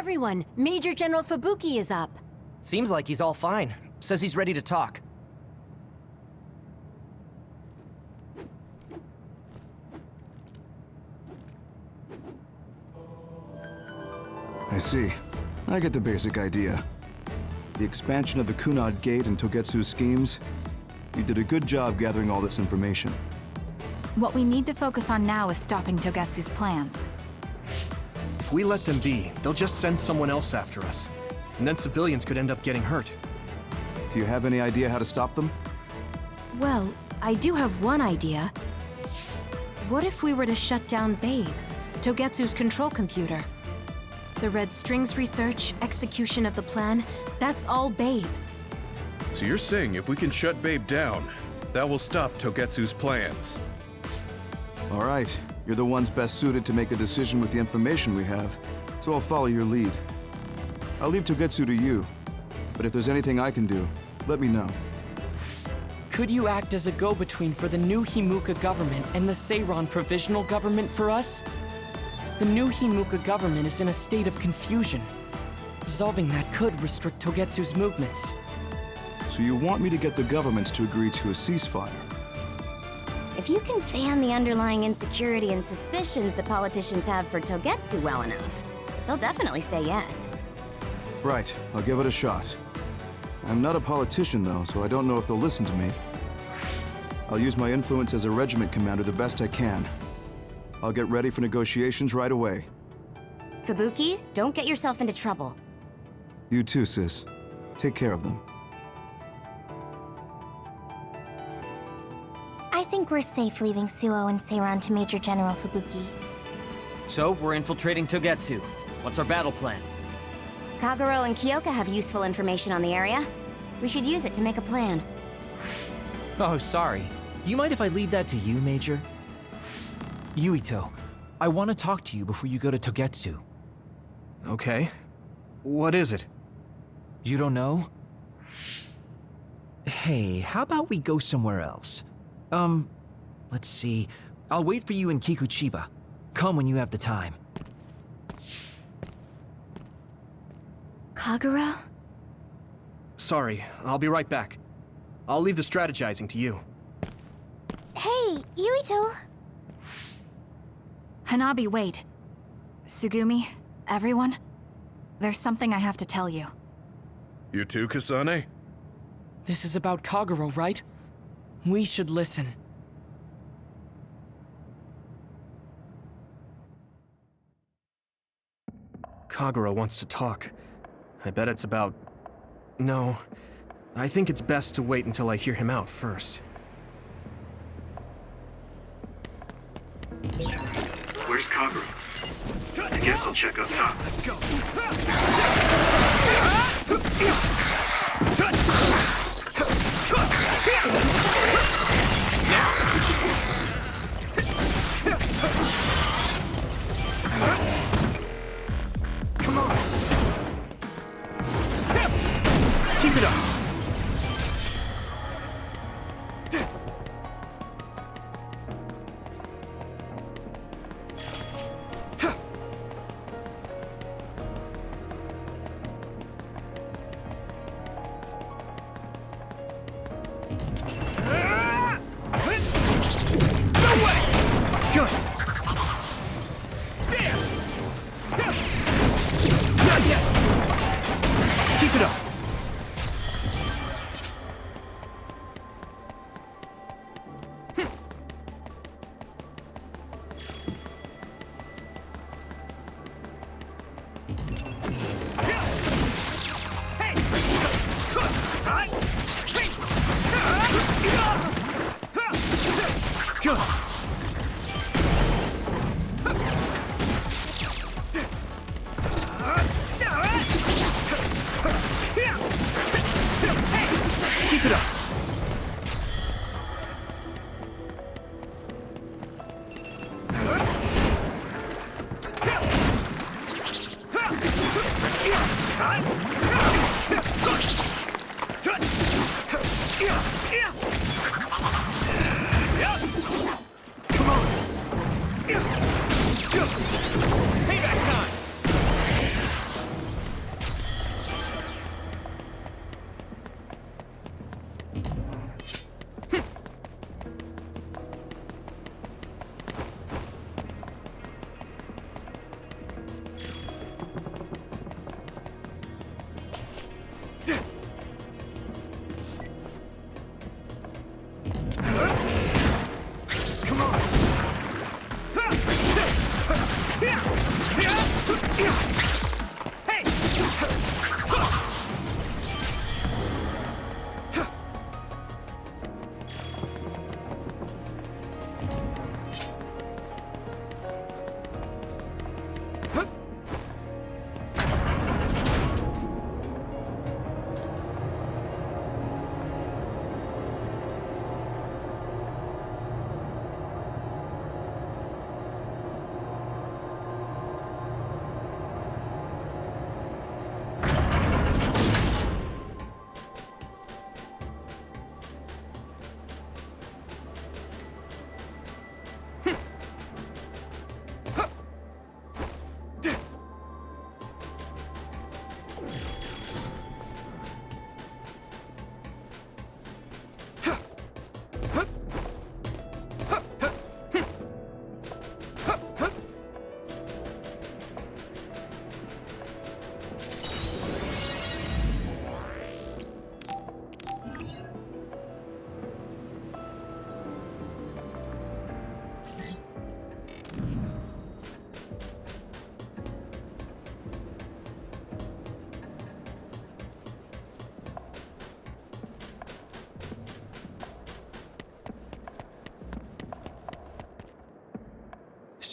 everyone. Major General Fubuki is up. Seems like he's all fine. Says he's ready to talk. I see. I get the basic idea. The expansion of the Kunad Gate and Togetsu's schemes. You did a good job gathering all this information. What we need to focus on now is stopping Togetsu's plans. If we let them be, they'll just send someone else after us. And then civilians could end up getting hurt. Do you have any idea how to stop them? Well, I do have one idea. What if we were to shut down Babe, Togetsu's control computer? The Red Strings research, execution of the plan, that's all Babe. So you're saying if we can shut Babe down, that will stop Togetsu's plans? All right. You're the ones best suited to make a decision with the information we have, so I'll follow your lead. I'll leave Togetsu to you, but if there's anything I can do, let me know. Could you act as a go-between for the new Himuka government and the Seiran provisional government for us? The new Himuka government is in a state of confusion. Resolving that could restrict Togetsu's movements. So you want me to get the governments to agree to a ceasefire? If you can fan the underlying insecurity and suspicions the politicians have for Togetsu well enough, they'll definitely say yes. Right, I'll give it a shot. I'm not a politician though, so I don't know if they'll listen to me. I'll use my influence as a regiment commander the best I can. I'll get ready for negotiations right away. Fubuki, don't get yourself into trouble. You too, sis. Take care of them. I think we're safe leaving Suo and Seiran to Major General Fubuki. So, we're infiltrating Togetsu. What's our battle plan? Kagero and Kyoka have useful information on the area. We should use it to make a plan. Oh, sorry. Do you mind if I leave that to you, Major? Yuito, I want to talk to you before you go to Togetsu. Okay. What is it? You don't know? Hey, how about we go somewhere else? Let's see. I'll wait for you in Kikuchiba. Come when you have the time. Kagero? Sorry, I'll be right back. I'll leave the strategizing to you. Hey, Yuito! Hanabi, wait. Sugumi, everyone, there's something I have to tell you. You too, Kasane? This is about Kagero, right? We should listen. Kagero wants to talk. I bet it's about... No. I think it's best to wait until I hear him out first. Where's Kagero? I guess I'll check up top. Let's go. Come on! Keep it up! Keep it up! Payback time!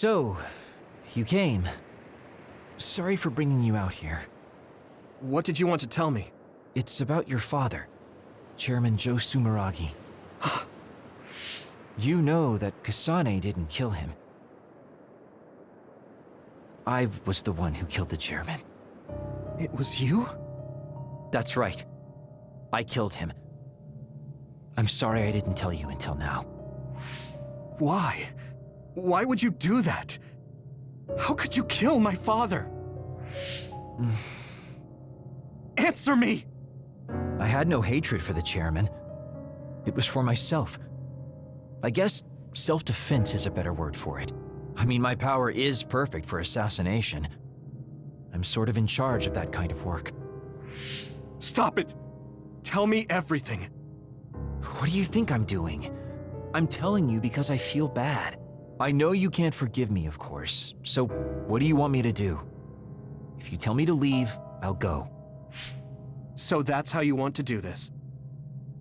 So, you came. Sorry for bringing you out here. What did you want to tell me? It's about your father, Chairman Joe Sumeragi. You know that Kasane didn't kill him. I was the one who killed the chairman. It was you? That's right. I killed him. I'm sorry I didn't tell you until now. Why? Why would you do that? How could you kill my father? Answer me! I had no hatred for the chairman. It was for myself. I guess self-defense is a better word for it. I mean, my power is perfect for assassination. I'm sort of in charge of that kind of work. Stop it! Tell me everything. What do you think I'm doing? I'm telling you because I feel bad. I know you can't forgive me, of course, so what do you want me to do? If you tell me to leave, I'll go. So that's how you want to do this?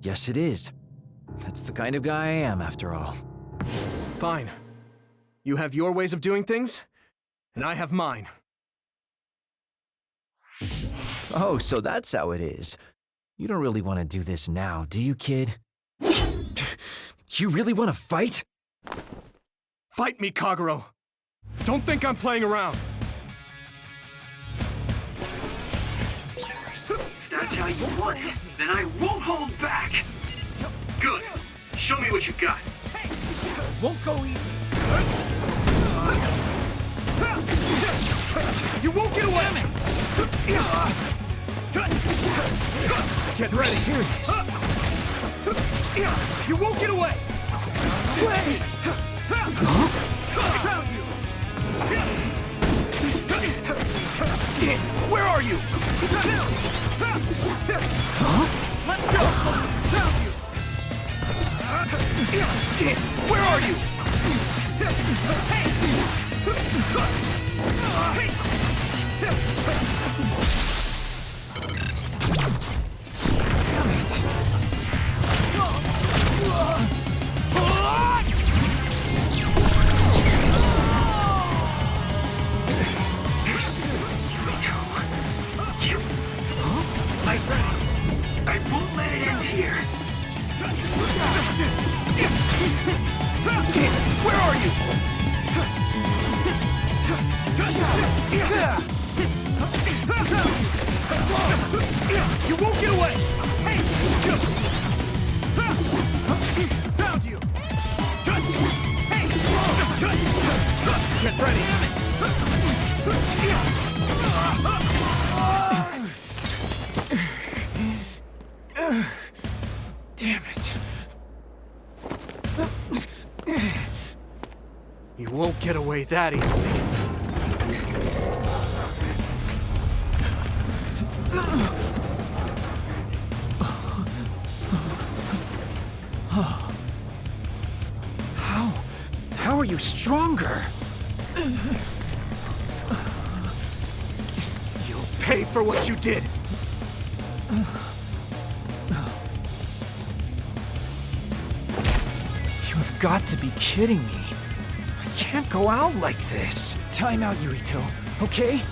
Yes, it is. That's the kind of guy I am, after all. Fine. You have your ways of doing things, and I have mine. Oh, so that's how it is. You don't really want to do this now, do you, kid? You really want to fight? Fight me, Kagero! Don't think I'm playing around! If that's how you want it, then I won't hold back! Good. Show me what you got. Won't go easy. You won't get away! Get ready! Serious? You won't get away! Found you! Where are you? Let's go! Found you! Where are you? I won't let it end here. Where are you? You won't get away! Found you! Get ready! Damn it. You won't get away that easily. How are you stronger? You'll pay for what you did! You've got to be kidding me. I can't go out like this. Time out, Yuito, okay?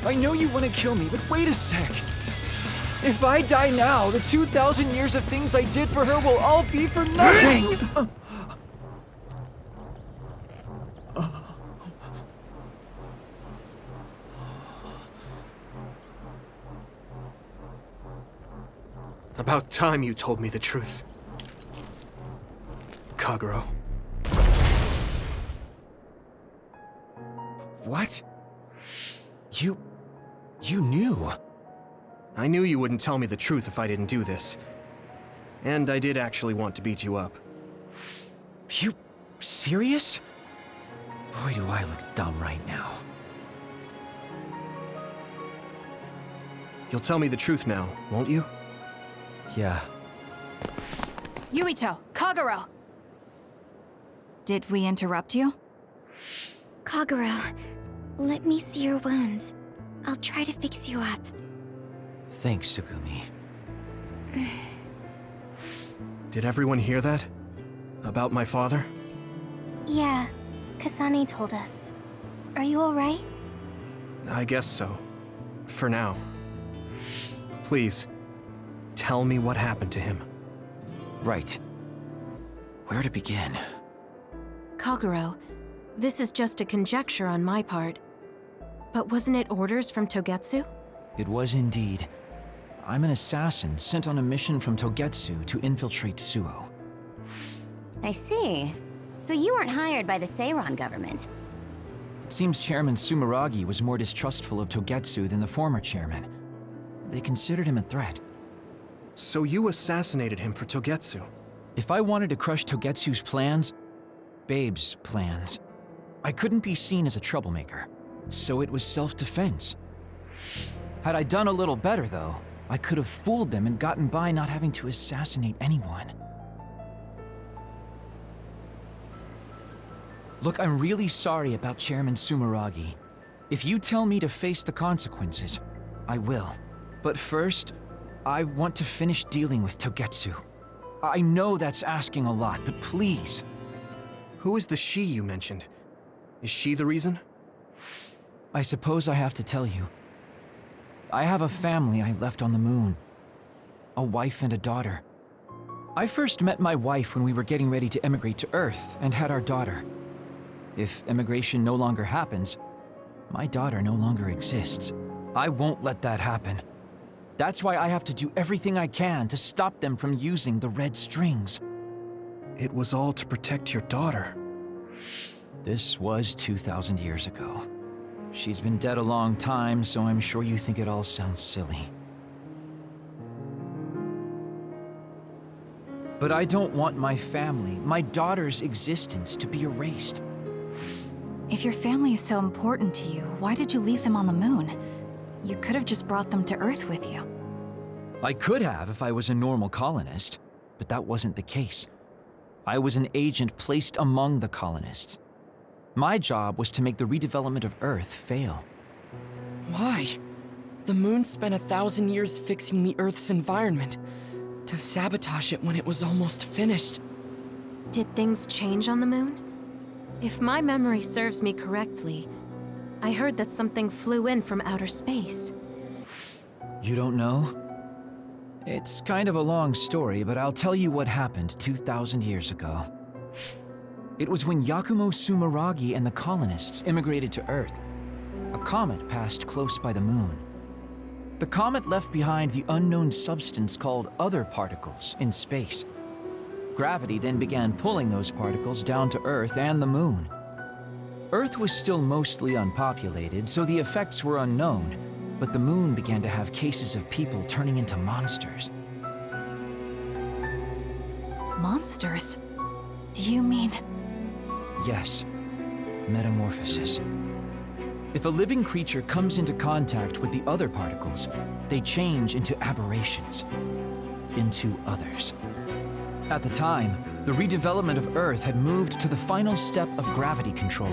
I know you want to kill me, but wait a sec. If I die now, the 2,000 years of things I did for her will all be for nothing! About time you told me the truth. Kagero. What? You knew? I knew you wouldn't tell me the truth if I didn't do this. And I did actually want to beat you up. You serious? Boy, do I look dumb right now. You'll tell me the truth now, won't you? Yeah. Yuito, Kagero! Did we interrupt you? Kagero, let me see your wounds. I'll try to fix you up. Thanks, Tsugumi. Did everyone hear that? About my father? Yeah, Kasane told us. Are you alright? I guess so. For now. Please, tell me what happened to him. Right. Where to begin? Kagero, this is just a conjecture on my part. But wasn't it orders from Togetsu? It was indeed. I'm an assassin sent on a mission from Togetsu to infiltrate Suo. I see. So you weren't hired by the Seiron government. It seems Chairman Sumeragi was more distrustful of Togetsu than the former chairman. They considered him a threat. So you assassinated him for Togetsu? If I wanted to crush Togetsu's plans, Babe's plans, I couldn't be seen as a troublemaker, so it was self-defense. Had I done a little better, though, I could have fooled them and gotten by not having to assassinate anyone. Look, I'm really sorry about Chairman Sumeragi. If you tell me to face the consequences, I will. But first, I want to finish dealing with Togetsu. I know that's asking a lot, but please. Who is the she you mentioned? Is she the reason? I suppose I have to tell you. I have a family I left on the moon. A wife and a daughter. I first met my wife when we were getting ready to emigrate to Earth and had our daughter. If immigration no longer happens, my daughter no longer exists. I won't let that happen. That's why I have to do everything I can to stop them from using the red strings. It was all to protect your daughter. This was 2,000 years ago. She's been dead a long time, so I'm sure you think it all sounds silly. But I don't want my family, my daughter's existence, to be erased. If your family is so important to you, why did you leave them on the moon? You could have just brought them to Earth with you. I could have if I was a normal colonist, but that wasn't the case. I was an agent placed among the colonists. My job was to make the redevelopment of Earth fail. Why? The moon spent 1,000 years fixing the Earth's environment, to sabotage it when it was almost finished. Did things change on the moon? If my memory serves me correctly, I heard that something flew in from outer space. You don't know? It's kind of a long story, but I'll tell you what happened 2,000 years ago. It was when Yakumo Sumeragi and the colonists immigrated to Earth. A comet passed close by the moon. The comet left behind the unknown substance called other particles in space. Gravity then began pulling those particles down to Earth and the moon. Earth was still mostly unpopulated, so the effects were unknown, but the moon began to have cases of people turning into monsters. Monsters? Do you mean... Yes, metamorphosis. If a living creature comes into contact with the other particles, they change into aberrations, into others. At the time, the redevelopment of Earth had moved to the final step of gravity control.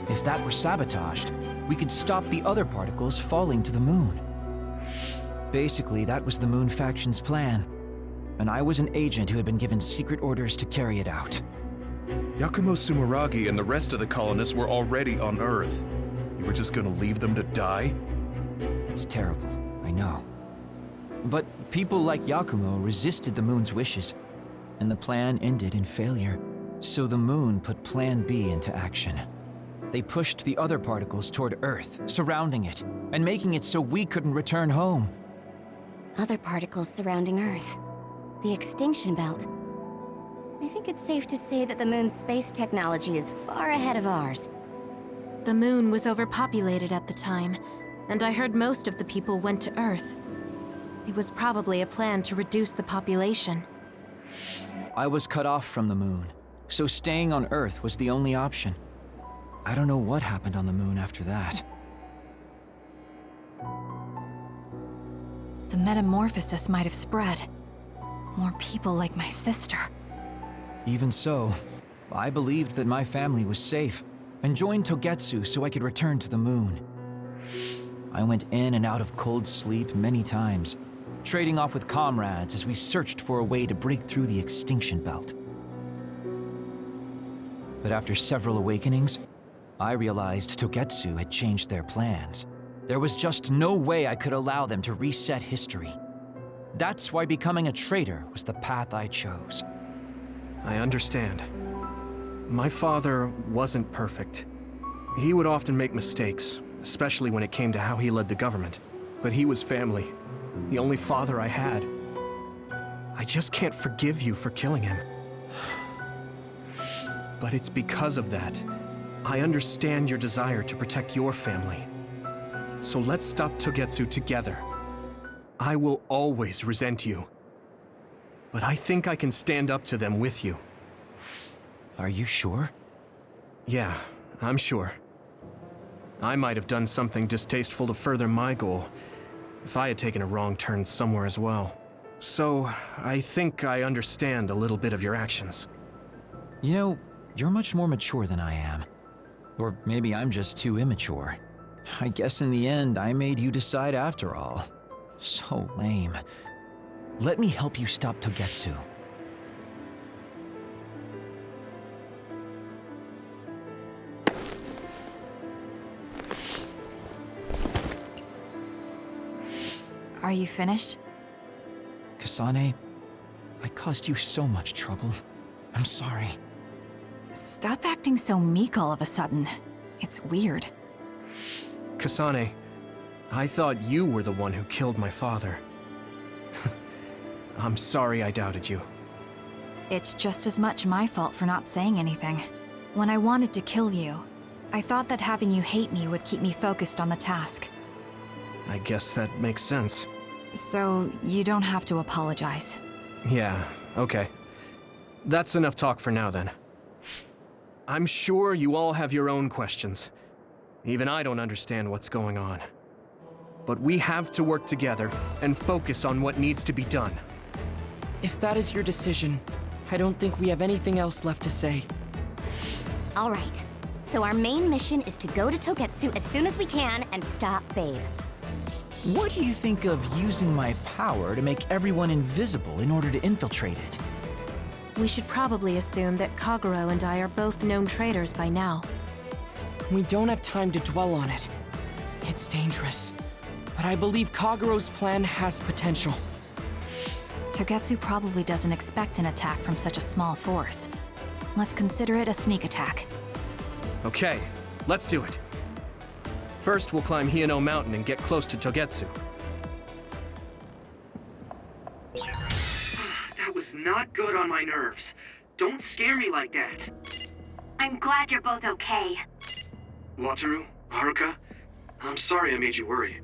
If that were sabotaged, we could stop the other particles falling to the moon. Basically, that was the Moon Faction's plan, and I was an agent who had been given secret orders to carry it out. Yakumo Sumeragi and the rest of the colonists were already on Earth. You were just gonna leave them to die? It's terrible, I know. But people like Yakumo resisted the moon's wishes, and the plan ended in failure. So the moon put Plan B into action. They pushed the other particles toward Earth, surrounding it, and making it so we couldn't return home. Other particles surrounding Earth. The extinction belt. I think it's safe to say that the moon's space technology is far ahead of ours. The moon was overpopulated at the time, and I heard most of the people went to Earth. It was probably a plan to reduce the population. I was cut off from the moon, so staying on Earth was the only option. I don't know what happened on the moon after that. The metamorphosis might have spread. More people like my sister. Even so, I believed that my family was safe, and joined Togetsu so I could return to the moon. I went in and out of cold sleep many times, trading off with comrades as we searched for a way to break through the extinction belt. but after several awakenings, I realized Togetsu had changed their plans. There was just no way I could allow them to reset history. That's why becoming a traitor was the path I chose. I understand. My father wasn't perfect. He would often make mistakes, especially when it came to how he led the government. But he was family, the only father I had. I just can't forgive you for killing him. But it's because of that. I understand your desire to protect your family. So let's stop Togetsu together. I will always resent you. But I think I can stand up to them with you. Are you sure? Yeah, I'm sure. I might have done something distasteful to further my goal, if I had taken a wrong turn somewhere as well. So, I think I understand a little bit of your actions. You know, you're much more mature than I am. Or maybe I'm just too immature. I guess in the end, I made you decide after all. So lame. Let me help you stop Togetsu. Are you finished? Kasane, I caused you so much trouble. I'm sorry. Stop acting so meek all of a sudden. It's weird. Kasane, I thought you were the one who killed my father. I'm sorry I doubted you. It's just as much my fault for not saying anything. When I wanted to kill you, I thought that having you hate me would keep me focused on the task. I guess that makes sense. So, you don't have to apologize. Yeah, okay. That's enough talk for now then. I'm sure you all have your own questions. Even I don't understand what's going on. But we have to work together and focus on what needs to be done. If that is your decision, I don't think we have anything else left to say. All right. So our main mission is to go to Togetsu as soon as we can and stop Babe. What do you think of using my power to make everyone invisible in order to infiltrate it? We should probably assume that Kagero and I are both known traitors by now. We don't have time to dwell on it. It's dangerous. But I believe Kagero's plan has potential. Togetsu probably doesn't expect an attack from such a small force. Let's consider it a sneak attack. Okay, let's do it. First, we'll climb Hiyano Mountain and get close to Togetsu. That was not good on my nerves. Don't scare me like that. I'm glad you're both okay. Wataru, Haruka, I'm sorry I made you worry.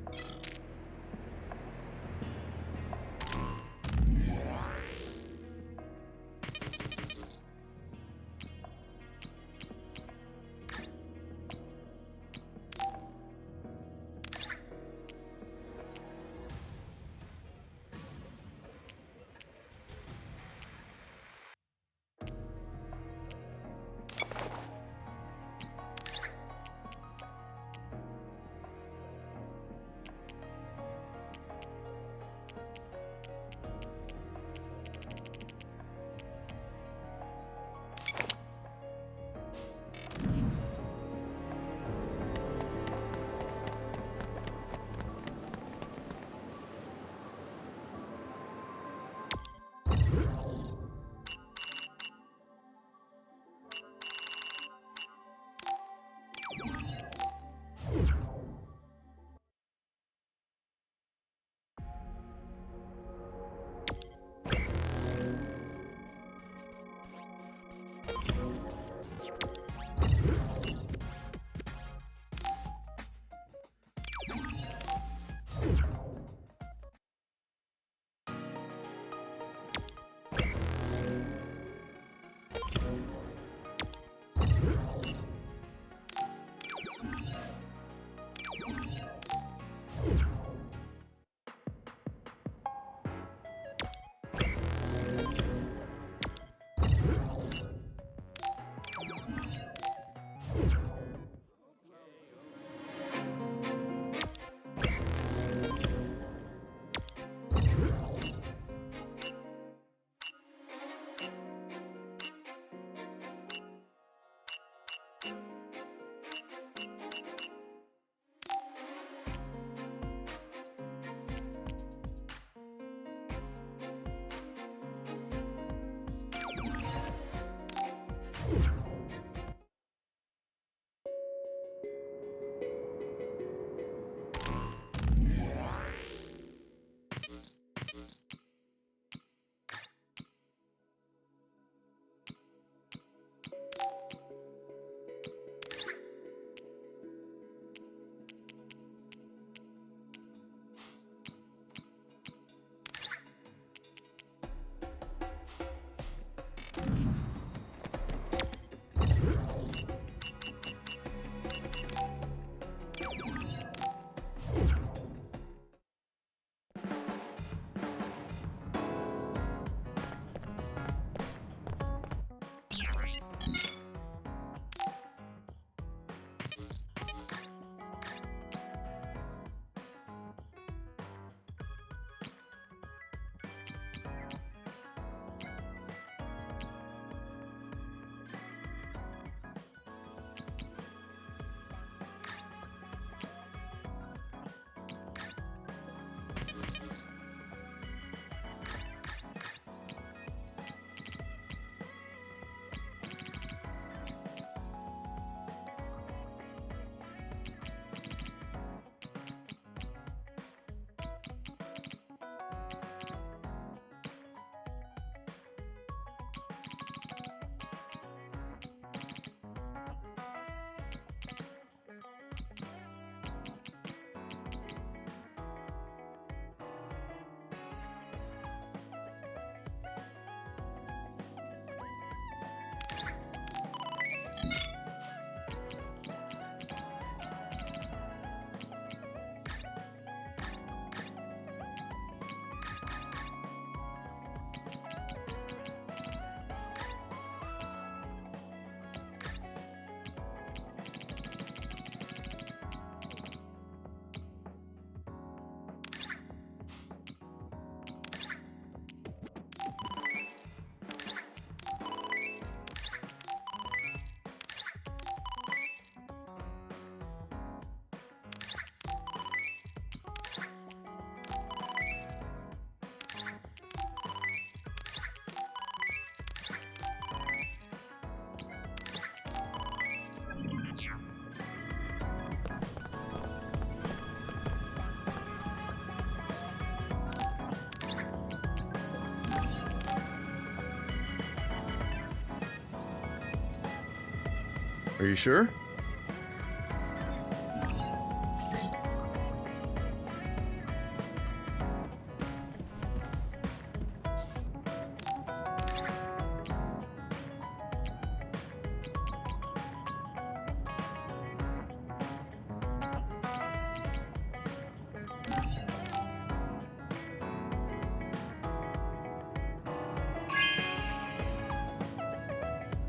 Are you sure?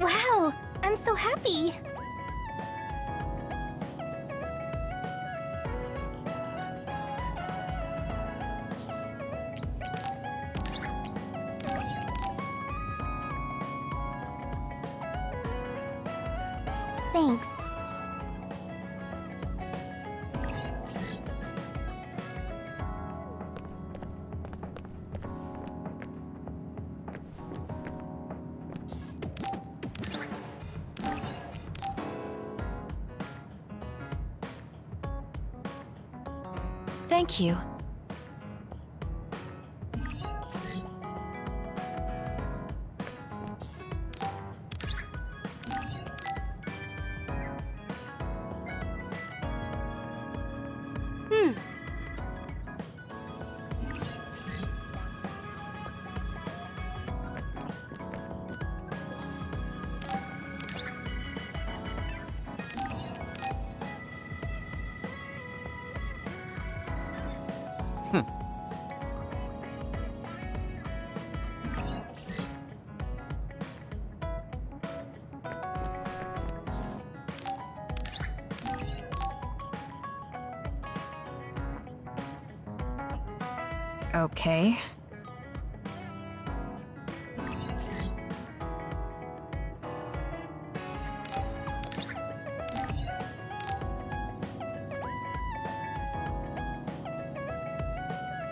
Wow, I'm so happy. Thanks. Thank you. Okay.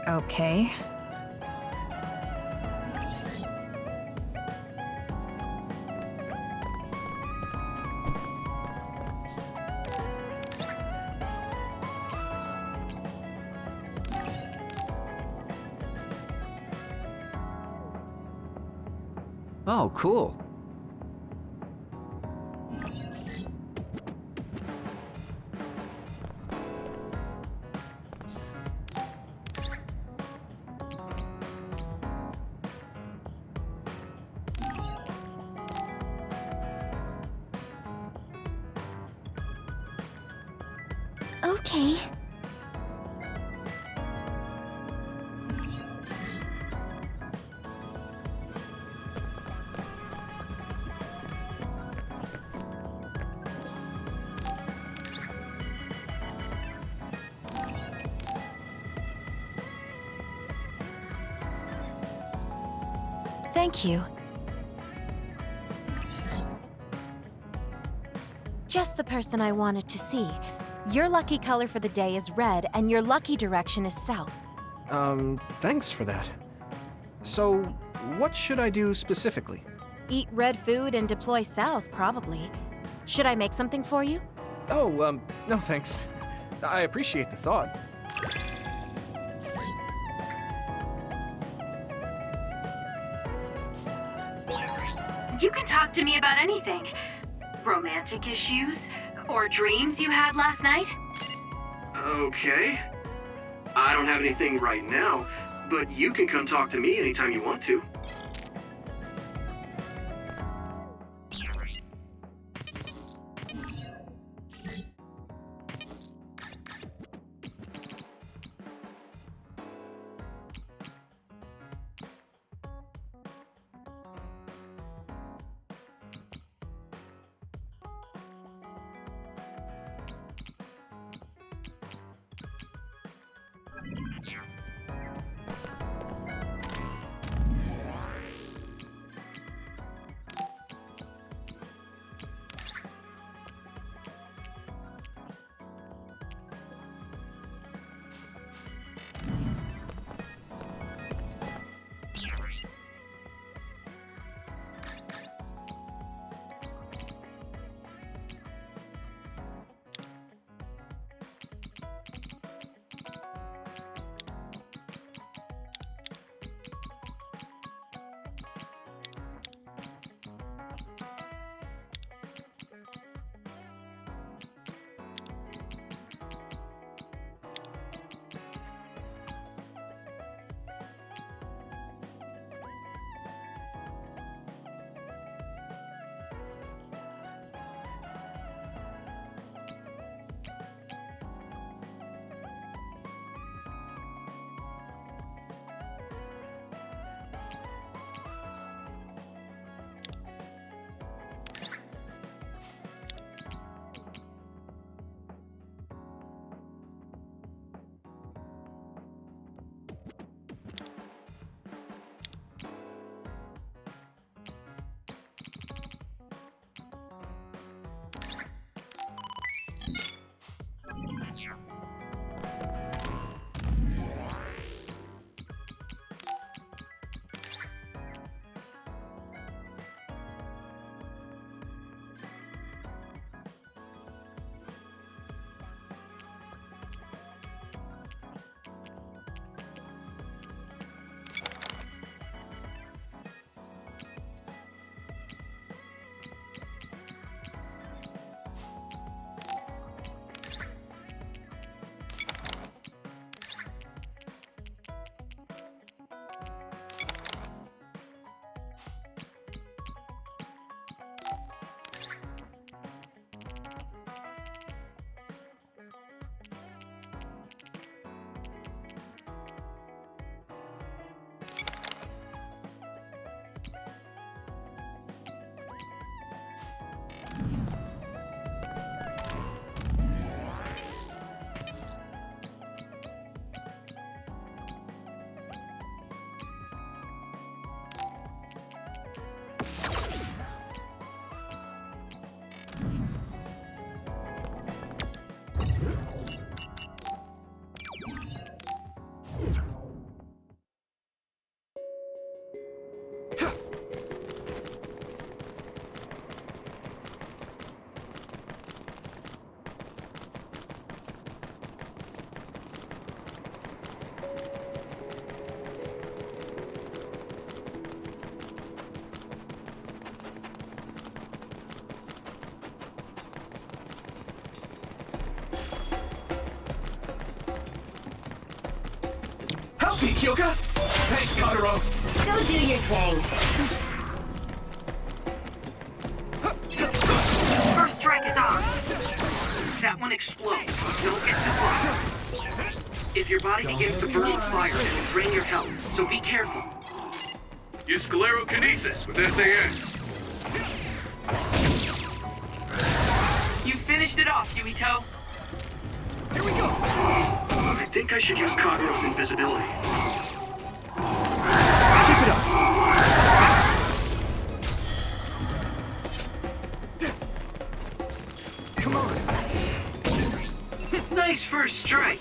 Okay. Oh, cool. Okay. Thank you. Just the person I wanted to see. Your lucky color for the day is red, and your lucky direction is south. Thanks for that. So, what should I do specifically? Eat red food and deploy south, probably. Should I make something for you? Oh, no thanks. I appreciate the thought. You can talk to me about anything. Romantic issues, or dreams you had last night. Okay. I don't have anything right now, but you can come talk to me anytime you want to. Help me, Kyoka! Thanks, Kagero! Go do your thing. First strike is on. That one explodes. Don't get too close. If your body begins to burn with fire, it will drain your health, so be careful. Use sclerokinesis with SAS. You finished it off, Yuito. Here we go! I think I should use Kagero's invisibility. Keep it up! Come on! Nice first strike.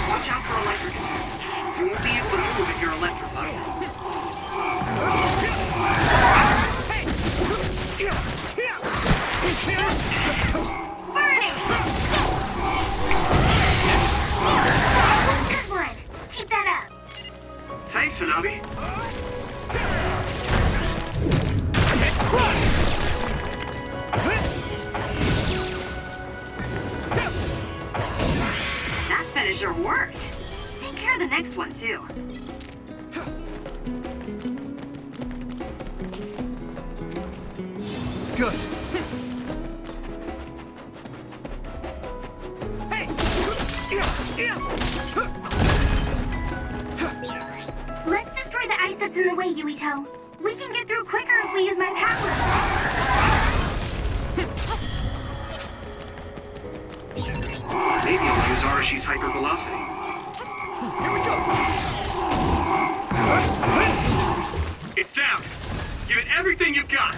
Watch out for electric attacks. You won't be able to move if you're electrified. Burning! Good one! Keep that up! Thanks, Hanabi. That finisher worked. Take care of the next one, too. Good. Let's destroy the ice that's in the way, Yuito. We can get through quicker if we use my power. Maybe I'll use Arashi's hypervelocity. Here we go! It's down. Give it everything you've got.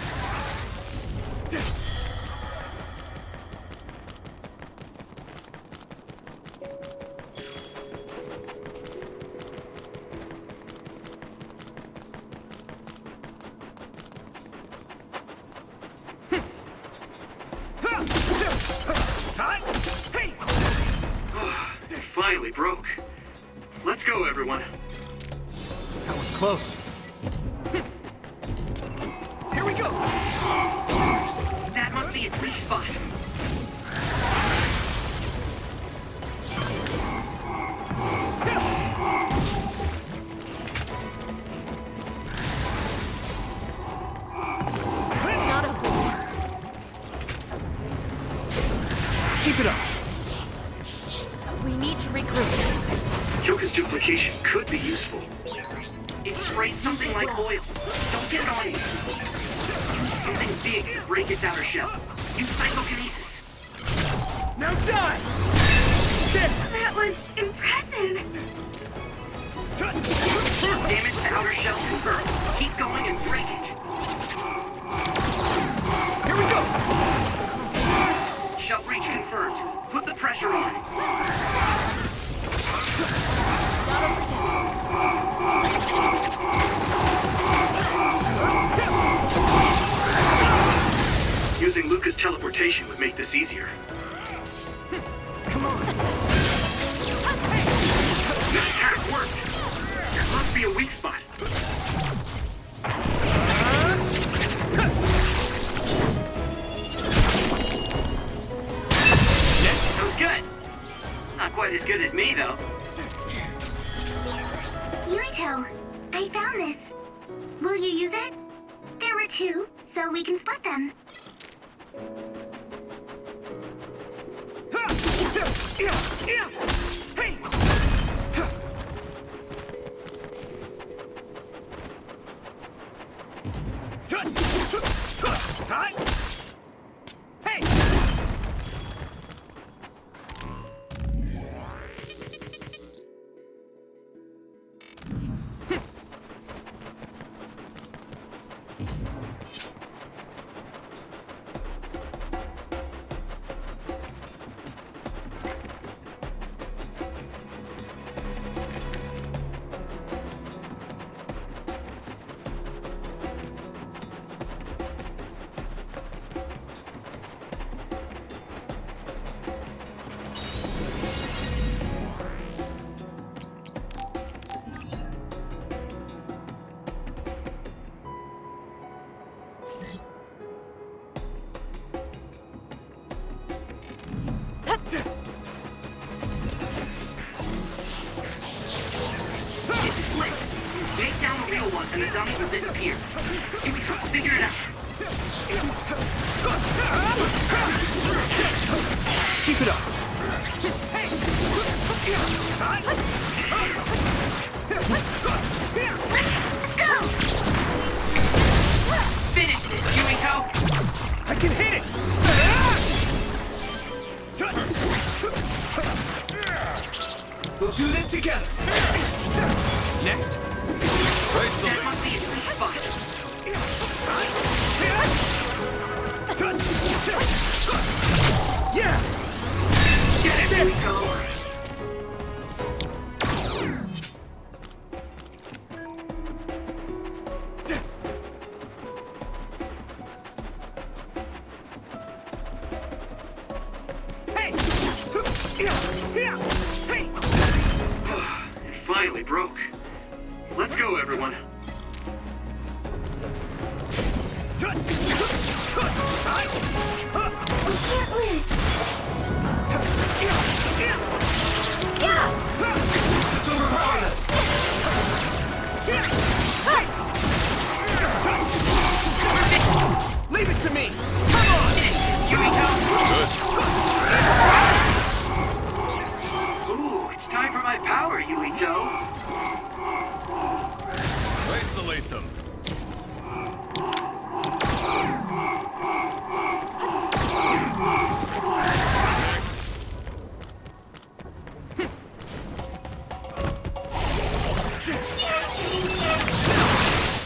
It finally broke. Let's go, everyone. That was close. Here we go! That must be its weak spot. It's not over yet. Keep it up. We need to regroup. Kyoka's duplication could be useful. It sprayed something like oil. Don't get it on you. Something big to break its outer shell. Use psychokinesis. Now die! That was impressive. Damage to outer shell confirmed. Keep going and break it. Here we go! Shell breach confirmed. Put the pressure on. Using Luca's teleportation would make this easier. Come on! That attack worked. There must be a weak spot. That was good. Not quite as good as me, though. Yuito, I found this. Will you use it? There were two, so we can split them. Hey! Time! Hey! once and the dummy will disappear. Figure it out. Keep it up. Go! Finish this, Yumiko! I can hit it! We'll do this together. Next. That must be its weak spot. Yeah! Get it, Yumiko! It finally broke. Let's go, everyone. We can't lose. Let's overpower them. Leave it to me! Come on! Ooh, it's time for my power, Yuito. Isolate them.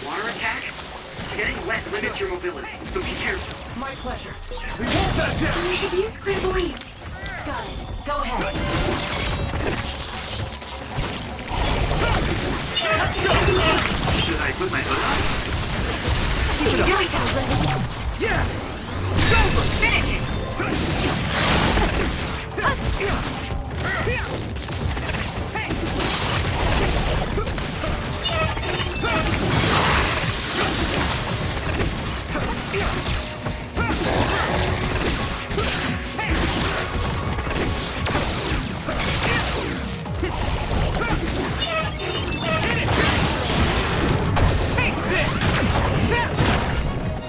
Water attack? Getting wet limits your mobility, so be careful. My pleasure. We won't back down. We should use clairvoyance. Got it. Go ahead. Should I put my hood on? Yeah! Finish it!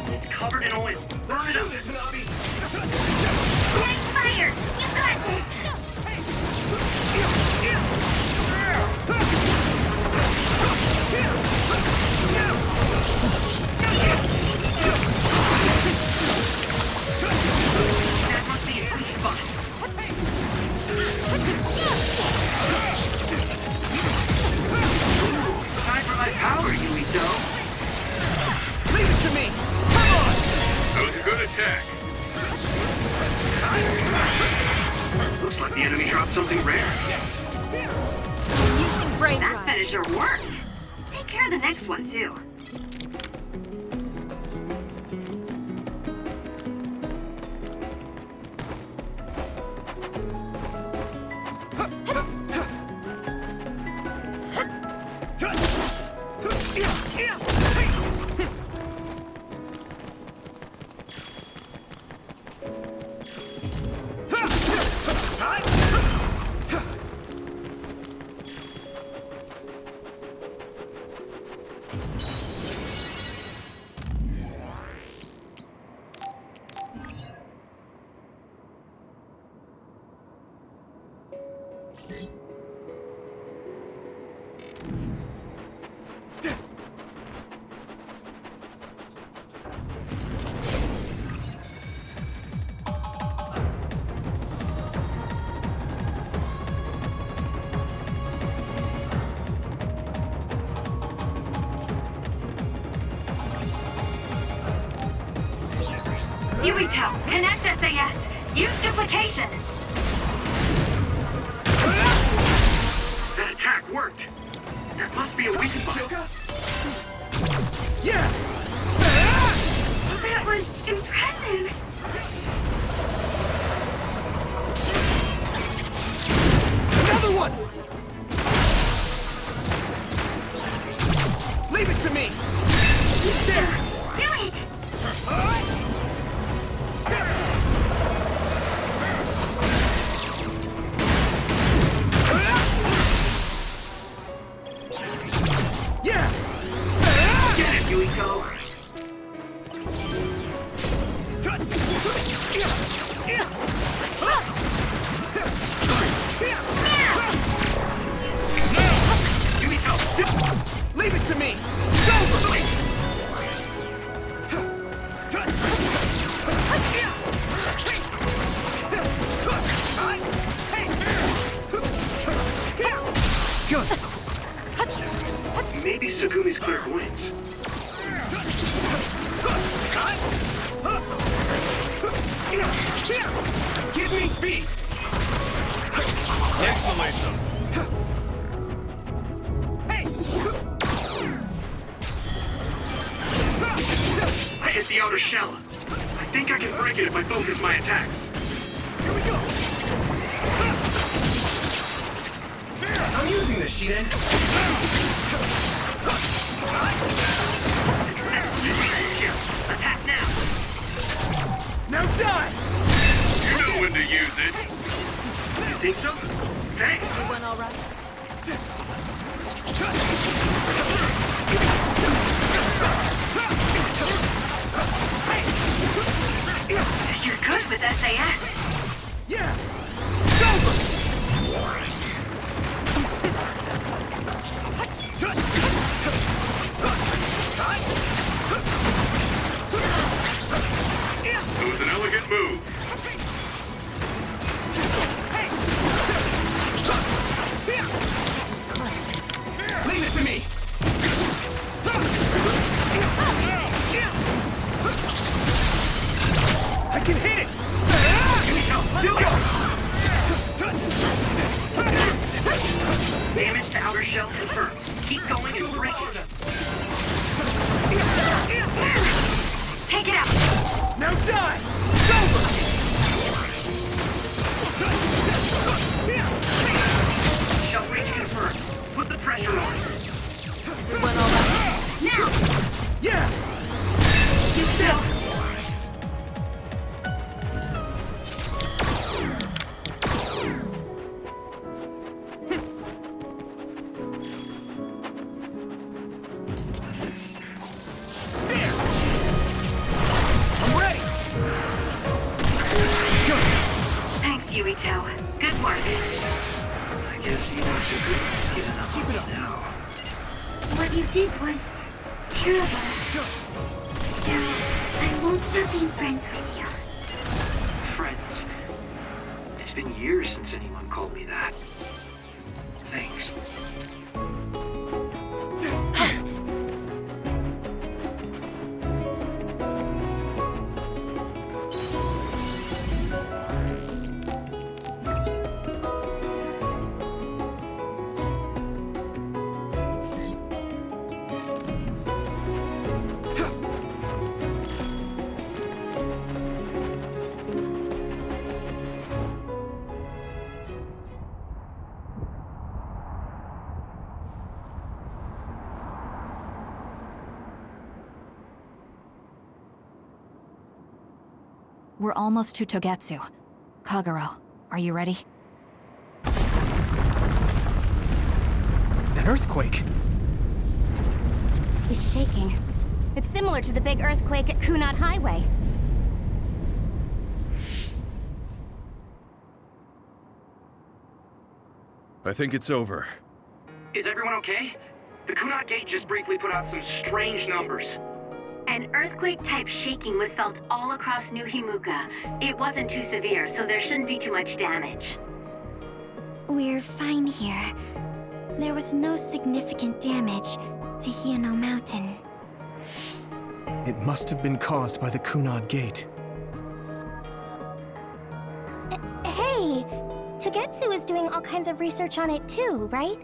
It's covered in oil. Burn it up. Nice fire! You got this! That must be its weak spot. Time for my power, Yuito. Leave it to me! Come on! That was a good attack. Looks like the enemy dropped something rare. Using brain That drive. finisher worked. Take care of the next one, too. Yuito, connect SAS. Use duplication. That attack worked. That must be a weak spot. Yeah! That was impressive! Another one! Leave it to me! There! Do it! Yeah! be Segumi's clairvoyance. Give me speed! Isolate them! I hit the outer shell. I think I can break it if I focus my attacks. Here we go! I'm using this, Shiden. Attack now! Now die! You know when to use it. You think so? Thanks. Everyone all right? You're good with SAS. Yeah! It's over! It was an elegant move. Leave it to me! I can hit it! Damage to outer shell confirmed. Keep going and break it. Take it out. Now die! It's over! Shell reach confirmed. Put the pressure on. Everyone all right? Now. Yeah! You still. Good work. I guess you know Segumi's given up on me now. What you did was terrible. Still, I won't stop being friends with you. Friends. It's been years since anyone called me that. Thanks. We're almost to Togetsu. Kagero, are you ready? An earthquake? It's shaking. It's similar to the big earthquake at Kunad Highway. I think it's over. Is everyone okay? The Kunad Gate just briefly put out some strange numbers. An earthquake-type shaking was felt all across New Himuka. It wasn't too severe, so there shouldn't be too much damage. We're fine here. There was no significant damage to Hiano Mountain. It must have been caused by the Kunad Gate. Hey! Togetsu is doing all kinds of research on it too, right?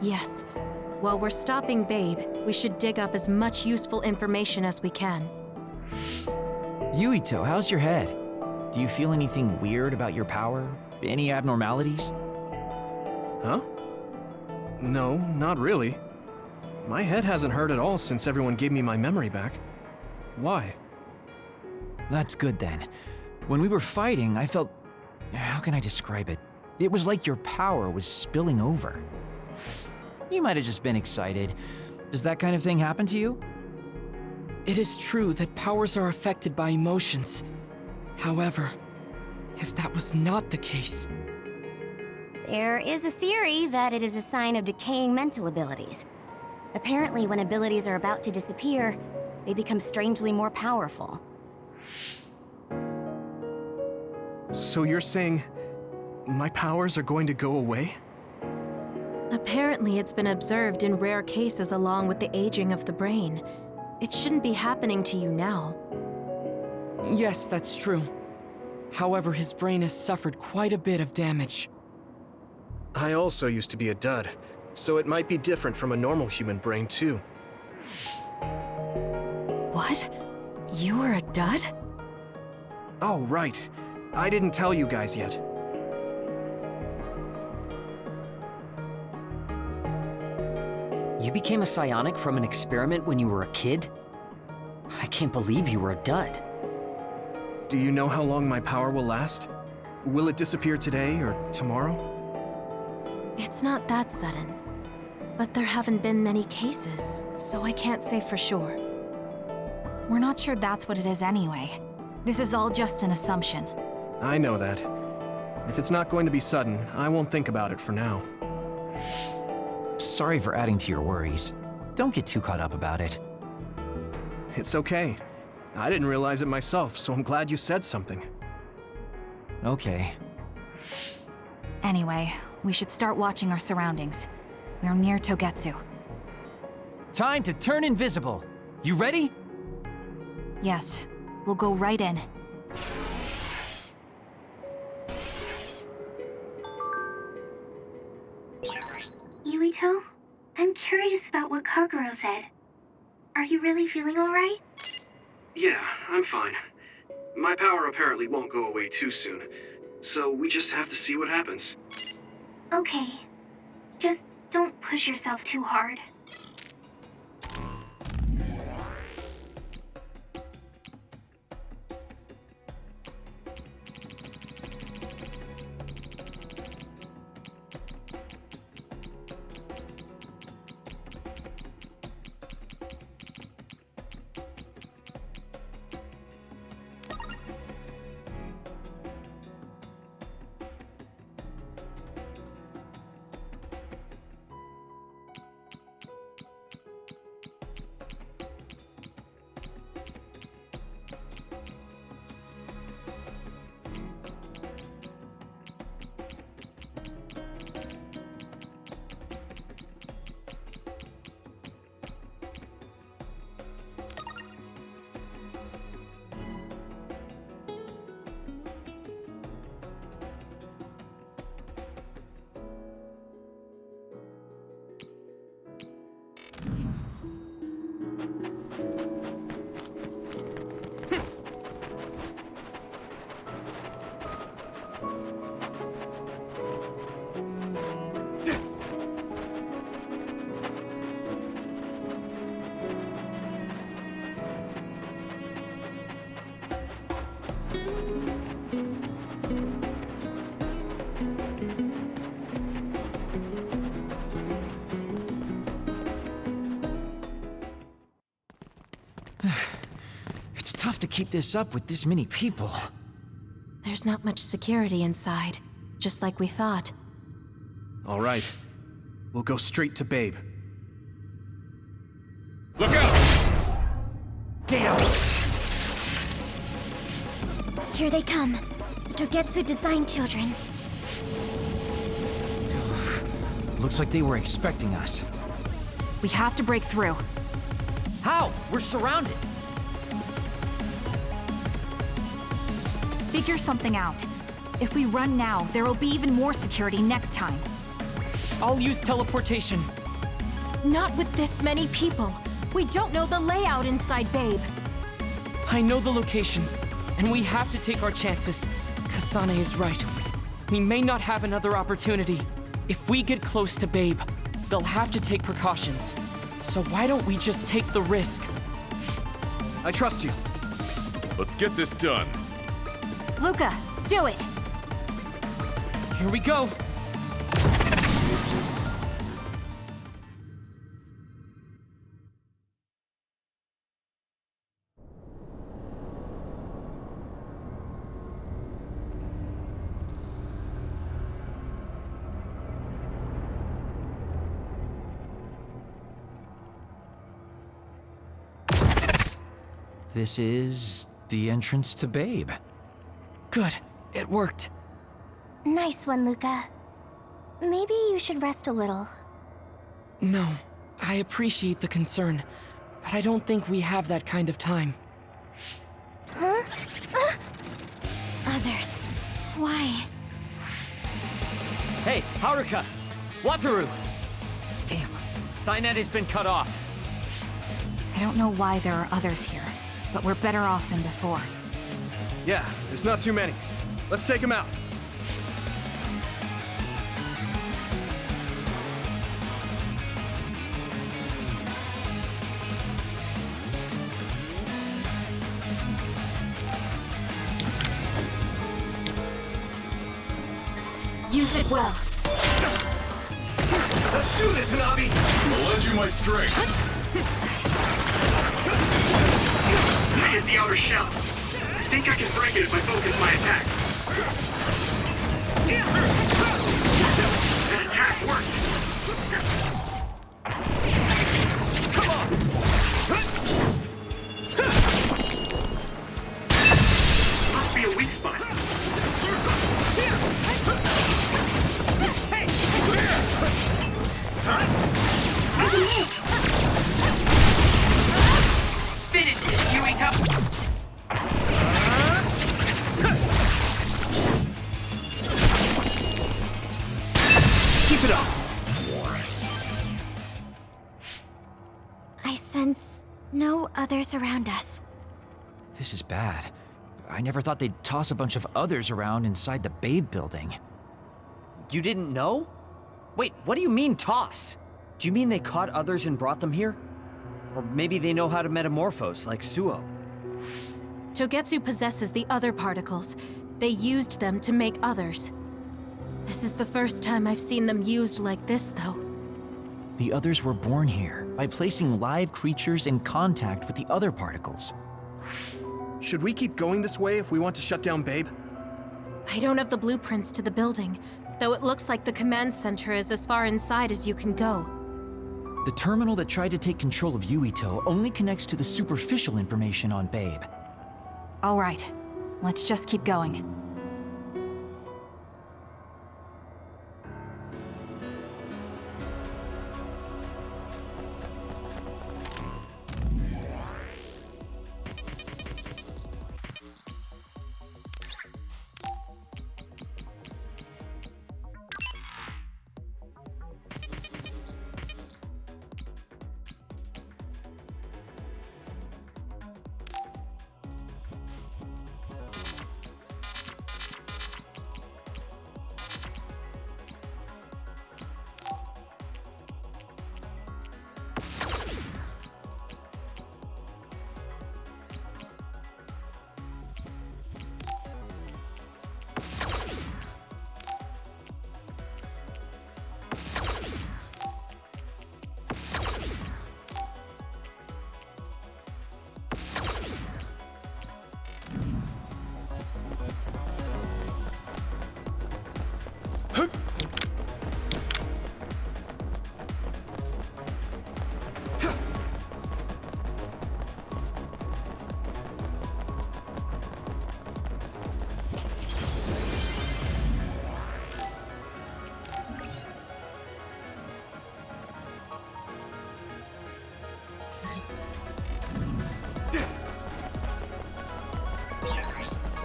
Yes. While we're stopping Babe, we should dig up as much useful information as we can. Yuito, how's your head? Do you feel anything weird about your power? Any abnormalities? Huh? No, not really. My head hasn't hurt at all since everyone gave me my memory back. Why? That's good then. When we were fighting, I felt... How can I describe it? It was like your power was spilling over. You might have just been excited. Does that kind of thing happen to you? It is true that powers are affected by emotions. However, if that was not the case... There is a theory that it is a sign of decaying mental abilities. Apparently, when abilities are about to disappear, they become strangely more powerful. So you're saying my powers are going to go away? Apparently, it's been observed in rare cases along with the aging of the brain. It shouldn't be happening to you now. Yes, that's true. However, his brain has suffered quite a bit of damage. I also used to be a dud, so it might be different from a normal human brain, too. What? You were a dud? Oh, right. I didn't tell you guys yet. You became a psionic from an experiment when you were a kid? I can't believe you were a dud. Do you know how long my power will last? Will it disappear today or tomorrow? It's not that sudden. But there haven't been many cases, so I can't say for sure. We're not sure that's what it is anyway. This is all just an assumption. I know that. If it's not going to be sudden, I won't think about it for now. Sorry for adding to your worries. Don't get too caught up about it. It's okay. I didn't realize it myself, so I'm glad you said something. Okay. Anyway, we should start watching our surroundings. We're near Togetsu. Time to turn invisible. You ready? Yes, we'll go right in. Yuito, I'm curious about what Kaguro said. Are you really feeling alright? Yeah, I'm fine. My power apparently won't go away too soon, so we just have to see what happens. Okay. Just don't push yourself too hard. It's tough to keep this up with this many people. There's not much security inside, just like we thought. All right. We'll go straight to Babe. Look out! Damn! Here they come. The Togetsu design children. Looks like they were expecting us. We have to break through. How? We're surrounded. Figure something out. If we run now, there will be even more security next time. I'll use teleportation. Not with this many people. We don't know the layout inside Babe. I know the location, and we have to take our chances. Kasane is right. We may not have another opportunity. If we get close to Babe, they'll have to take precautions. So why don't we just take the risk? I trust you. Let's get this done. Luca, do it! Here we go! This is the entrance to Babe. Good. It worked. Nice one, Luca. Maybe you should rest a little. No, I appreciate the concern, but I don't think we have that kind of time. Huh? Others. Why? Hey, Haruka! Wataru! Damn, Cynet has been cut off. I don't know why there are others here, but we're better off than before. Yeah, there's not too many. Let's take them out. Use it well. Let's do this, Hanabi! I'll lend you my strength. I hit the outer shell. I think I can break it if I focus my attacks. That attack worked. Come on! Must be a weak spot. Finish it, Yuito! Keep it up! I sense no others around us. This is bad. I never thought they'd toss a bunch of others around inside the Babe building. You didn't know? Wait, what do you mean, toss? Do you mean they caught others and brought them here? Or maybe they know how to metamorphose, like Suo. Togetsu possesses the other particles. They used them to make others. This is the first time I've seen them used like this, though. The others were born here by placing live creatures in contact with the other particles. Should we keep going this way if we want to shut down Babe? I don't have the blueprints to the building, though it looks like the command center is as far inside as you can go. The terminal that tried to take control of Yuito only connects to the superficial information on Babe. All right, let's just keep going.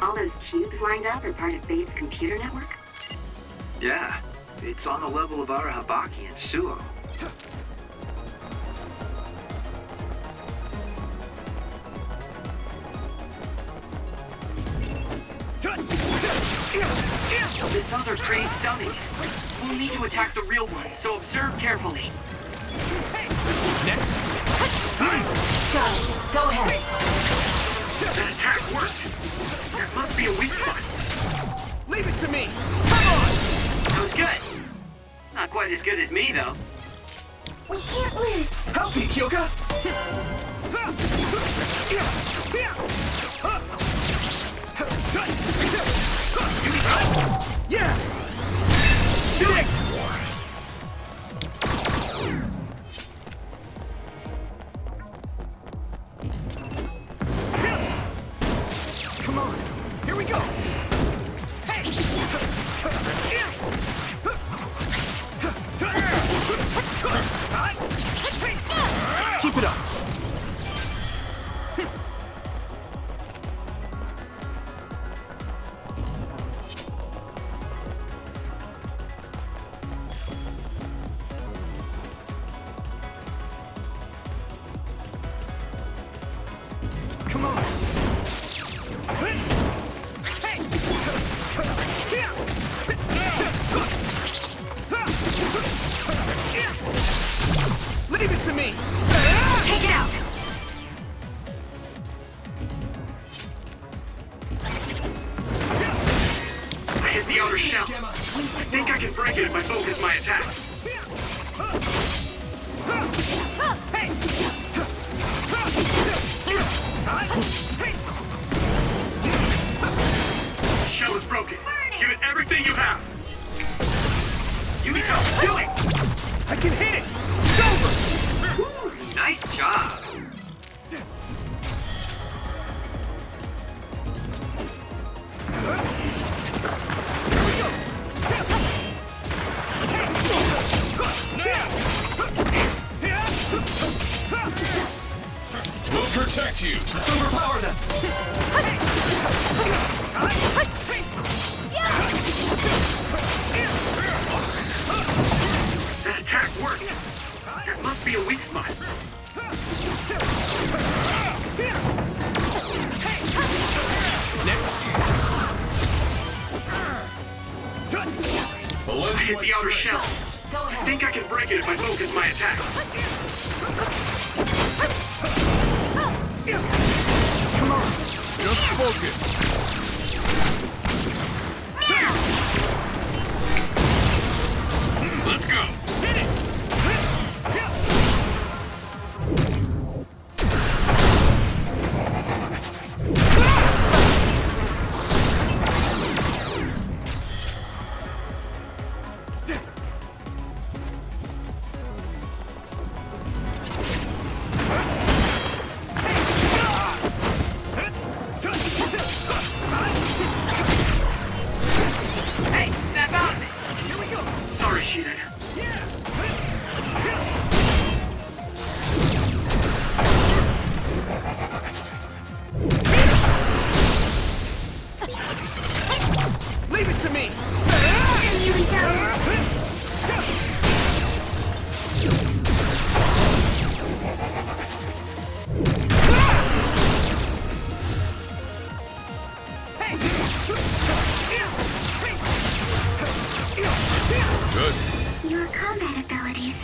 All those cubes lined up are part of Babe's computer network? Yeah, it's on the level of Arahabaki and Suo. This other creates dummies. We'll need to attack the real ones, so observe carefully. Next! Go ahead. That attack worked. There must be a weak spot. Leave it to me! Come on! That was good. Not quite as good as me, though. We can't lose. Help me, Kyoka! Yeah! Do it! Come on! Here we go! Hey! Come on! Leave it to me! Take it out! I hit the outer shell. I think I can break it if I focus my attacks. The shell is broken. Give it everything you have. Yumito, do it! I can hit it! It's over! Ooh, nice job. We'll protect you. Let's overpower them! That attack worked. That must be a weak spot. I hit the outer shell. I think I can break it if I focus my attacks. Come on, just focus. Let's go. Hey, snap out of it! Here we go. Sorry, Shiden. Leave it to me! Good. Your combat abilities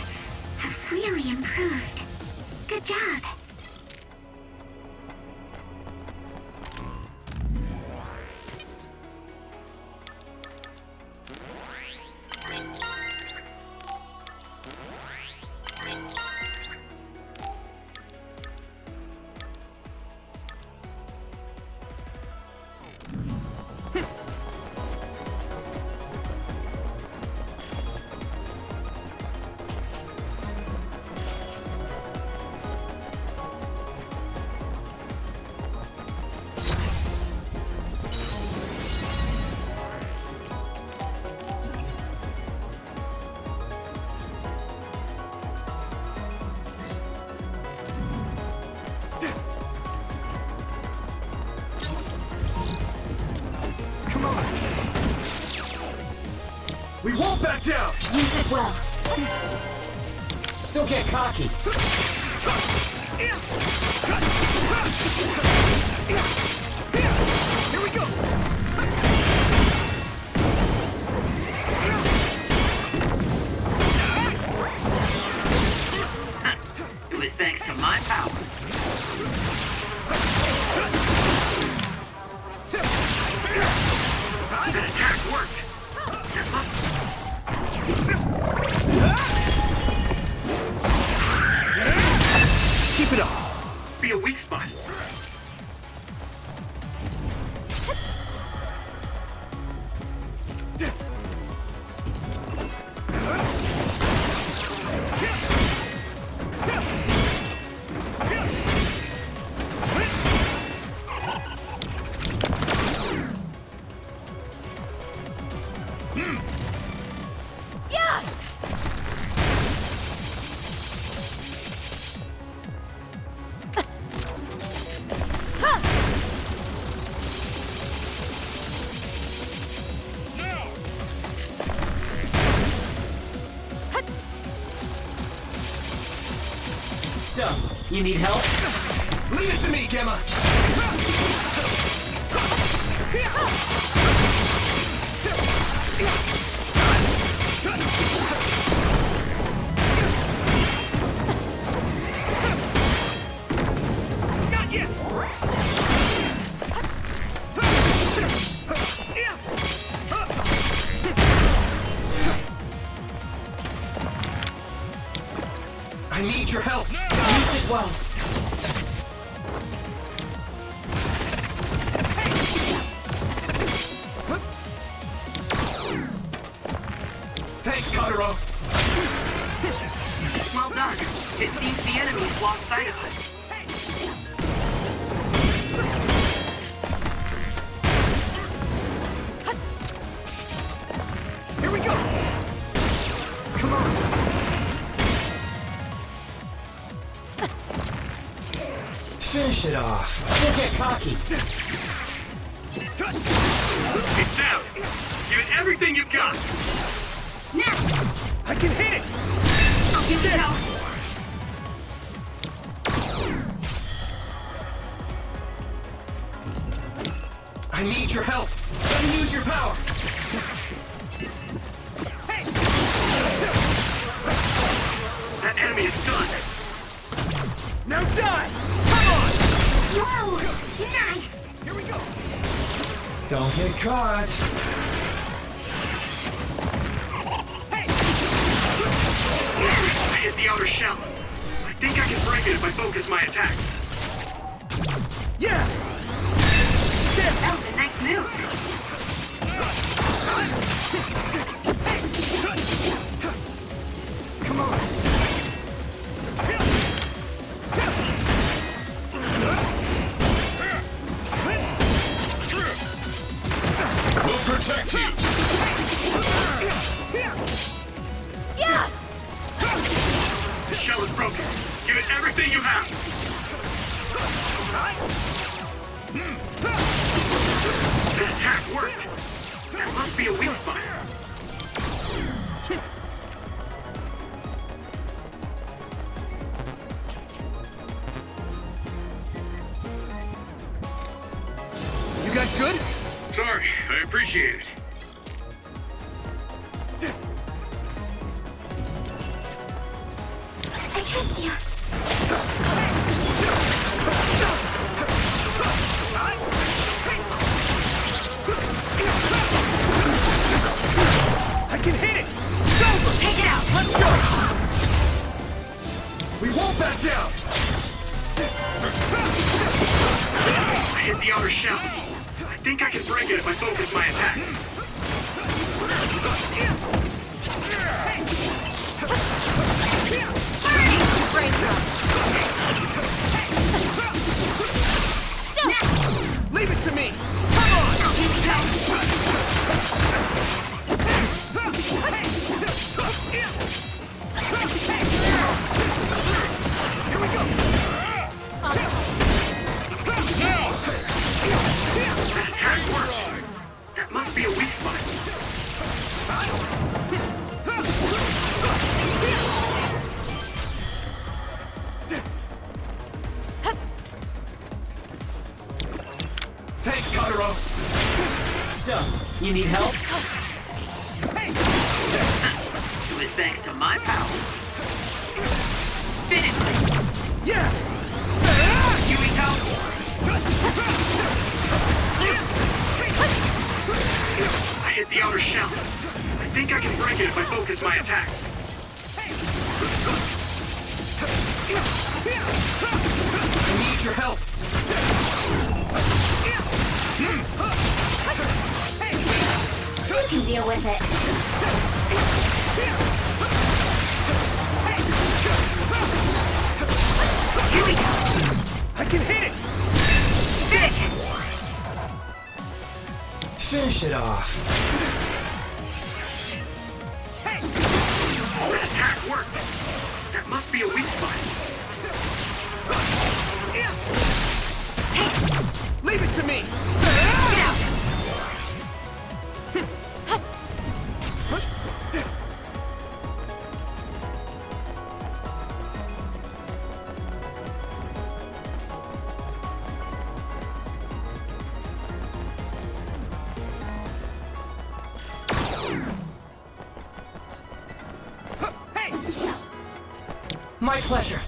have really improved. Good job. Come on! We won't back down! Use it well. Don't get cocky. Here we go! It was thanks to my power. That attack worked. That must... Keep it up! be a weak spot. So, you need help? Leave it to me, Gemma! Not yet! I need your help! Use it well. Thanks, Kotaro! Well done. It seems the enemy's lost sight of us. Here we go! Come on! Finish it off. Don't get cocky. It's down. Give it everything you've got. I can hit it! I'll give it out. I need your help! Let me use your power! That enemy is stunned. Now die! Come on! Whoa! Nice! Here we go! Don't get caught. I hit the outer shell. I think I can break it if I focus my attacks. Yeah! That was a nice move. Come on! We'll protect you! Yeah! The shell is broken. Give it everything you have. That attack worked. That must be a weak spot. You guys good? Sorry, I appreciate it. I trust you. I can hit it! It's over! Take it out. Let's go! We won't back down! I hit the outer shell. I think I can break it if I focus my attacks. Leave it to me! Come on! Here we go! That attack worked. That must be a weak spot. Thanks, Kotaro! So, you need help? It was thanks to my power. Finish me. Yeah! Yumito! I hit the outer shell. I think I can break it if I focus my attacks. I need your help! You can deal with it. Here we go. I can hit it! Finish it. Finish it off. That attack worked. That must be a weak spot. Leave it to me! Get out. My pleasure.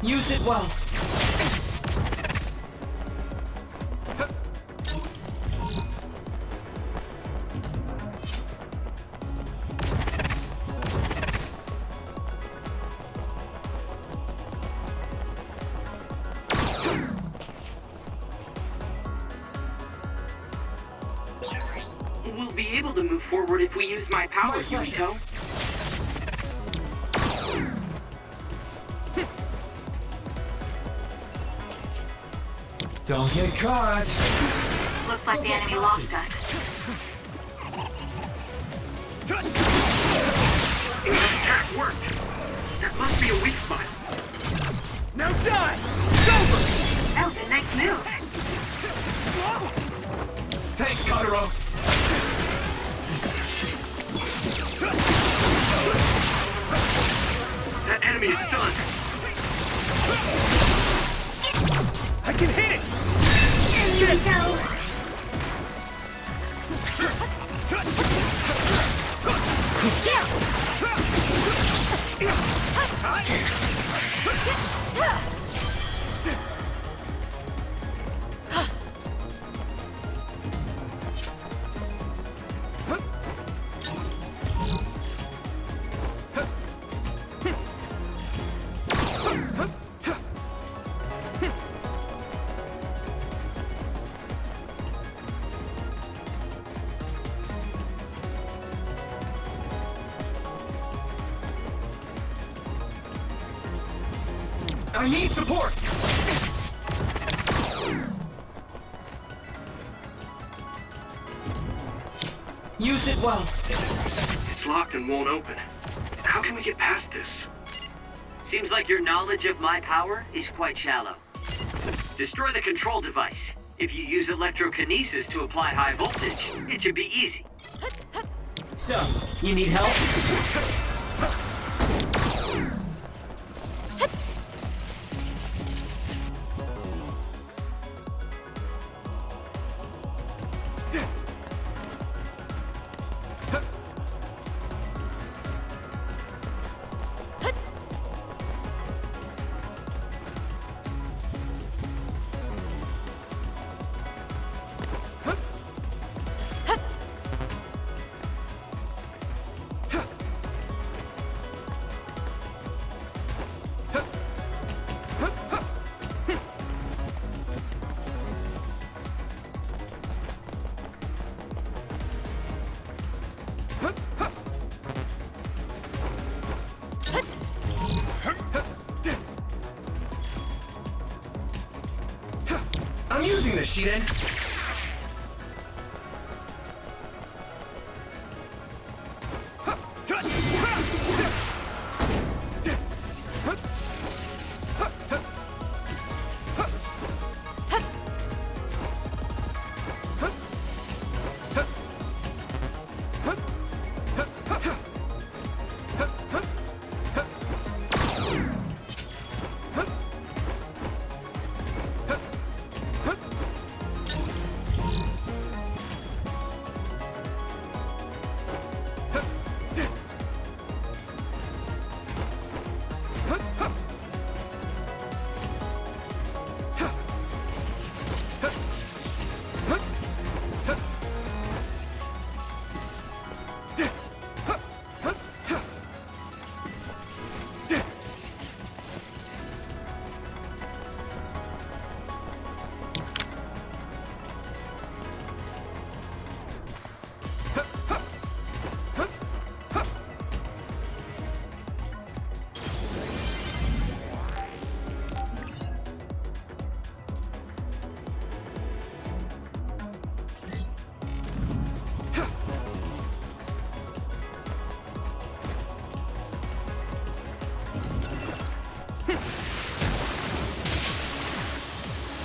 Use it well. We'll be able to move forward if we use my power, Yuito. Don't get caught. Looks like the enemy lost us. That attack worked. That must be a weak spot. Now die! It's over! That was a nice move. Thanks, Kotaro. That enemy is stunned. I can hit it! I need support! Use it well. It's locked and won't open. How can we get past this? Seems like your knowledge of my power is quite shallow. Destroy the control device. If you use electrokinesis to apply high voltage, it should be easy. So, you need help? I'm using this, Shiden.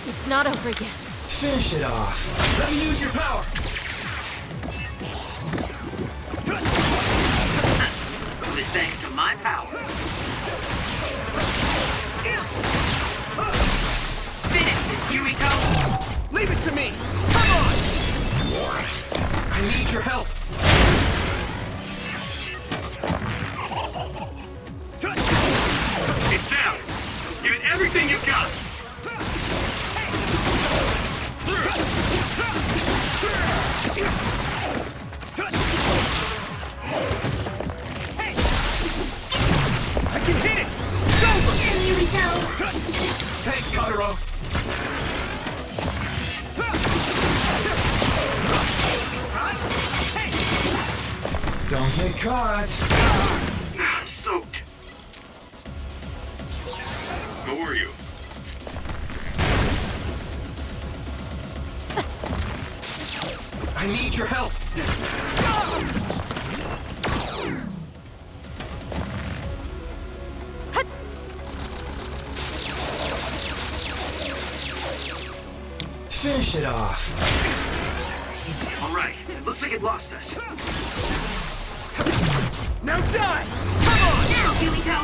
It's not over yet. Finish it off. Let me use your power. It was thanks to my power. Yuito! Leave it to me! Come on! I need your help! It's down! Give it everything you've got! I can hit it! It's over! Yuito! Thanks, Totoro! Don't get caught. I'm soaked. How are you? I need your help! Finish it off. All right, looks like it lost us. Now die! Come on! Now, Yuito!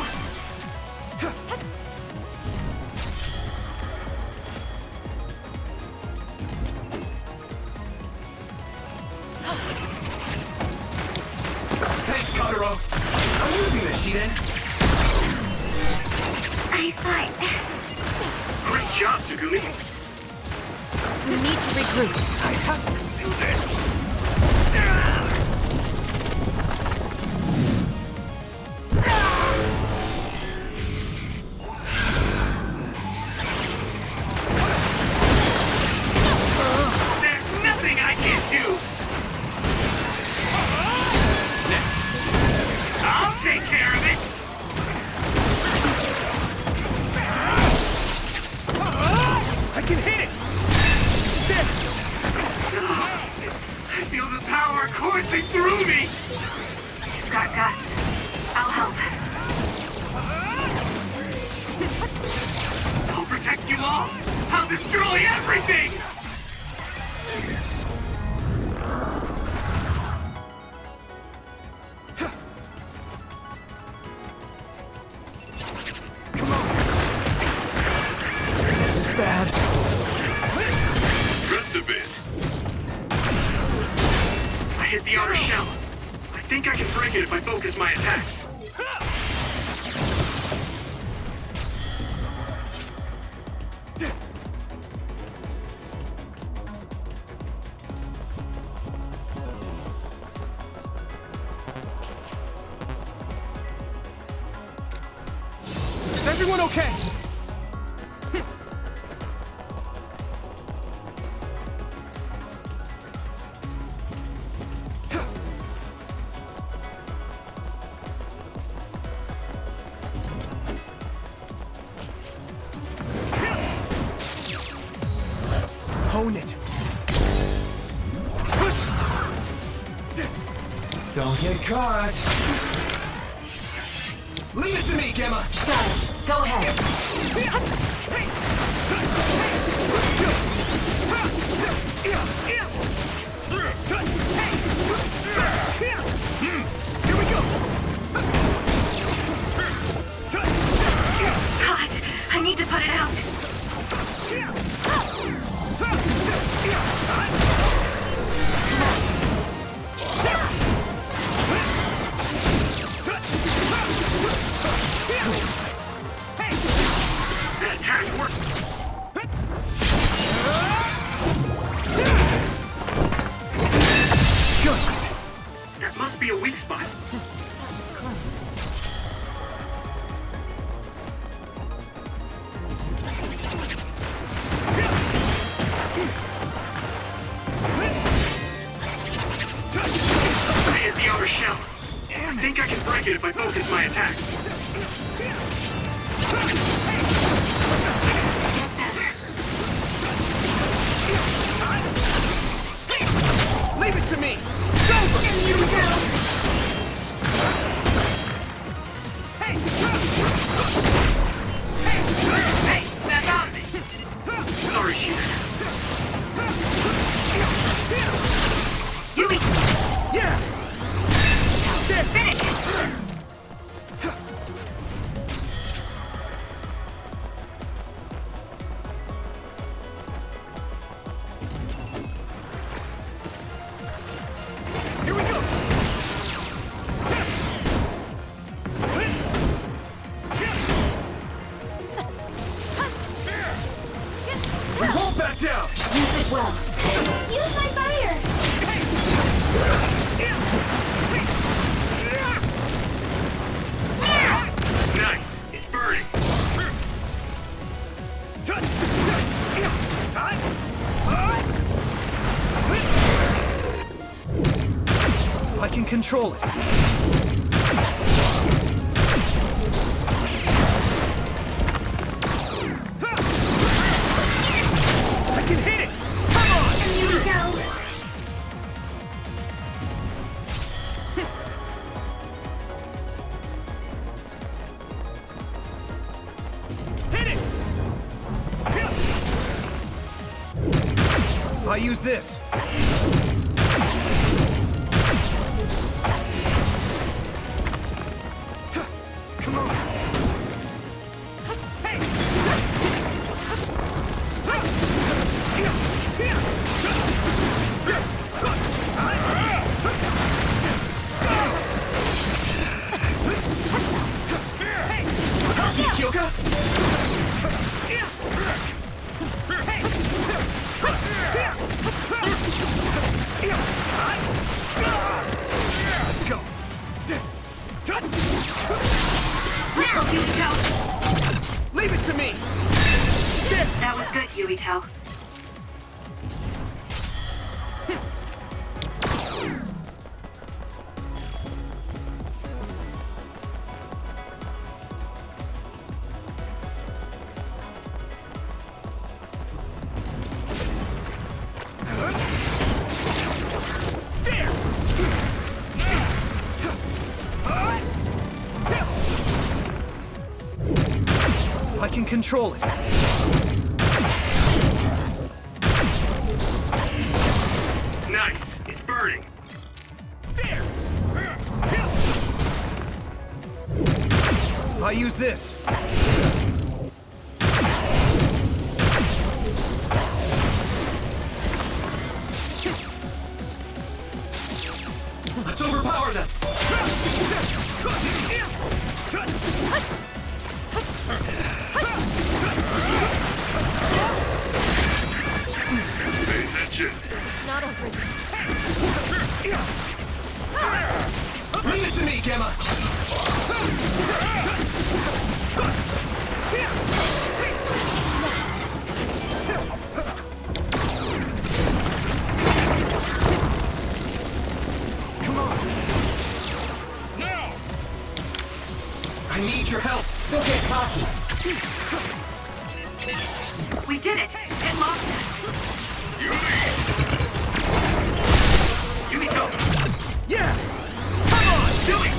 Thanks, Totoro! I'm using this, Shiden! Eyesight. Great job, Tsugumi. We need to regroup. I have to do this! There's nothing I can't do! I'll take care of it! I can hit it! I feel the power coursing through me! You've got guts. I'll help. I'll protect you all! I'll destroy everything! This is bad. Rest a bit. I hit the outer shell. I think I can break it if I focus my attacks. Is everyone okay? Own it. Don't get caught. Leave it to me, Gemma. Got it. Go ahead. Here we go. Hot! I need to put it out. That attack worked. Good. That must be a weak spot. That was close. I hit the outer shell. I think I can break it if I focus my attacks. Leave it to me. It's over. Here we go. Hey, snap out of it. Sorry, Shida. Yui! Yeah. There, finish! Use it well. Use my fire! Nice. It's burning. I can control it. I can hit it! Come on! Hit it! I use this. Come on. Let's go. Leave it to me. That was good, Yuito. I can control it. Nice. It's burning. I use this. Let's overpower them. Pay attention. It's not over yet. Leave it to me, Gemma. Come on. Now. I need your help. Don't get cocky. We did it! It lost us! Yuito! Yeah! Come on! Do it!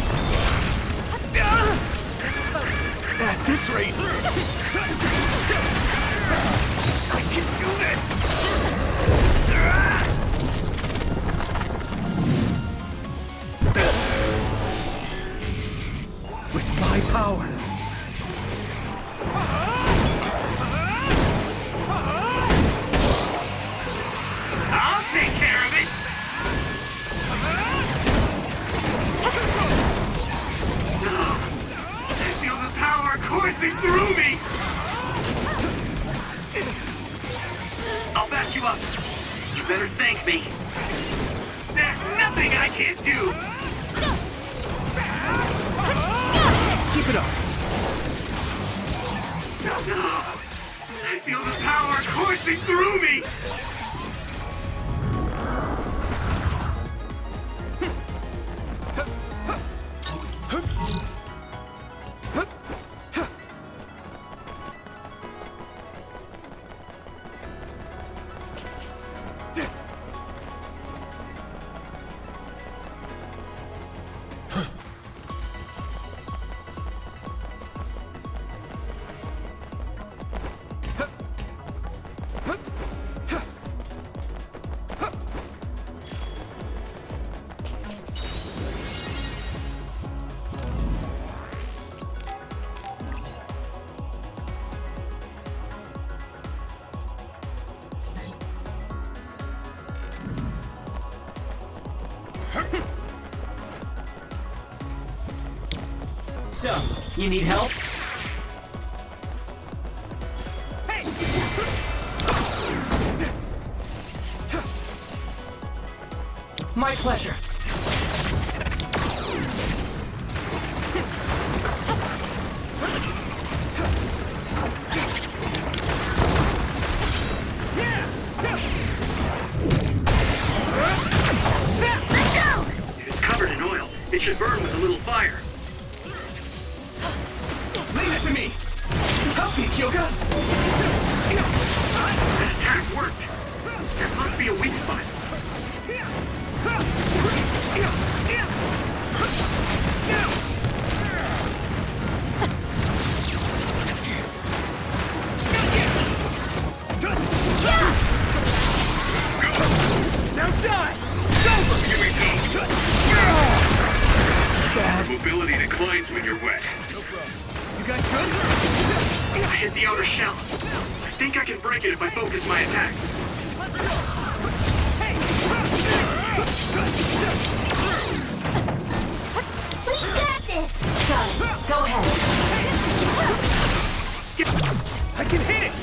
At this rate, I can do this! With my power. I'll take care of it! I feel the power coursing through me! I'll back you up. You better thank me. There's nothing I can't do! Keep it up. No. I feel the power coursing through me! So, you need help? My pleasure. It's covered in oil. It should burn with a little fire. Leave it to me! Help me, Kyoka! This attack worked. There must be a weak spot. Now die! This is bad. Mobility declines when you're wet. You guys good? I hit the outer shell. I think I can break it if I focus my attacks. We got this! Go ahead. I can hit it!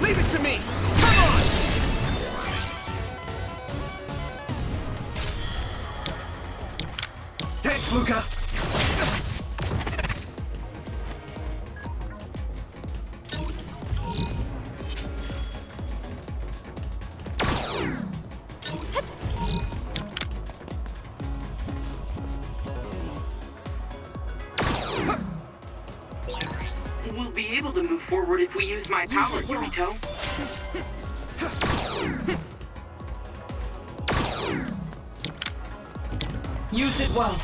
Leave it to me! Come on! Thanks, Luca! We'll be able to move forward if we use my power, Yurito. Use it well.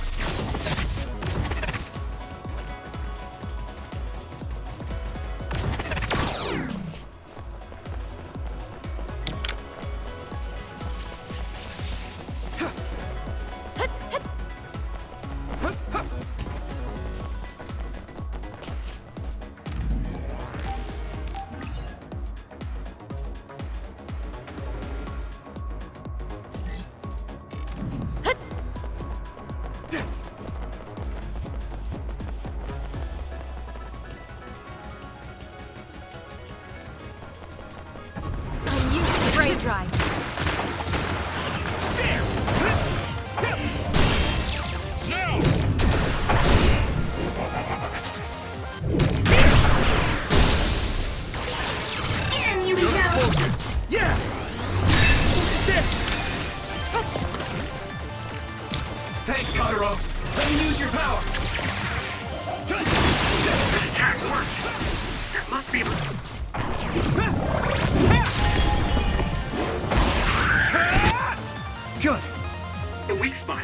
Drive. Focus. Yeah! Thanks, Kagero. Let me use your power. That attack worked. That must be... Good. A weak spot.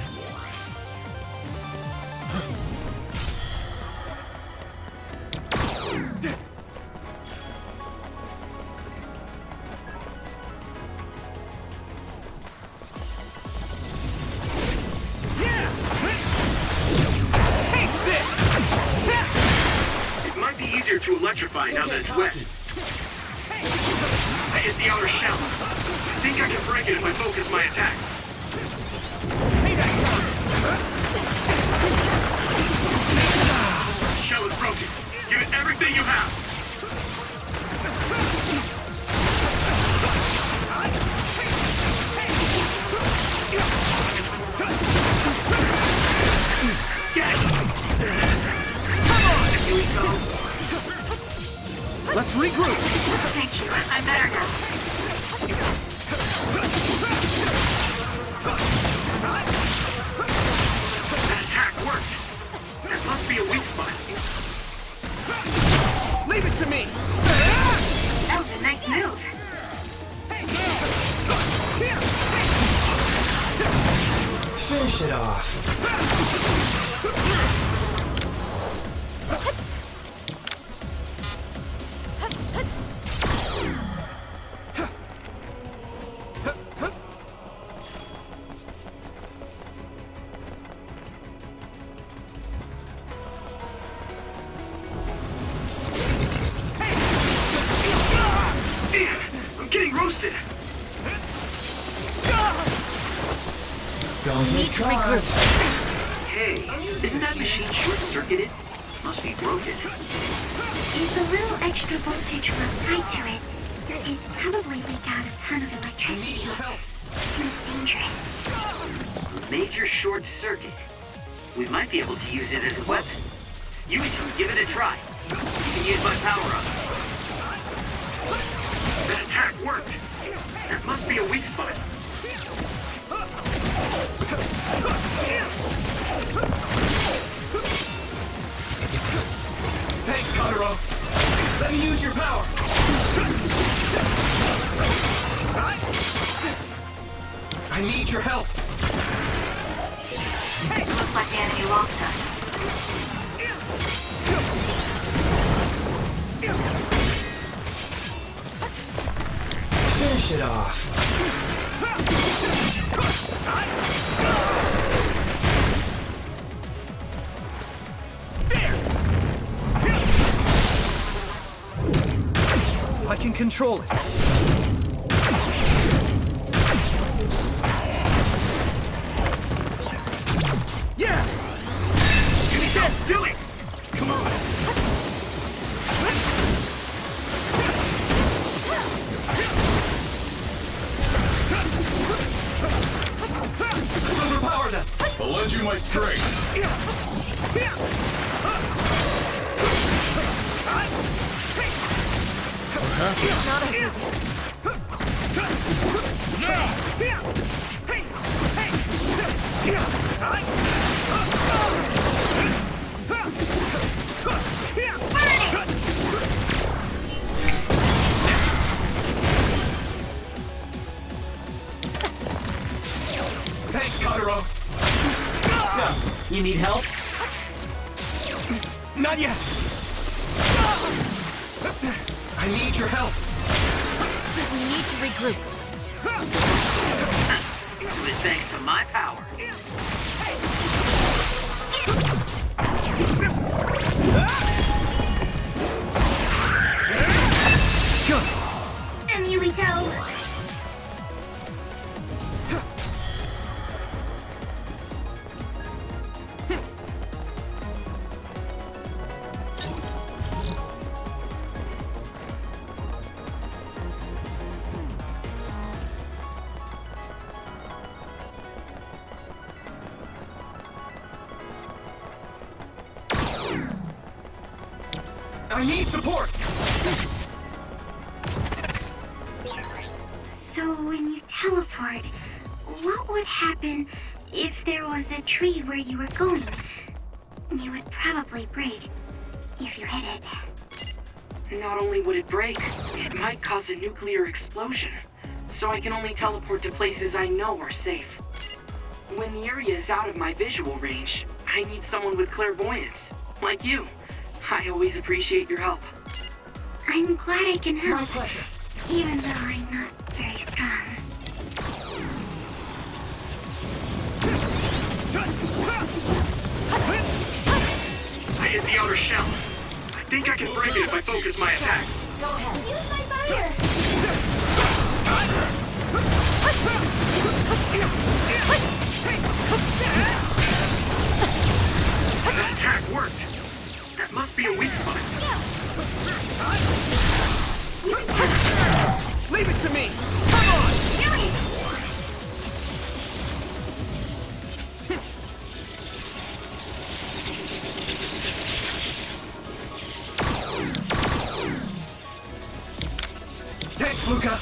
To electrify now that it's wet. I hit the outer shell. I think I can break it if I focus my attacks. The shell is broken. Give it everything you have. Get it! Come on! Here we go. Let's regroup! Thank you. I'm better now. That attack worked. There must be a weak spot. Leave it to me! That was a nice move. Finish it off. Need to regroup. Hey, isn't that machine short-circuited? Must be broken. There's a little extra voltage run tied to it. It'd probably leak out a ton of I electricity. need your help. Seems dangerous. Major short circuit. We might be able to use it as a weapon. Yuito, give it a try. You can use my power-up. That attack worked. That must be a weak spot. Thanks, Kotaro. Let me use your power. I need your help. Looks like the enemy lost us. Finish it off. I can control it. Yeah! Yuito, do it! Come on. Let's overpower them. I'll lend you my strength. It's not a... Thanks, Kotaro. So, you need help? Not yet. I need your help. We need to regroup. It was thanks to my power. And Yuito. I need support. So when you teleport, what would happen if there was a tree where you were going? You would probably break if you hit it. Not only would it break, it might cause a nuclear explosion. So I can only teleport to places I know are safe. When the area is out of my visual range, I need someone with clairvoyance, like you. I always appreciate your help. I'm glad I can help. My pleasure. Even though I'm not very strong. I hit the outer shell. I think I can break it if I focus my attacks. Go ahead. Use my fire! That attack worked. That must be a weak spot. Leave it to me. Come on. Thanks, Luca.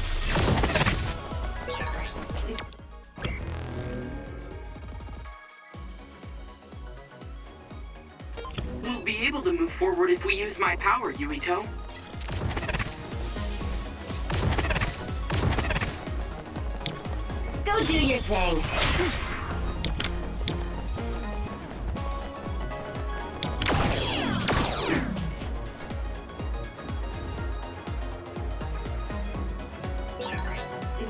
We'll be able to move forward if we use my power, Yuito. Go do your thing.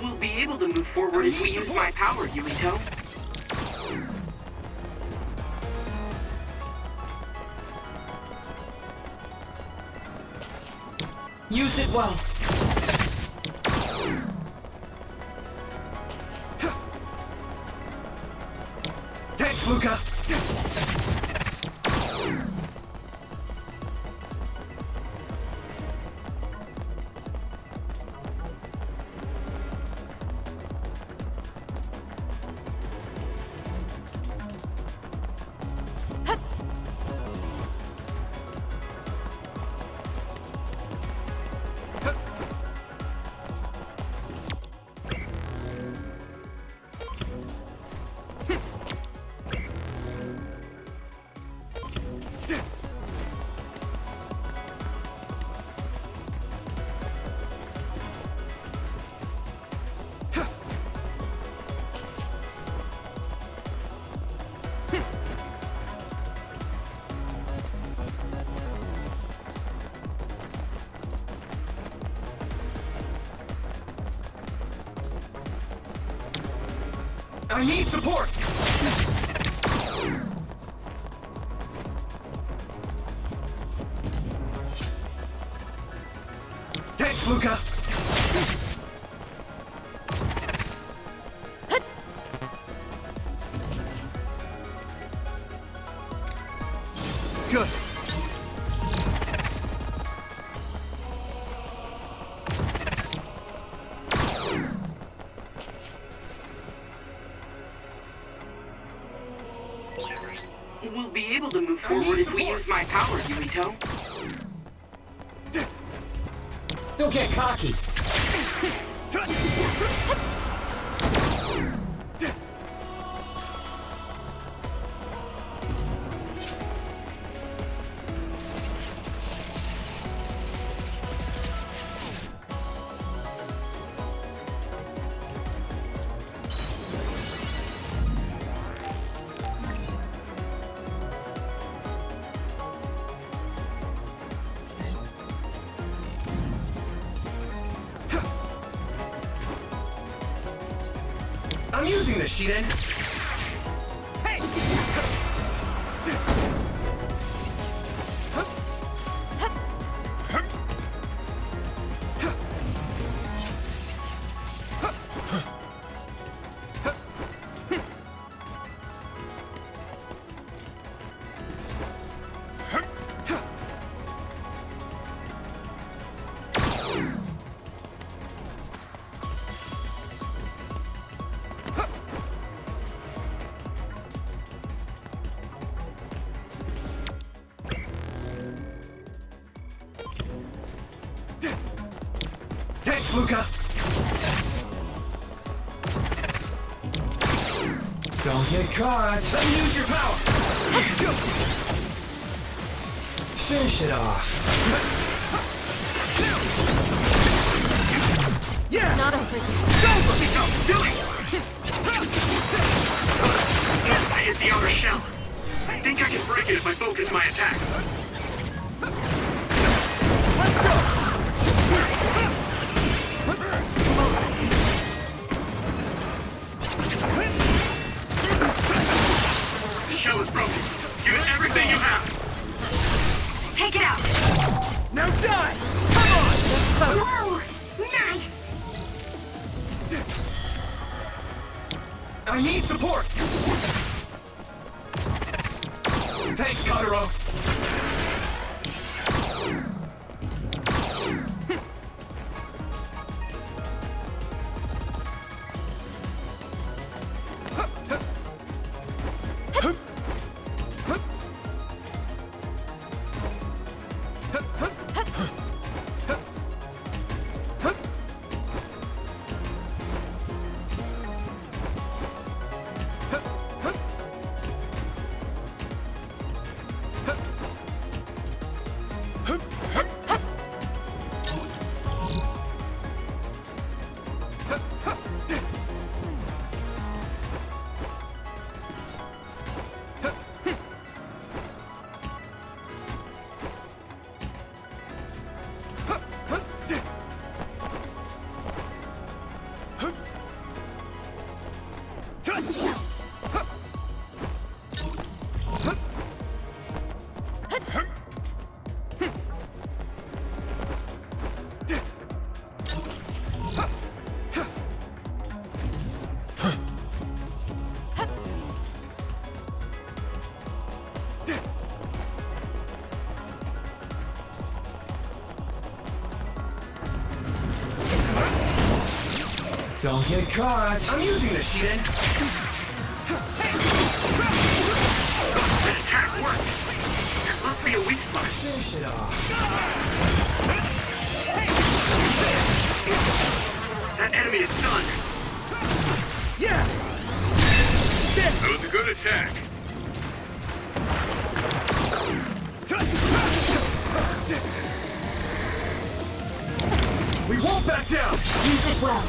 We'll be able to move forward if we use my power, Yuito. Use it well. Thanks, Luca. I need support! Thanks, Luca! Good. We'll be able to move forward if we use my power, Yuito. Don't get cocky. I'm using this, Shiden! Hey! Thanks, Luca! Don't get caught. Let me use your power! Finish it off. Yeah! It's not over yet. Don't let me go! Do it! I hit the outer shell. I think I can break it if I focus my attacks. Let's go! The shell is broken. Give it everything you have. Take it out. Now die! Come on! Whoa! Nice! I need support! Thanks, Kotaro! Don't get caught. I'm using this, Shiden. That attack worked. There must be a weak spot. Finish it off. That enemy is stunned. Yeah! That was a good attack. We won't back down! Use it well.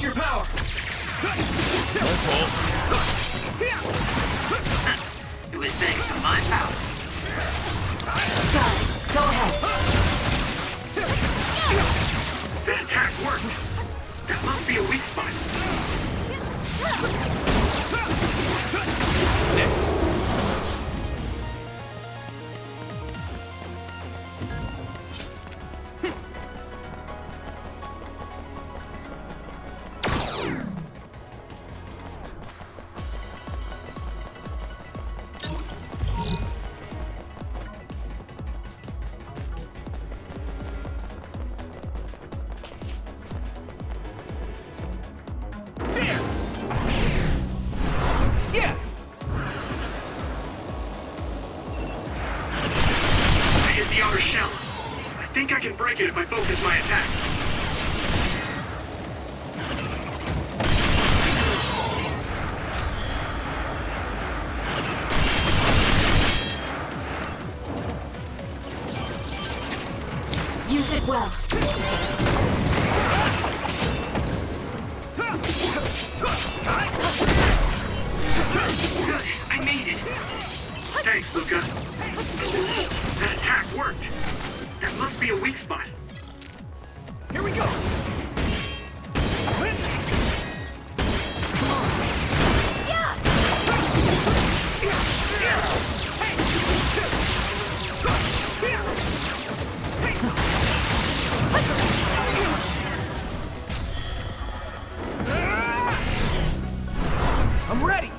your power! No fault. It was thanks to my power. Got it. Go ahead. That attack worked! That must be a weak spot. Next. The outer shell. I think I can break it if I focus my attacks. Use it well. Good, I made it. Thanks, Luca. That attack worked. That must be a weak spot. Here we go. I'm ready.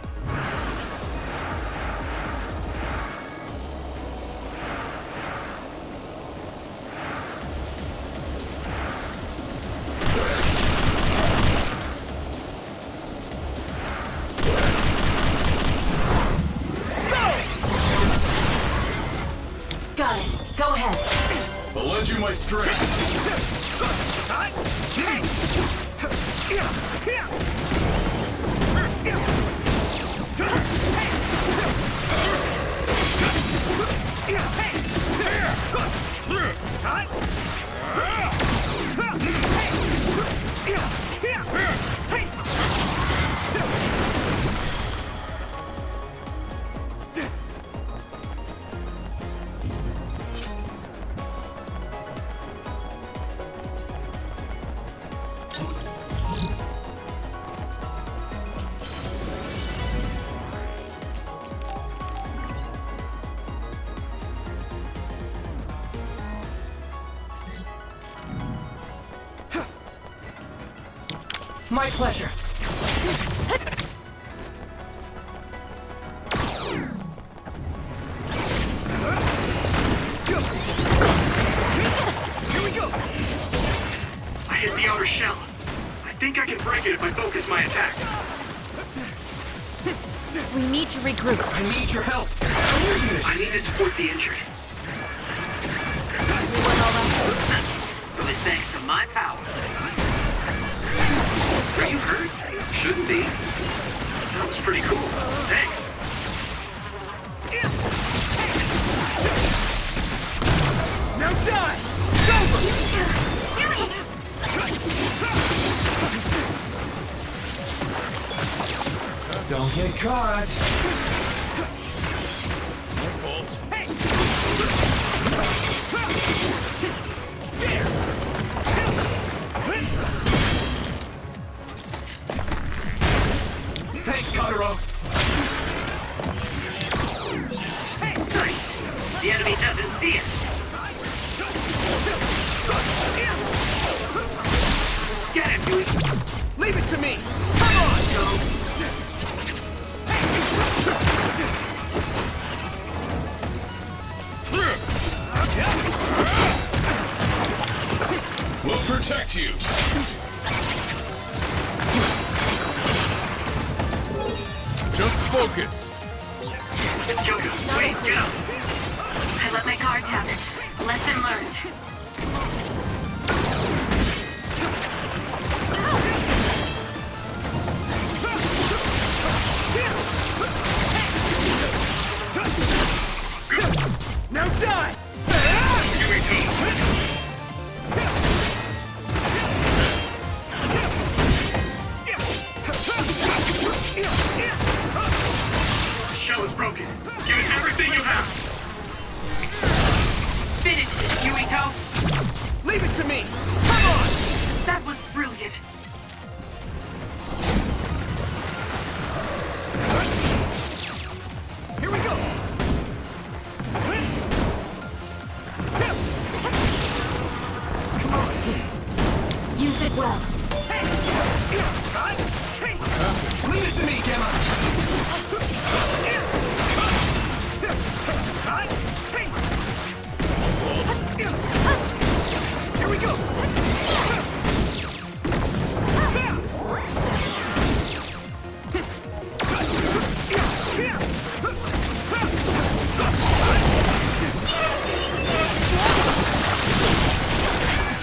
Got it. Go ahead. I'll lend you my strength. My pleasure. Here we go! I hit the outer shell. I think I can break it if I focus my attacks. We need to regroup. I need your help. I'm using this. I need to support the injured. It was thanks to my power. Are you hurt? Shouldn't be. That was pretty cool. Thanks. Now die! Don't get caught. No fault. Thanks, Kotaro. Nice. The enemy doesn't see us. Get him, Yui. Leave it to me. Come on, Joe. We'll protect you. Just focus. Joker, please get up. I let my guard down. Lesson learned. Now die! Here we go. Leave it to me! Come on! That was brilliant. Here we go! Come on! Use it well. Leave it to me, Gamma! Here we go!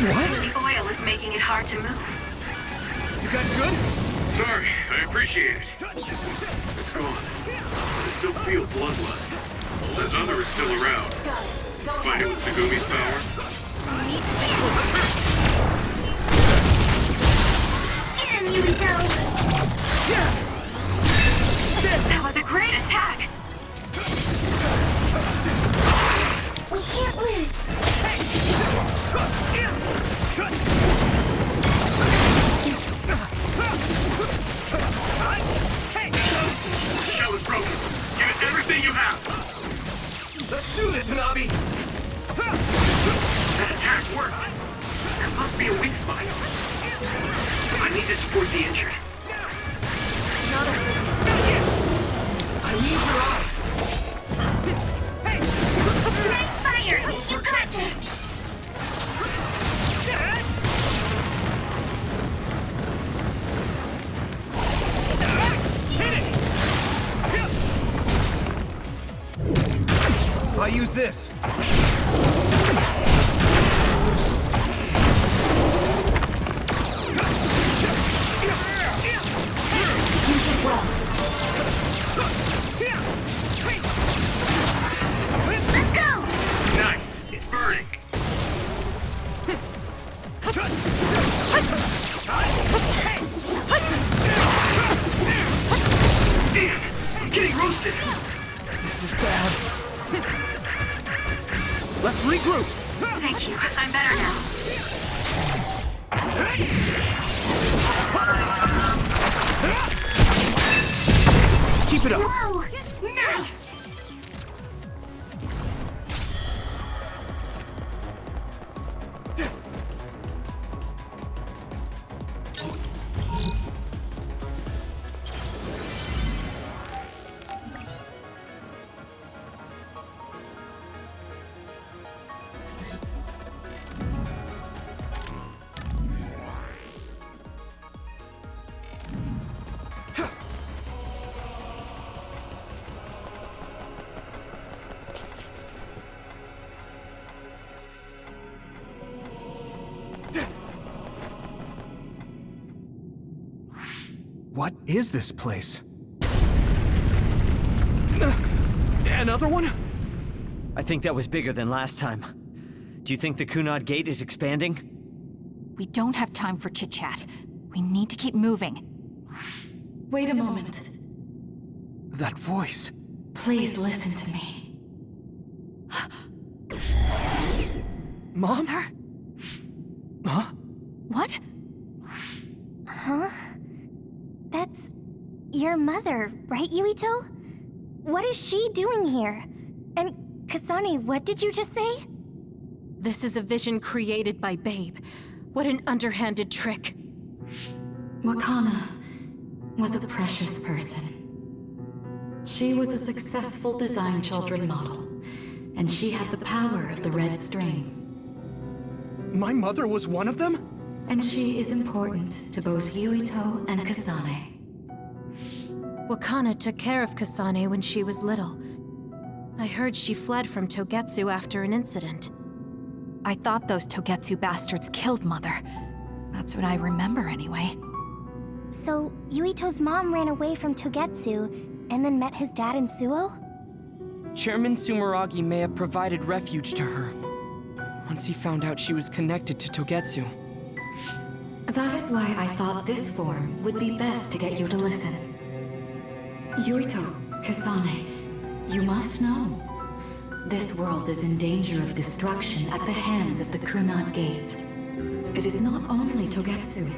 What? The oil is making it hard to move. You guys good? Sorry, I appreciate it. It's gone. I still feel bloodlust. The other is still around. Find out with Segumi's power. Get him, Yurito! That was a great attack. We can't lose! The shell is broken. Give it everything you have. Let's do this, Hanabi! That attack worked. There must be a weak spot. I need to support the injured. I need your eyes! Nice fire! You got it! I use this. Let's go! Nice. It's burning. Damn! I'm getting roasted. This is bad. Let's regroup. Thank you. I'm better now. Keep it up. Whoa! Nice! What is this place? Another one? I think that was bigger than last time. Do you think the Kunad Gate is expanding? We don't have time for chit-chat. We need to keep moving. Wait a moment. That voice. Please listen to me. Mom? Mother? Huh? What? Huh? That's your mother, right, Yuito? What is she doing here? And Kasane, what did you just say? This is a vision created by Babe. What an underhanded trick. Wakana was a precious person. She was a successful design children model, and she had the power of the red strings. My mother was one of them? And she is important to both Yuito and Kasane. Wakana took care of Kasane when she was little. I heard she fled from Togetsu after an incident. I thought those Togetsu bastards killed Mother. That's what I remember anyway. So, Yuito's mom ran away from Togetsu and then met his dad in Suo? Chairman Sumeragi may have provided refuge to her once he found out she was connected to Togetsu. That is why I thought this form would be best to get you to listen. Yuito, Kasane, you must know. This world is in danger of destruction at the hands of the Kunad Gate. It is not only Togetsu.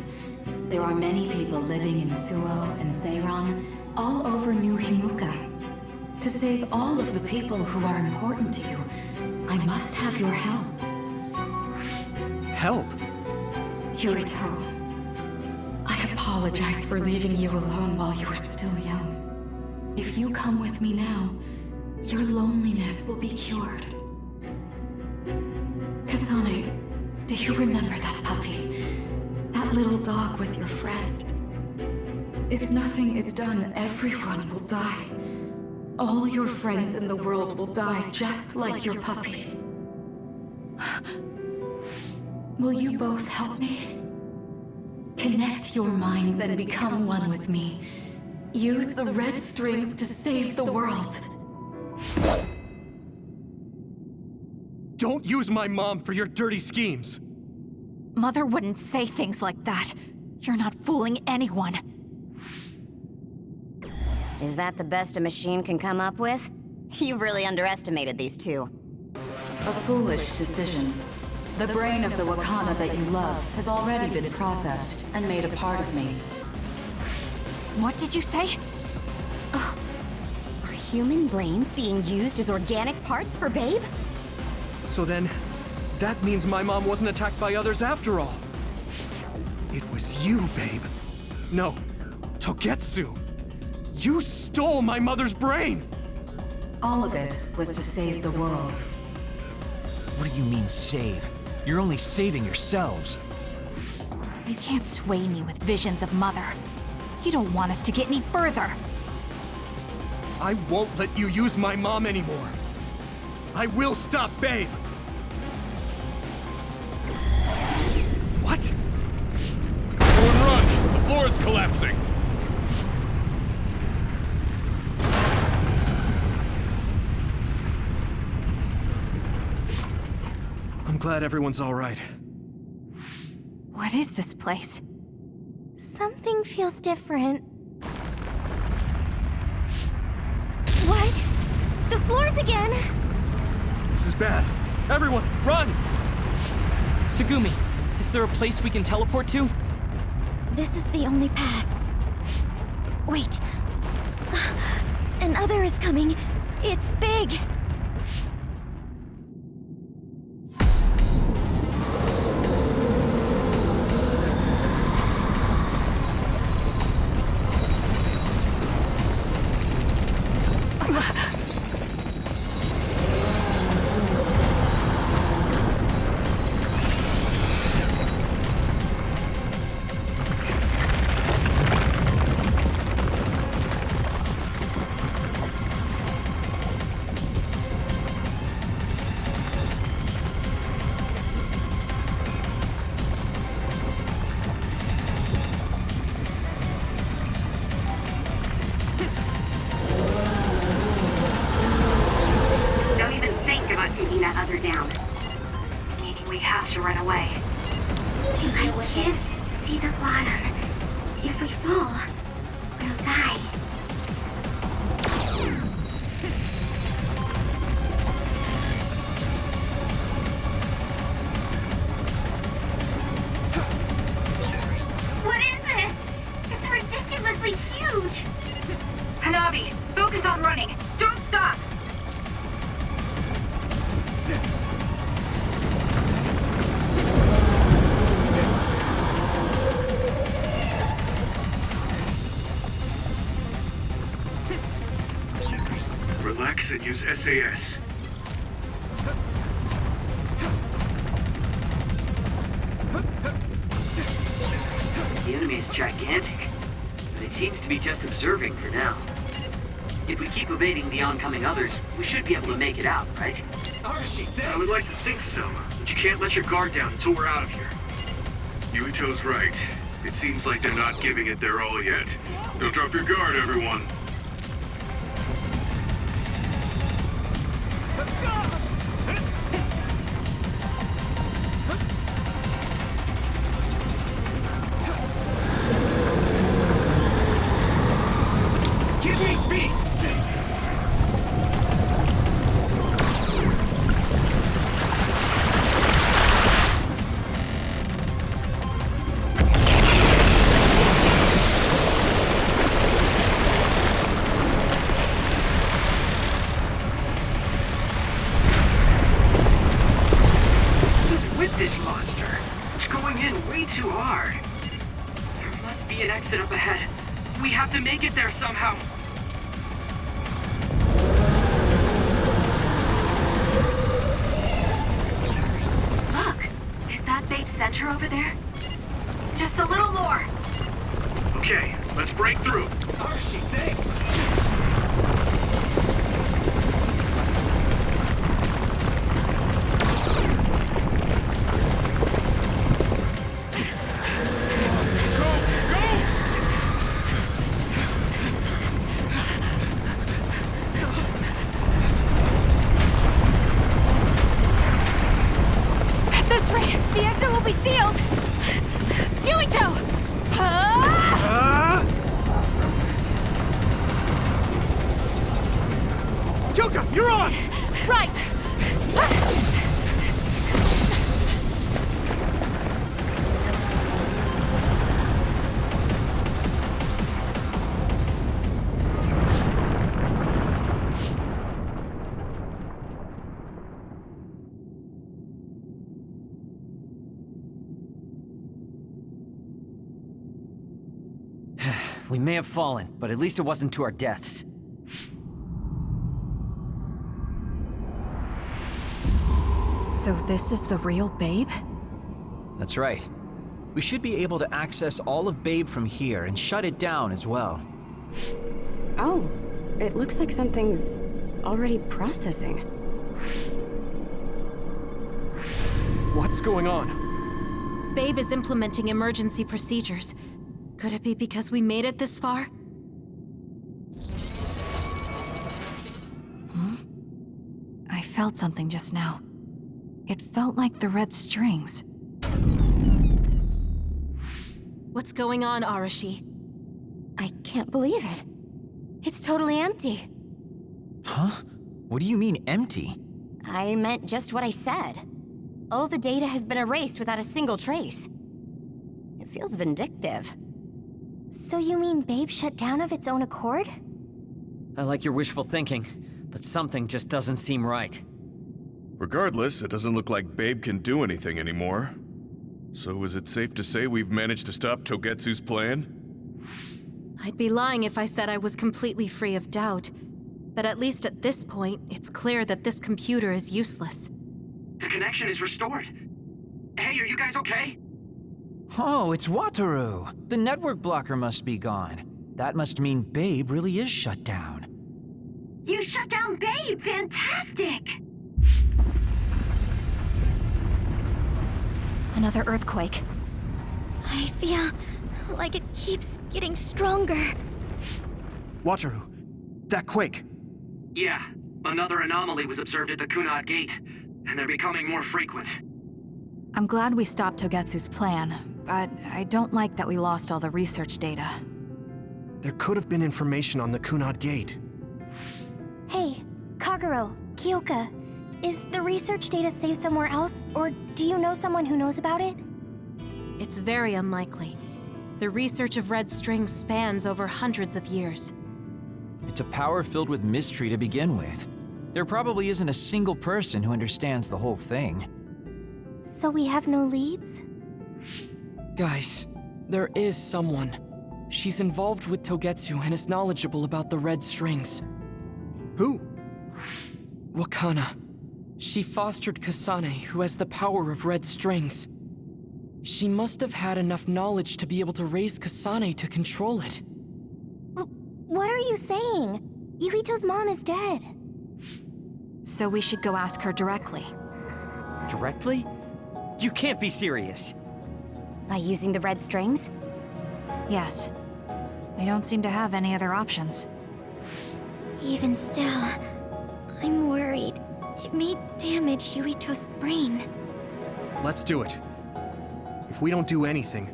There are many people living in Suo and Seiron, all over New Himuka. To save all of the people who are important to you, I must have your help. Help? Yurito, I apologize for leaving you alone while you were still young. If you come with me now, your loneliness will be cured. Kasane, do you remember that puppy? That little dog was your friend. If nothing is done, everyone will die. All your friends in the world will die just like your puppy. Will you both help me? Connect your minds and become one with me. Use the red strings to save the world. Don't use my mom for your dirty schemes! Mother wouldn't say things like that. You're not fooling anyone. Is that the best a machine can come up with? You've really underestimated these two. A foolish decision. The brain of the Wakana that you love has already been processed and made a part of me. What did you say? Are human brains being used as organic parts for Babe? So then, that means my mom wasn't attacked by others after all. It was you, Babe. No, Togetsu. You stole my mother's brain! All of it was to save the world. What do you mean, save? You're only saving yourselves. You can't sway me with visions of Mother. You don't want us to get any further. I won't let you use my mom anymore. I will stop Babe! What? Everyone run! The floor is collapsing! I'm glad everyone's all right. What is this place? Something feels different. What? The floors again! This is bad. Everyone, run! Tsugumi, is there a place we can teleport to? This is the only path. Wait. Another is coming. It's big. Taking that other down. We have to run away. I can't see the bottom. If we fall, we'll die. What is this? It's ridiculously huge! Hanabi, focus on running. Don't stop! Relax and use SAS. The enemy is gigantic, but it seems to be just observing for now. If we keep evading the oncoming others, we should be able to make it out, right? I would like to think so, but you can't let your guard down until we're out of here. Yuito's right. It seems like they're not giving it their all yet. Don't drop your guard, everyone. Give me speed! in way too hard. There must be an exit up ahead. We have to make it there somehow. Look, is that Babe's center over there? Just a little more. Okay, let's break through. Archie, thanks! At this rate, the exit will be sealed! Yuito! Yuka, you're on! Right! We may have fallen, but at least it wasn't to our deaths. So this is the real Babe? That's right. We should be able to access all of Babe from here and shut it down as well. Oh, it looks like something's already processing. What's going on? Babe is implementing emergency procedures. Could it be because we made it this far? I felt something just now. It felt like the red strings. What's going on, Arashi? I can't believe it. It's totally empty. Huh? What do you mean, empty? I meant just what I said. All the data has been erased without a single trace. It feels vindictive. So you mean Babe shut down of its own accord? I like your wishful thinking, but something just doesn't seem right. Regardless, it doesn't look like Babe can do anything anymore. So is it safe to say we've managed to stop Togetsu's plan? I'd be lying if I said I was completely free of doubt. But at least at this point, it's clear that this computer is useless. The connection is restored. Hey, are you guys okay? Oh, it's Wataru! The network blocker must be gone. That must mean Babe really is shut down. You shut down Babe! Fantastic! Another earthquake. I feel like it keeps getting stronger. Wataru, that quake. Yeah, another anomaly was observed at the Kunad Gate, and they're becoming more frequent. I'm glad we stopped Togetsu's plan, but I don't like that we lost all the research data. There could have been information on the Kunad Gate. Hey, Kagero, Kyoka, is the research data saved somewhere else, or do you know someone who knows about it? It's very unlikely. The research of red strings spans over hundreds of years. It's a power filled with mystery to begin with. There probably isn't a single person who understands the whole thing. So we have no leads? Guys, there is someone. She's involved with Togetsu and is knowledgeable about the red strings. Who? Wakana. She fostered Kasane, who has the power of red strings. She must have had enough knowledge to be able to raise Kasane to control it. What are you saying? Yuito's mom is dead. So we should go ask her directly. Directly? You can't be serious. By using the red strings? Yes. We don't seem to have any other options. Even still, I'm worried. It may damage Yuito's brain. Let's do it. If we don't do anything,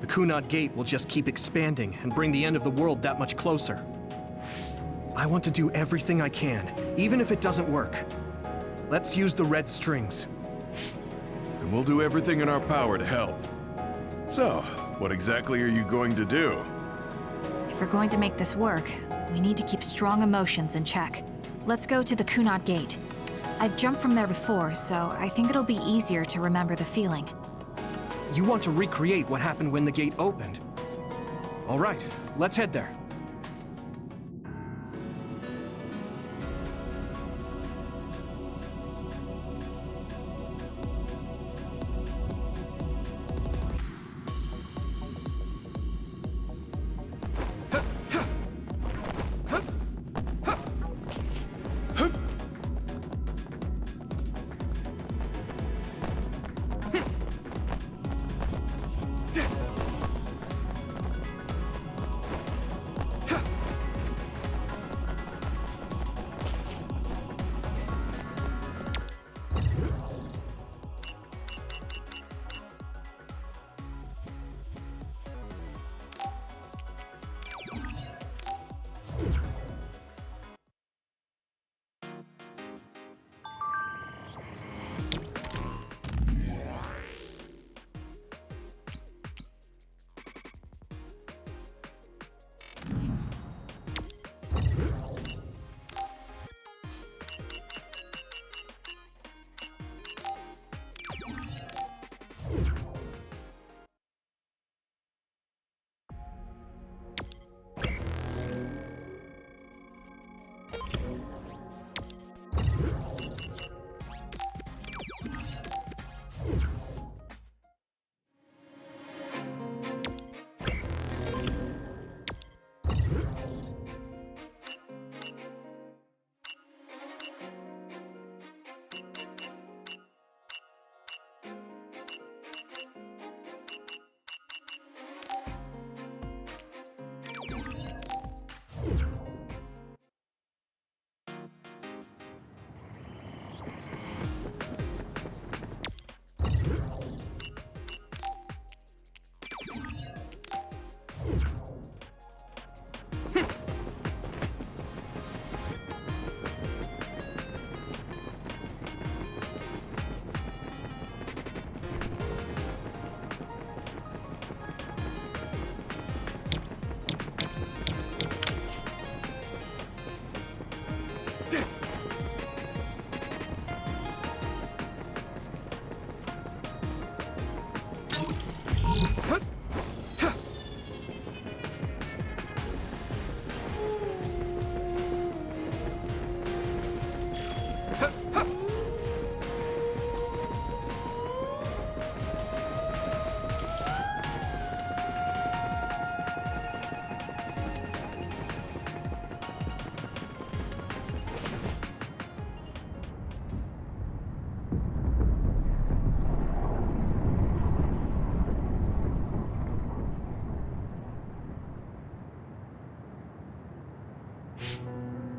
the Kunad Gate will just keep expanding and bring the end of the world that much closer. I want to do everything I can, even if it doesn't work. Let's use the red strings. Then we'll do everything in our power to help. So, what exactly are you going to do? If we're going to make this work, we need to keep strong emotions in check. Let's go to the Kunad Gate. I've jumped from there before, so I think it'll be easier to remember the feeling. You want to recreate what happened when the gate opened. All right, let's head there.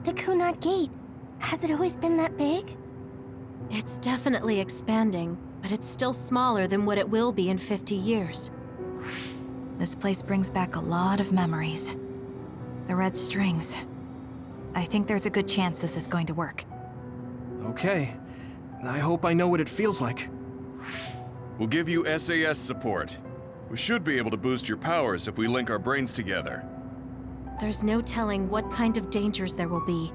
The Kunat Gate. Has it always been that big? It's definitely expanding, but it's still smaller than what it will be in 50 years. This place brings back a lot of memories. The red strings. I think there's a good chance this is going to work. Okay. I hope I know what it feels like. We'll give you SAS support. We should be able to boost your powers if we link our brains together. There's no telling what kind of dangers there will be,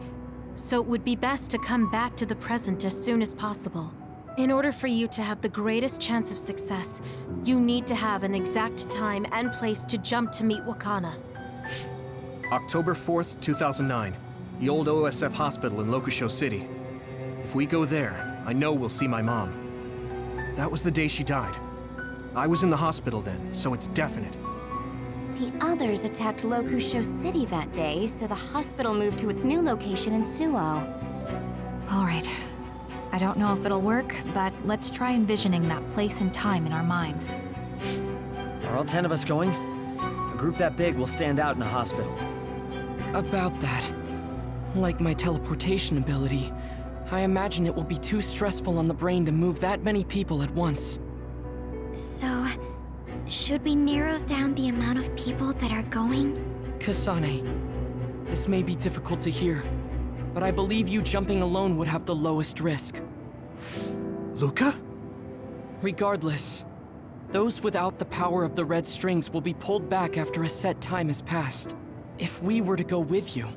so it would be best to come back to the present as soon as possible. In order for you to have the greatest chance of success, you need to have an exact time and place to jump to meet Wakana. October 4th, 2009. The old OSF hospital in Lokusho City. If we go there, I know we'll see my mom. That was the day she died. I was in the hospital then, so it's definite. The others attacked Lokusho City that day, so the hospital moved to its new location in Suo. All right. I don't know if it'll work, but let's try envisioning that place and time in our minds. Are all 10 of us going? A group that big will stand out in a hospital. About that. Like my teleportation ability, I imagine it will be too stressful on the brain to move that many people at once. So, should we narrow down the amount of people that are going? Kasane, this may be difficult to hear, but I believe you jumping alone would have the lowest risk. Luca? Regardless, those without the power of the red strings will be pulled back after a set time has passed. If we were to go with you,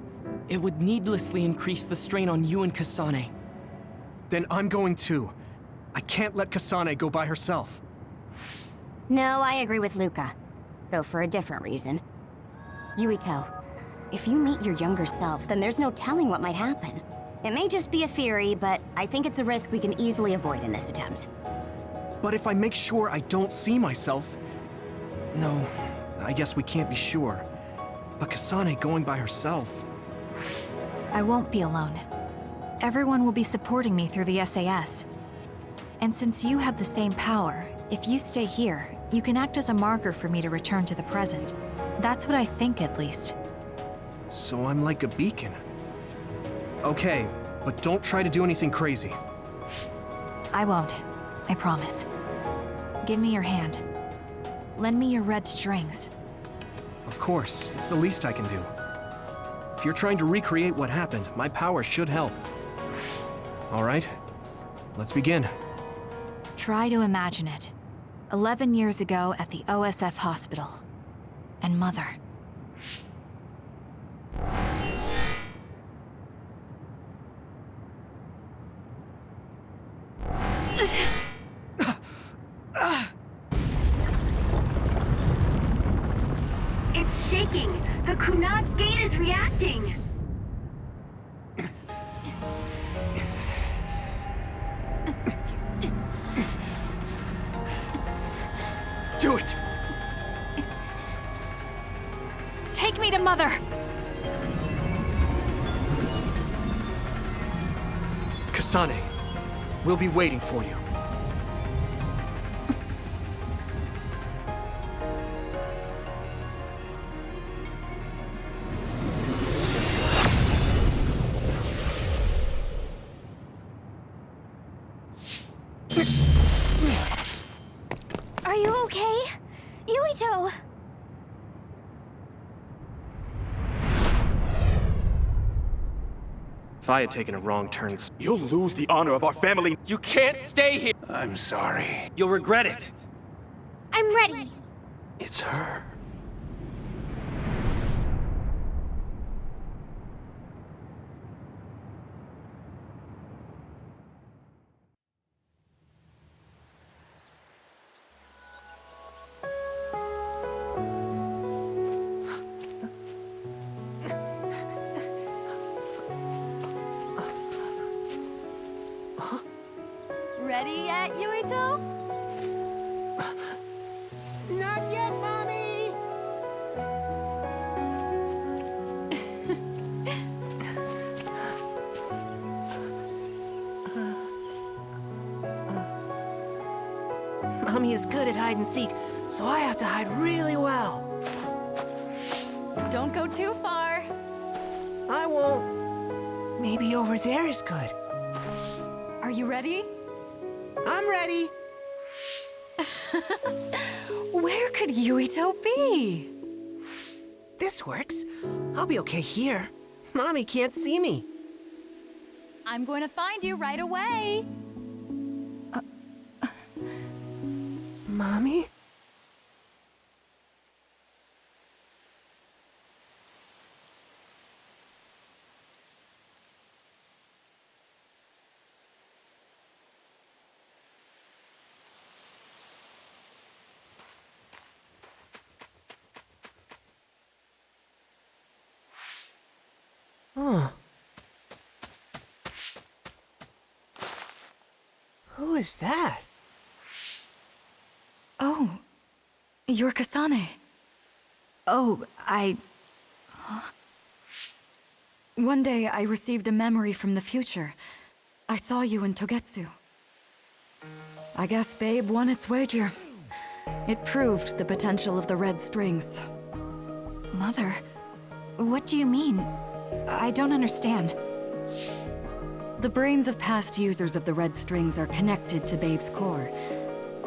it would needlessly increase the strain on you and Kasane. Then I'm going too. I can't let Kasane go by herself. No, I agree with Luca. Though for a different reason. Yuito, if you meet your younger self, then there's no telling what might happen. It may just be a theory, but I think it's a risk we can easily avoid in this attempt. But if I make sure I don't see myself... No, I guess we can't be sure. But Kasane going by herself... I won't be alone. Everyone will be supporting me through the SAS. And since you have the same power, if you stay here, you can act as a marker for me to return to the present. That's what I think, at least. So I'm like a beacon. Okay, but don't try to do anything crazy. I won't. I promise. Give me your hand. Lend me your red strings. Of course, it's the least I can do. If you're trying to recreate what happened, my power should help. All right, let's begin. Try to imagine it. 11 years ago at the OSF hospital. And Mother. It's shaking! The Kunad gate is reacting! Do it! Take me to Mother! Kasane, we'll be waiting for you. Are you okay? Yuito! If I had taken a wrong turn... You'll lose the honor of our family. You can't stay here! I'm sorry. You'll regret it. I'm ready. It's her. Ready yet, Yuito? Not yet, Mommy! Mommy is good at hide and seek, so I have to hide really well. Don't go too far. I won't. Maybe over there is good. Are you ready? I'm ready. Where could Yuito be? This works. I'll be okay here. Mommy can't see me. I'm going to find you right away. Mommy? Huh. Who is that? Oh, you're Kasane. Oh, One day I received a memory from the future. I saw you in Togetsu. I guess Babe won its wager. It proved the potential of the red strings. Mother? What do you mean? I don't understand. The brains of past users of the red strings are connected to Babe's core.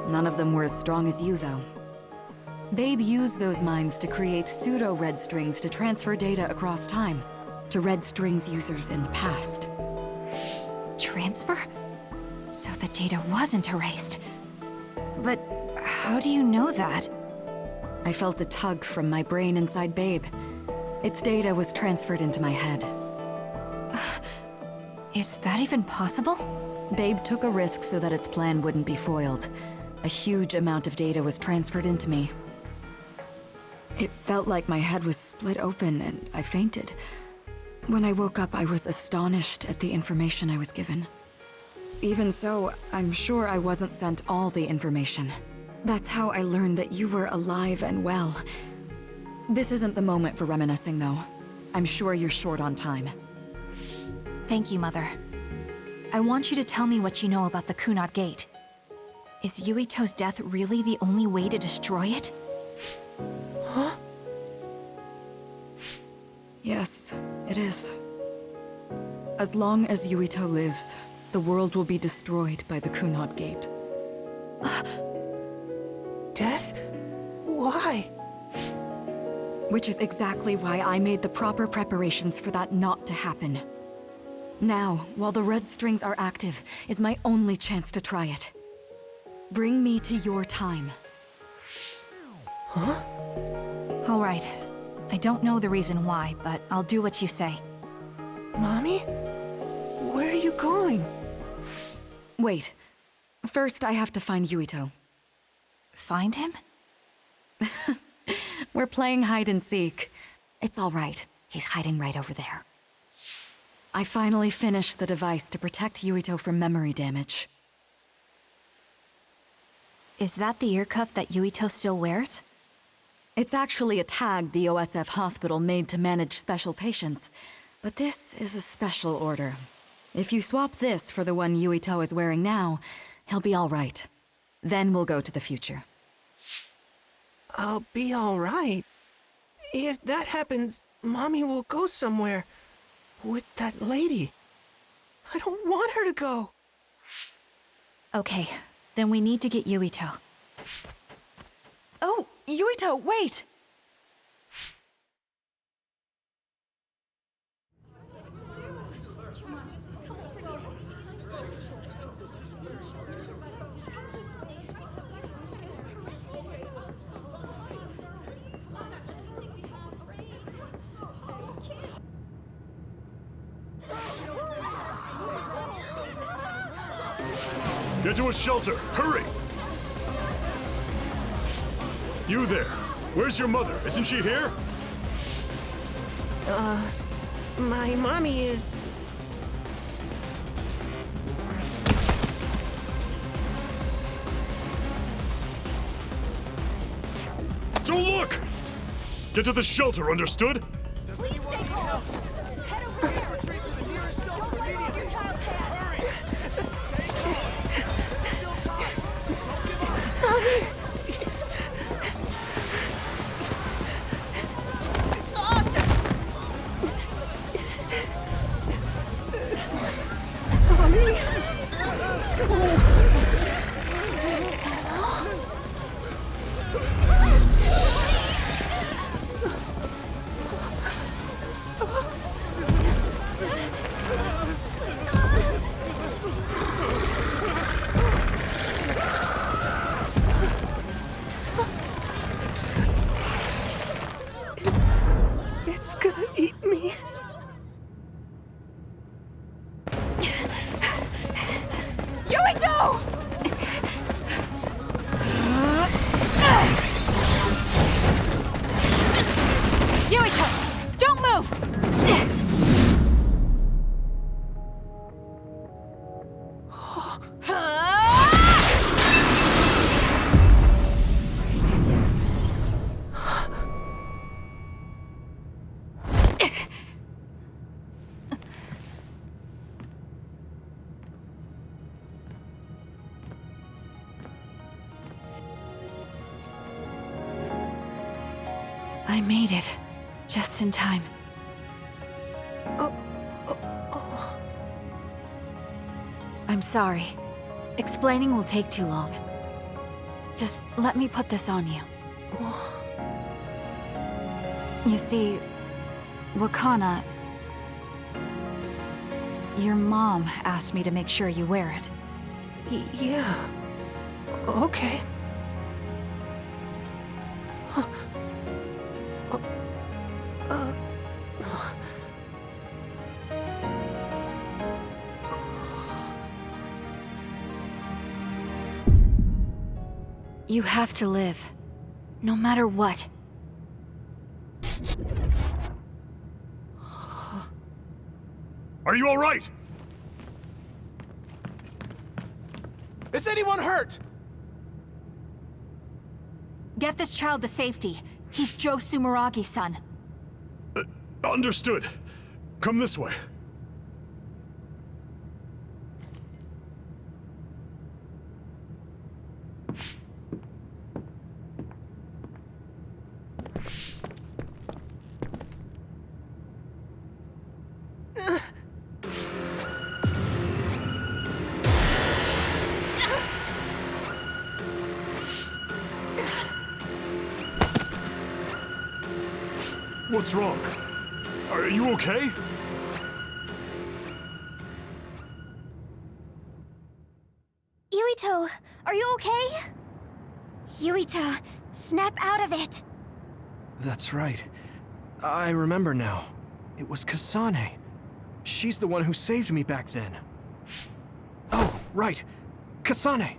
None of them were as strong as you, though. Babe used those minds to create pseudo-red strings to transfer data across time to red strings users in the past. Transfer? So the data wasn't erased. But how do you know that? I felt a tug from my brain inside Babe. Its data was transferred into my head. Is that even possible? Babe took a risk so that its plan wouldn't be foiled. A huge amount of data was transferred into me. It felt like my head was split open and I fainted. When I woke up, I was astonished at the information I was given. Even so, I'm sure I wasn't sent all the information. That's how I learned that you were alive and well. This isn't the moment for reminiscing, though. I'm sure you're short on time. Thank you, Mother. I want you to tell me what you know about the Kunad Gate. Is Yuito's death really the only way to destroy it? Huh? Yes, it is. As long as Yuito lives, the world will be destroyed by the Kunad Gate. Death? Why? Which is exactly why I made the proper preparations for that not to happen. Now, while the red strings are active, is my only chance to try it. Bring me to your time. Huh? All right. I don't know the reason why, but I'll do what you say. Mommy? Where are you going? Wait. First, I have to find Yuito. Find him? We're playing hide and seek. It's all right. He's hiding right over there. I finally finished the device to protect Yuito from memory damage. Is that the ear cuff that Yuito still wears? It's actually a tag the OSF hospital made to manage special patients. But this is a special order. If you swap this for the one Yuito is wearing now, he'll be all right. Then we'll go to the future. I'll be all right. If that happens, Mommy will go somewhere. With that lady. I don't want her to go. Okay, then we need to get Yuito. Oh, Yuito, wait! Get to a shelter! Hurry! You there! Where's your mother? Isn't she here? My mommy is... Don't look! Get to the shelter, understood? Please stay calm. Head over here. Retreat to the nearest shelter. Don't let off your child's hand. Hurry. Stay calm. There's still time. Don't give up. Mommy! It's gonna eat me. Yuito! Yuito, don't move! I made it. Just in time. I'm sorry. Explaining will take too long. Just let me put this on you. You see, Wakana... Your mom asked me to make sure you wear it. Yeah. Okay. You have to live. No matter what. Are you all right? Is anyone hurt? Get this child to safety. He's Joe Sumeragi's son. Understood. Come this way. What's wrong? Are you okay? Yuito, are you okay? Yuito, snap out of it. That's right. I remember now. It was Kasane. She's the one who saved me back then. Oh, right. Kasane!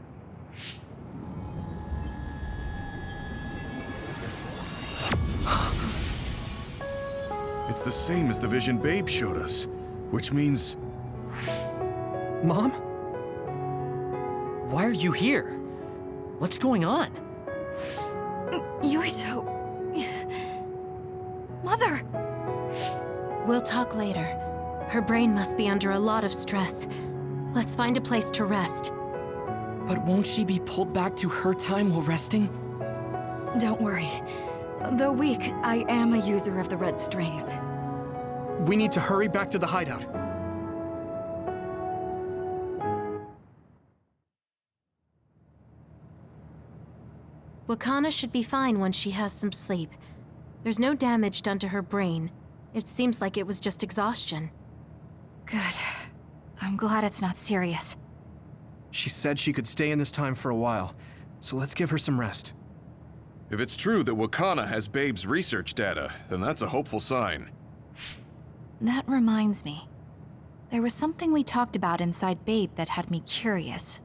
It's the same as the vision Babe showed us, which means... Mom? Why are you here? What's going on? Yuito... Mother! We'll talk later. Her brain must be under a lot of stress. Let's find a place to rest. But won't she be pulled back to her time while resting? Don't worry. Though weak, I am a user of the red strings. We need to hurry back to the hideout. Wakana should be fine once she has some sleep. There's no damage done to her brain. It seems like it was just exhaustion. Good. I'm glad it's not serious. She said she could stay in this time for a while, so let's give her some rest. If it's true that Wakana has Babe's research data, then that's a hopeful sign. That reminds me. There was something we talked about inside Babe that had me curious.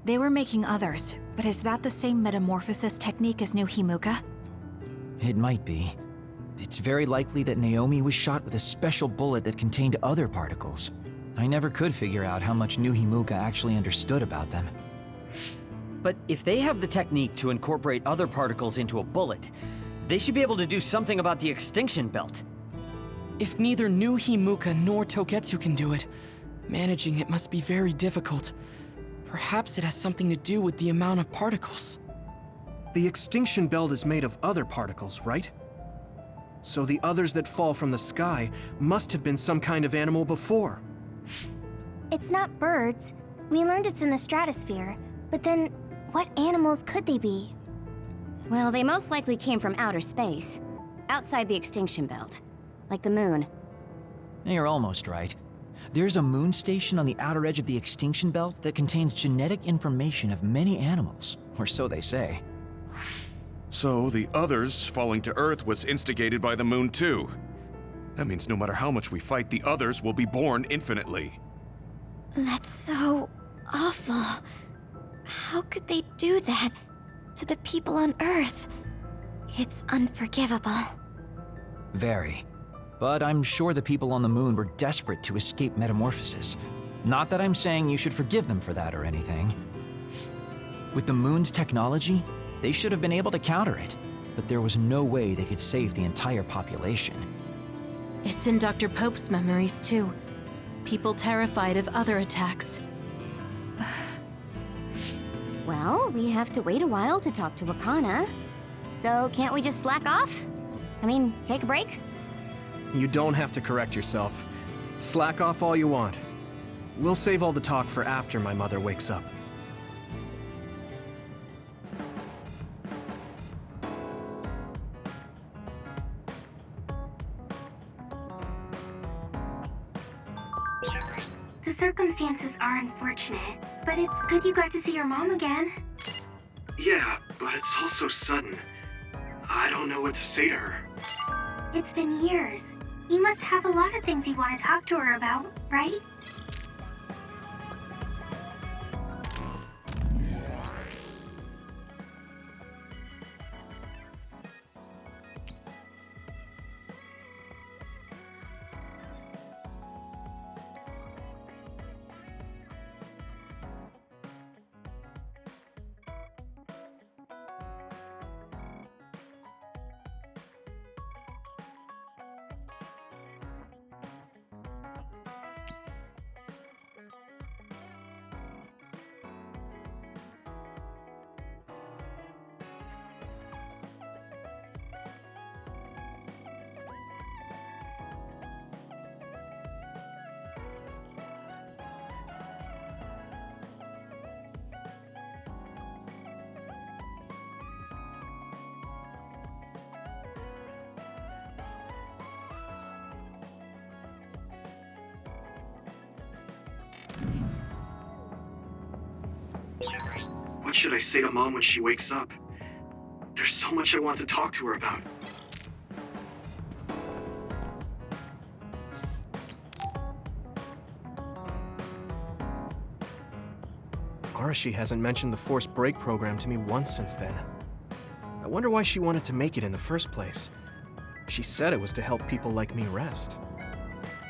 They were making others, but is that the same metamorphosis technique as New Himuka? It might be. It's very likely that Naomi was shot with a special bullet that contained other particles. I never could figure out how much New Himuka actually understood about them. But if they have the technique to incorporate other particles into a bullet, they should be able to do something about the extinction belt. If neither New Himuka nor Togetsu can do it, managing it must be very difficult. Perhaps it has something to do with the amount of particles. The extinction belt is made of other particles, right? So the others that fall from the sky must have been some kind of animal before. It's not birds. We learned it's in the stratosphere. But then, what animals could they be? Well, they most likely came from outer space. Outside the extinction belt. Like the moon. You're almost right. There's a moon station on the outer edge of the extinction belt that contains genetic information of many animals, or so they say. So the others falling to Earth was instigated by the moon too. That means no matter how much we fight, the others will be born infinitely. That's so awful. How could they do that to the people on Earth? It's unforgivable. Very. But I'm sure the people on the moon were desperate to escape metamorphosis. Not that I'm saying you should forgive them for that or anything. With the moon's technology, they should have been able to counter it, but there was no way they could save the entire population. It's in Dr. Pope's memories, too. People terrified of other attacks. Well, we have to wait a while to talk to Wakana. So can't we just slack off? I mean, take a break? You don't have to correct yourself. Slack off all you want. We'll save all the talk for after my mother wakes up. The circumstances are unfortunate, but it's good you got to see your mom again. Yeah, but it's all so sudden. I don't know what to say to her. It's been years. You must have a lot of things you want to talk to her about, right? should I say to Mom when she wakes up? There's so much I want to talk to her about. Arashi hasn't mentioned the forced break program to me once since then. I wonder why she wanted to make it in the first place. She said it was to help people like me rest.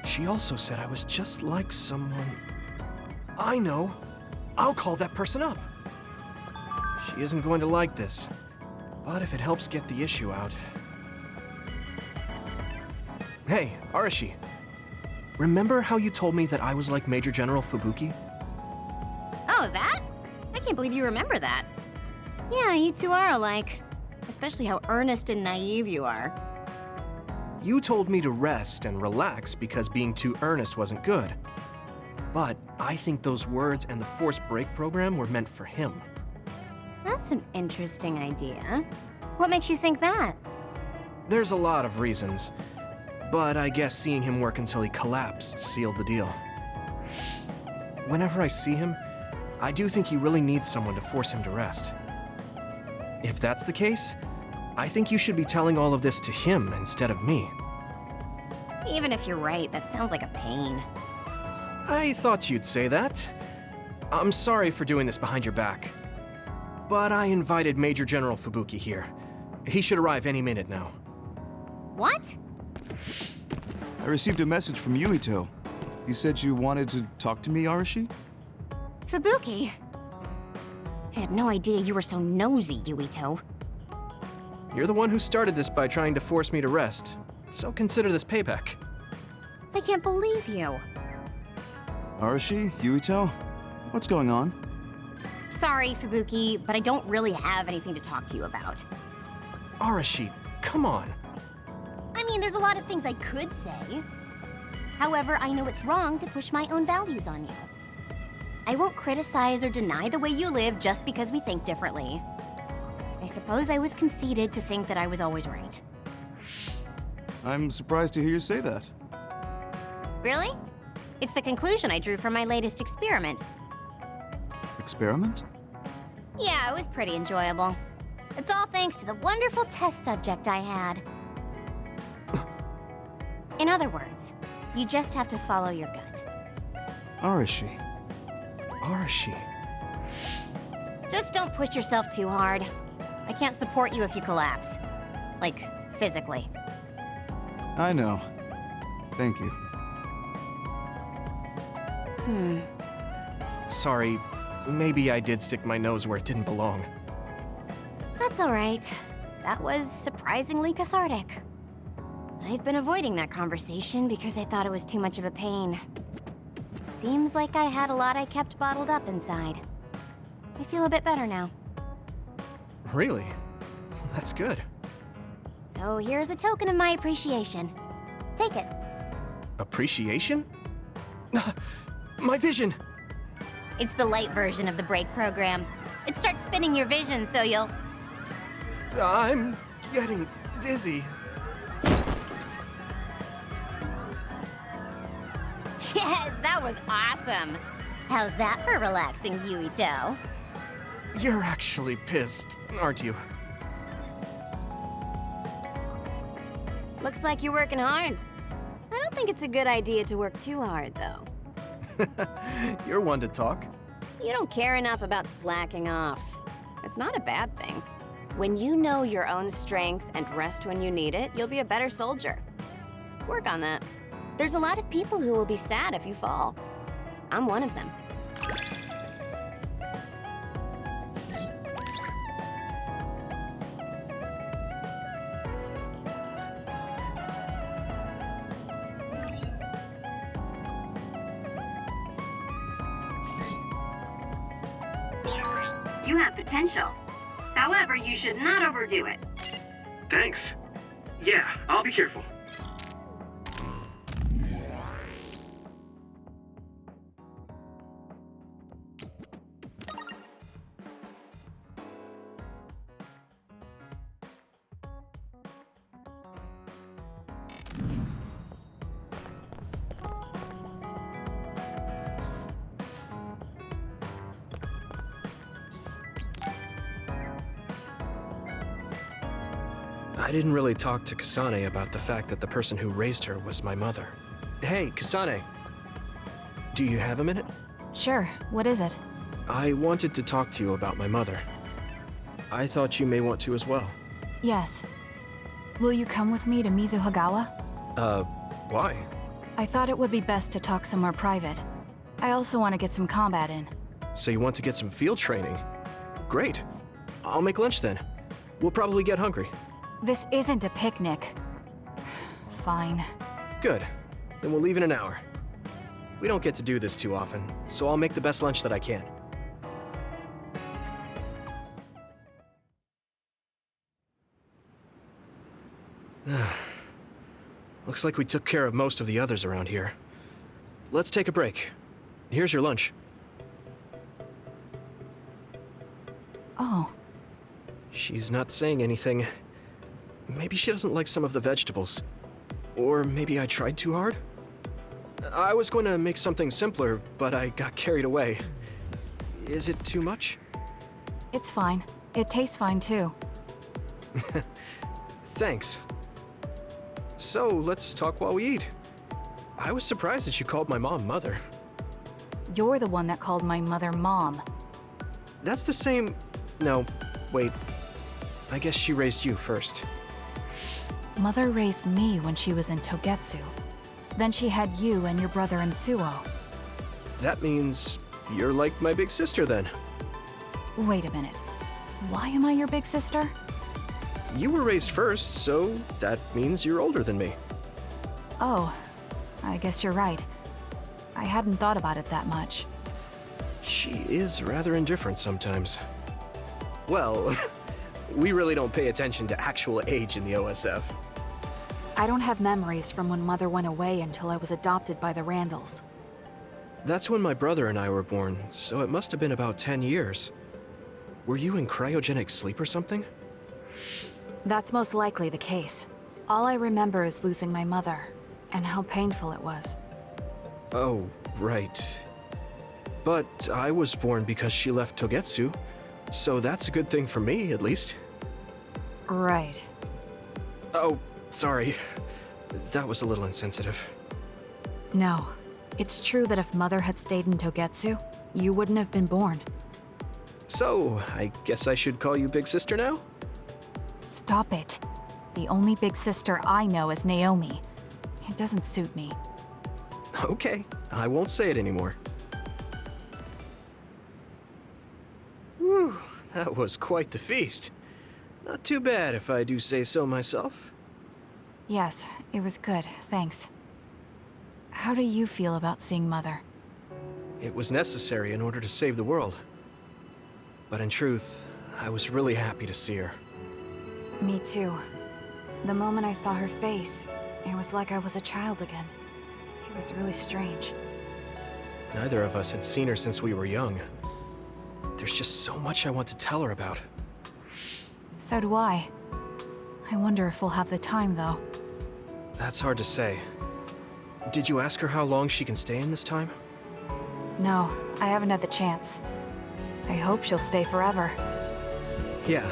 She also said I was just like someone... I know! I'll call that person up! She isn't going to like this, but if it helps get the issue out... Hey, Arashi. Remember how you told me that I was like Major General Fubuki? Oh, that? I can't believe you remember that. Yeah, you two are alike. Especially how earnest and naive you are. You told me to rest and relax because being too earnest wasn't good. But I think those words and the forced break program were meant for him. That's an interesting idea. What makes you think that? There's a lot of reasons, but I guess seeing him work until he collapsed sealed the deal. Whenever I see him, I do think he really needs someone to force him to rest. If that's the case, I think you should be telling all of this to him instead of me. Even if you're right, that sounds like a pain. I thought you'd say that. I'm sorry for doing this behind your back. But I invited Major General Fubuki here. He should arrive any minute now. What? I received a message from Yuito. He said you wanted to talk to me, Arashi? Fubuki? I had no idea you were so nosy, Yuito. You're the one who started this by trying to force me to rest, so consider this payback. I can't believe you. Arashi? Yuito? What's going on? Sorry, Fubuki, but I don't really have anything to talk to you about. Arashi, come on. I mean, there's a lot of things I could say. However, I know it's wrong to push my own values on you. I won't criticize or deny the way you live just because we think differently. I suppose I was conceited to think that I was always right. I'm surprised to hear you say that. Really? It's the conclusion I drew from my latest experiment. Experiment? Yeah, it was pretty enjoyable. It's all thanks to the wonderful test subject I had. In other words, you just have to follow your gut. Arashi. Arashi. Just don't push yourself too hard. I can't support you if you collapse. Like, physically. I know. Thank you. Sorry, maybe I did stick my nose where it didn't belong. That's all right. That was surprisingly cathartic. I've been avoiding that conversation because I thought it was too much of a pain. Seems like I had a lot I kept bottled up inside. I feel a bit better now. Really? Well, that's good. So here's a token of my appreciation. Take it. Appreciation? My vision! It's the light version of the break program. It starts spinning your vision so you'll... I'm getting dizzy. Yes, that was awesome! How's that for relaxing, Yuito? You're actually pissed, aren't you? Looks like you're working hard. I don't think it's a good idea to work too hard, though. You're one to talk. You don't care enough about slacking off. It's not a bad thing. When you know your own strength and rest when you need it, you'll be a better soldier. Work on that. There's a lot of people who will be sad if you fall. I'm one of them. You have potential. However, you should not overdo it. Thanks. Yeah, I'll be careful. I didn't really talk to Kasane about the fact that the person who raised her was my mother. Hey, Kasane. Do you have a minute? Sure, what is it? I wanted to talk to you about my mother. I thought you may want to as well. Yes. Will you come with me to Mizuhagawa? Why? I thought it would be best to talk somewhere private. I also want to get some combat in. So you want to get some field training? Great. I'll make lunch then. We'll probably get hungry. This isn't a picnic. Fine. Good. Then we'll leave in an hour. We don't get to do this too often, so I'll make the best lunch that I can. Looks like we took care of most of the others around here. Let's take a break. Here's your lunch. Oh. She's not saying anything. Maybe she doesn't like some of the vegetables. Or maybe I tried too hard? I was going to make something simpler, but I got carried away. Is it too much? It's fine. It tastes fine too. Thanks. So, let's talk while we eat. I was surprised that you called my mom Mother. You're the one that called my mother Mom. That's the same... No, wait. I guess she raised you first. Mother raised me when she was in Togetsu. Then she had you and your brother in Suo. That means you're like my big sister then. Wait a minute. Why am I your big sister? You were raised first, so that means you're older than me. Oh, I guess you're right. I hadn't thought about it that much. She is rather indifferent sometimes. Well, we really don't pay attention to actual age in the OSF. I don't have memories from when Mother went away until I was adopted by the Randalls. That's when my brother and I were born, so it must have been about 10 years. Were you in cryogenic sleep or something? That's most likely the case. All I remember is losing my mother, and how painful it was. Oh, right. But I was born because she left Togetsu, so that's a good thing for me, at least. Right. Oh, sorry. That was a little insensitive. No. It's true that if Mother had stayed in Togetsu, you wouldn't have been born. So, I guess I should call you Big Sister now? Stop it. The only big sister I know is Naomi. It doesn't suit me. Okay, I won't say it anymore. Whew, that was quite the feast. Not too bad if I do say so myself. Yes, it was good, thanks. How do you feel about seeing Mother? It was necessary in order to save the world. But in truth, I was really happy to see her. Me too. The moment I saw her face, it was like I was a child again. It was really strange. Neither of us had seen her since we were young. There's just so much I want to tell her about. So do I. I wonder if we'll have the time, though. That's hard to say. Did you ask her how long she can stay in this time? No, I haven't had the chance. I hope she'll stay forever. Yeah.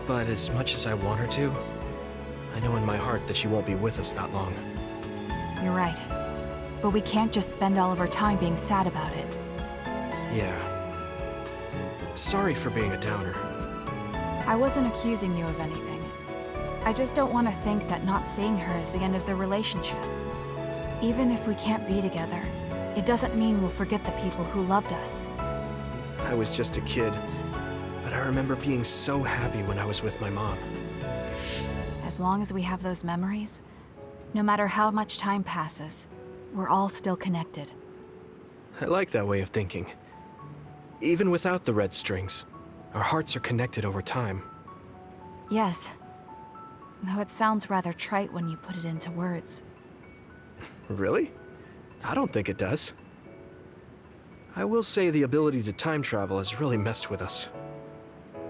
But as much as I want her to, I know in my heart that she won't be with us that long. You're right. But we can't just spend all of our time being sad about it. Yeah. Sorry for being a downer. I wasn't accusing you of anything. I just don't want to think that not seeing her is the end of the relationship. Even if we can't be together, it doesn't mean we'll forget the people who loved us. I was just a kid, but I remember being so happy when I was with my mom. As long as we have those memories, no matter how much time passes, we're all still connected. I like that way of thinking. Even without the red strings, our hearts are connected over time. Yes. Though it sounds rather trite when you put it into words. Really? I don't think it does. I will say the ability to time travel has really messed with us.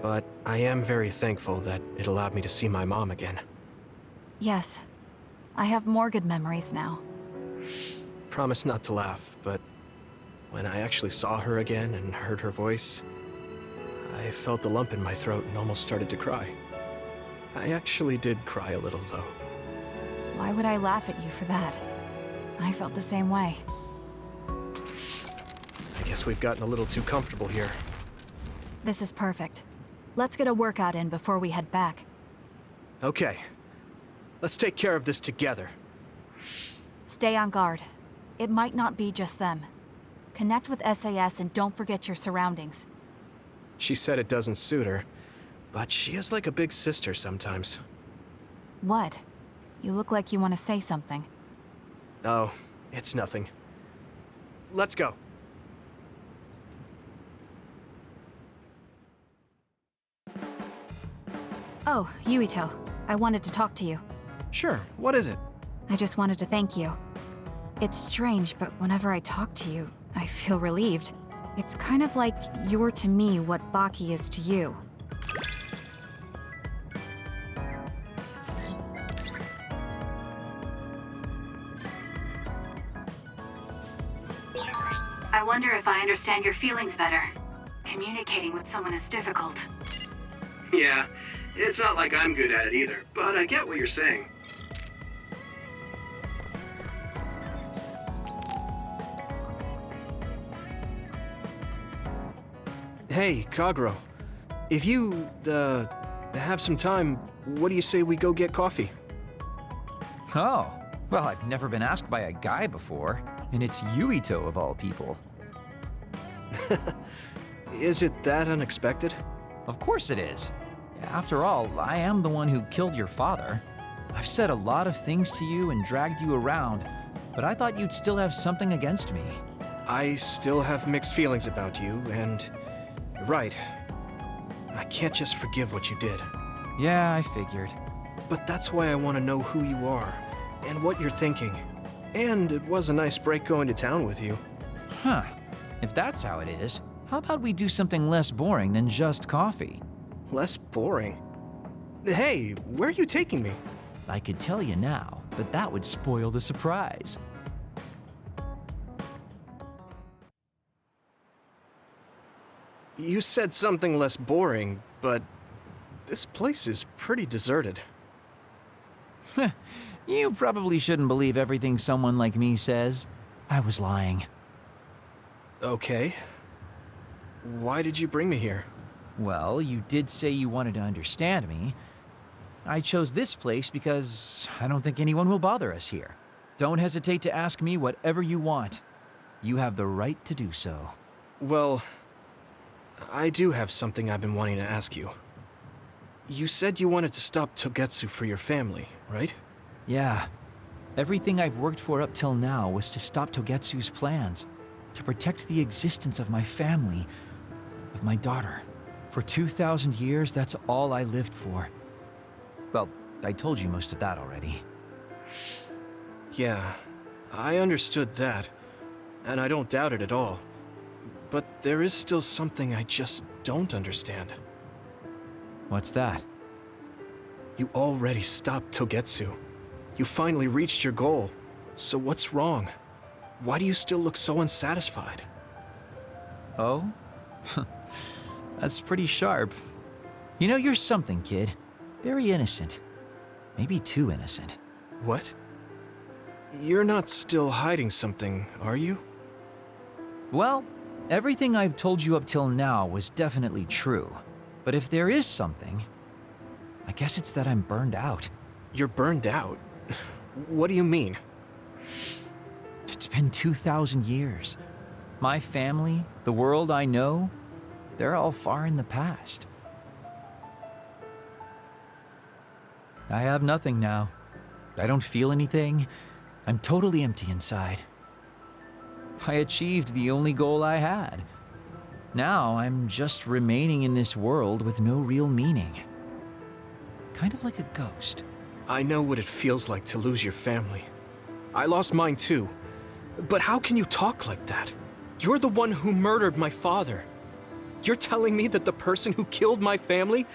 But I am very thankful that it allowed me to see my mom again. Yes. I have more good memories now. Promise not to laugh, but when I actually saw her again and heard her voice, I felt a lump in my throat and almost started to cry. I actually did cry a little, though. Why would I laugh at you for that? I felt the same way. I guess we've gotten a little too comfortable here. This is perfect. Let's get a workout in before we head back. Okay. Let's take care of this together. Stay on guard. It might not be just them. Connect with SAS and don't forget your surroundings. She said it doesn't suit her, but she is like a big sister sometimes. What? You look like you want to say something. Oh, it's nothing. Let's go. Oh, Yuito. I wanted to talk to you. Sure, what is it? I just wanted to thank you. It's strange, but whenever I talk to you, I feel relieved. It's kind of like you're to me what Baki is to you. I wonder if I understand your feelings better. Communicating with someone is difficult. Yeah, it's not like I'm good at it either, but I get what you're saying. Hey, Kagro. If you, have some time, what do you say we go get coffee? Oh, well, I've never been asked by a guy before, and it's Yuito of all people. Is it that unexpected? Of course it is. After all, I am the one who killed your father. I've said a lot of things to you and dragged you around, but I thought you'd still have something against me. I still have mixed feelings about you, and you're right. I can't just forgive what you did. Yeah, I figured. But that's why I want to know who you are, and what you're thinking. And it was a nice break going to town with you. Huh. If that's how it is, how about we do something less boring than just coffee? Less boring? Hey, where are you taking me? I could tell you now, but that would spoil the surprise. You said something less boring, but this place is pretty deserted. You probably shouldn't believe everything someone like me says. I was lying. Okay. Why did you bring me here? Well, you did say you wanted to understand me. I chose this place because I don't think anyone will bother us here. Don't hesitate to ask me whatever you want. You have the right to do so. Well, I do have something I've been wanting to ask you. You said you wanted to stop Togetsu for your family, right? Yeah. Everything I've worked for up till now was to stop Togetsu's plans, to protect the existence of my family, of my daughter. For 2,000 years, that's all I lived for. Well, I told you most of that already. Yeah, I understood that, and I don't doubt it at all. But there is still something I just don't understand. What's that? You already stopped Togetsu. You finally reached your goal. So what's wrong? Why do you still look so unsatisfied? Oh? That's pretty sharp. You know, you're something, kid. Very innocent. Maybe too innocent. What? You're not still hiding something, are you? Well, everything I've told you up till now was definitely true. But if there is something, I guess it's that I'm burned out. You're burned out? What do you mean? It's been 2,000 years. My family, the world I know, they're all far in the past. I have nothing now. I don't feel anything. I'm totally empty inside. I achieved the only goal I had. Now I'm just remaining in this world with no real meaning. Kind of like a ghost. I know what it feels like to lose your family. I lost mine too. But how can you talk like that? You're the one who murdered my father. You're telling me that the person who killed my family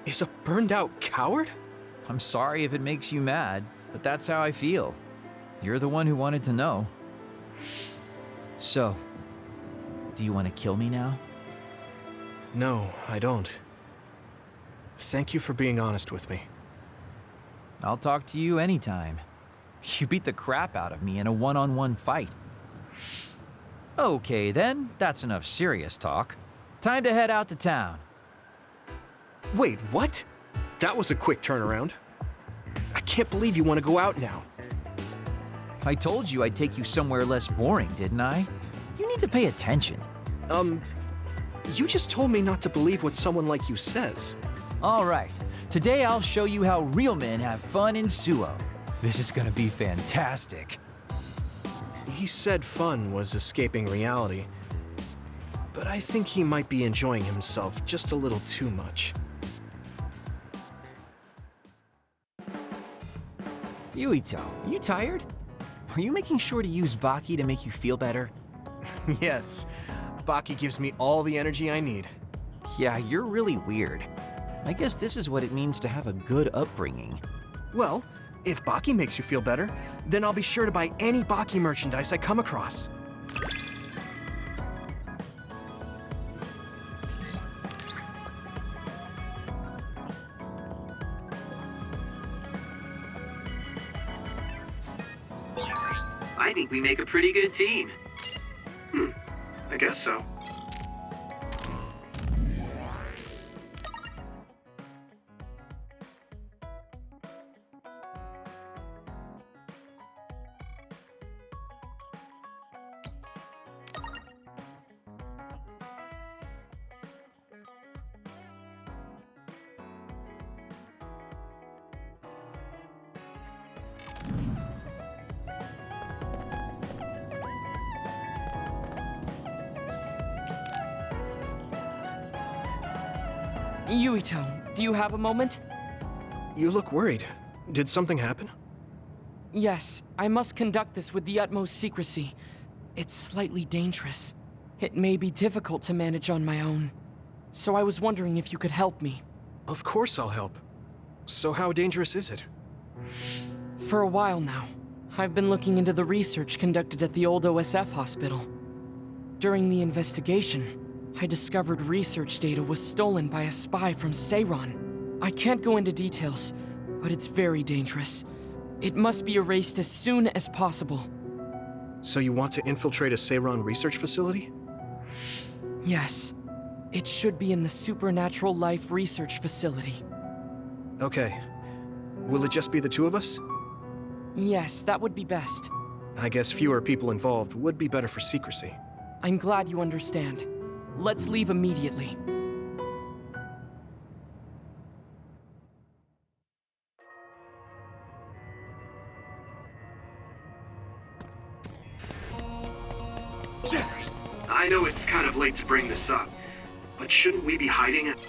is a burned out coward? I'm sorry if it makes you mad, but that's how I feel. You're the one who wanted to know. So, do you want to kill me now? No, I don't. Thank you for being honest with me. I'll talk to you anytime. You beat the crap out of me in a one-on-one fight. Okay then, that's enough serious talk. Time to head out to town. Wait, what? That was a quick turnaround. I can't believe you want to go out now. I told you I'd take you somewhere less boring, didn't I? You need to pay attention. You just told me not to believe what someone like you says. All right, today I'll show you how real men have fun in Suo. This is gonna be fantastic. He said fun was escaping reality, but I think he might be enjoying himself just a little too much. Yuito, you tired? Are you making sure to use Baki to make you feel better? Yes, Baki gives me all the energy I need. Yeah, you're really weird. I guess this is what it means to have a good upbringing. Well, if Baki makes you feel better, then I'll be sure to buy any Baki merchandise I come across. I think we make a pretty good team. I guess so. Yuito, do you have a moment? You look worried. Did something happen? Yes, I must conduct this with the utmost secrecy. It's slightly dangerous. It may be difficult to manage on my own. So I was wondering if you could help me. Of course I'll help. So how dangerous is it? For a while now, I've been looking into the research conducted at the old OSF hospital. During the investigation, I discovered research data was stolen by a spy from Seiron. I can't go into details, but it's very dangerous. It must be erased as soon as possible. So you want to infiltrate a Seiron research facility? Yes. It should be in the Supernatural Life Research Facility. Okay. Will it just be the two of us? Yes, that would be best. I guess fewer people involved would be better for secrecy. I'm glad you understand. Let's leave immediately. I know it's kind of late to bring this up, but shouldn't we be hiding it?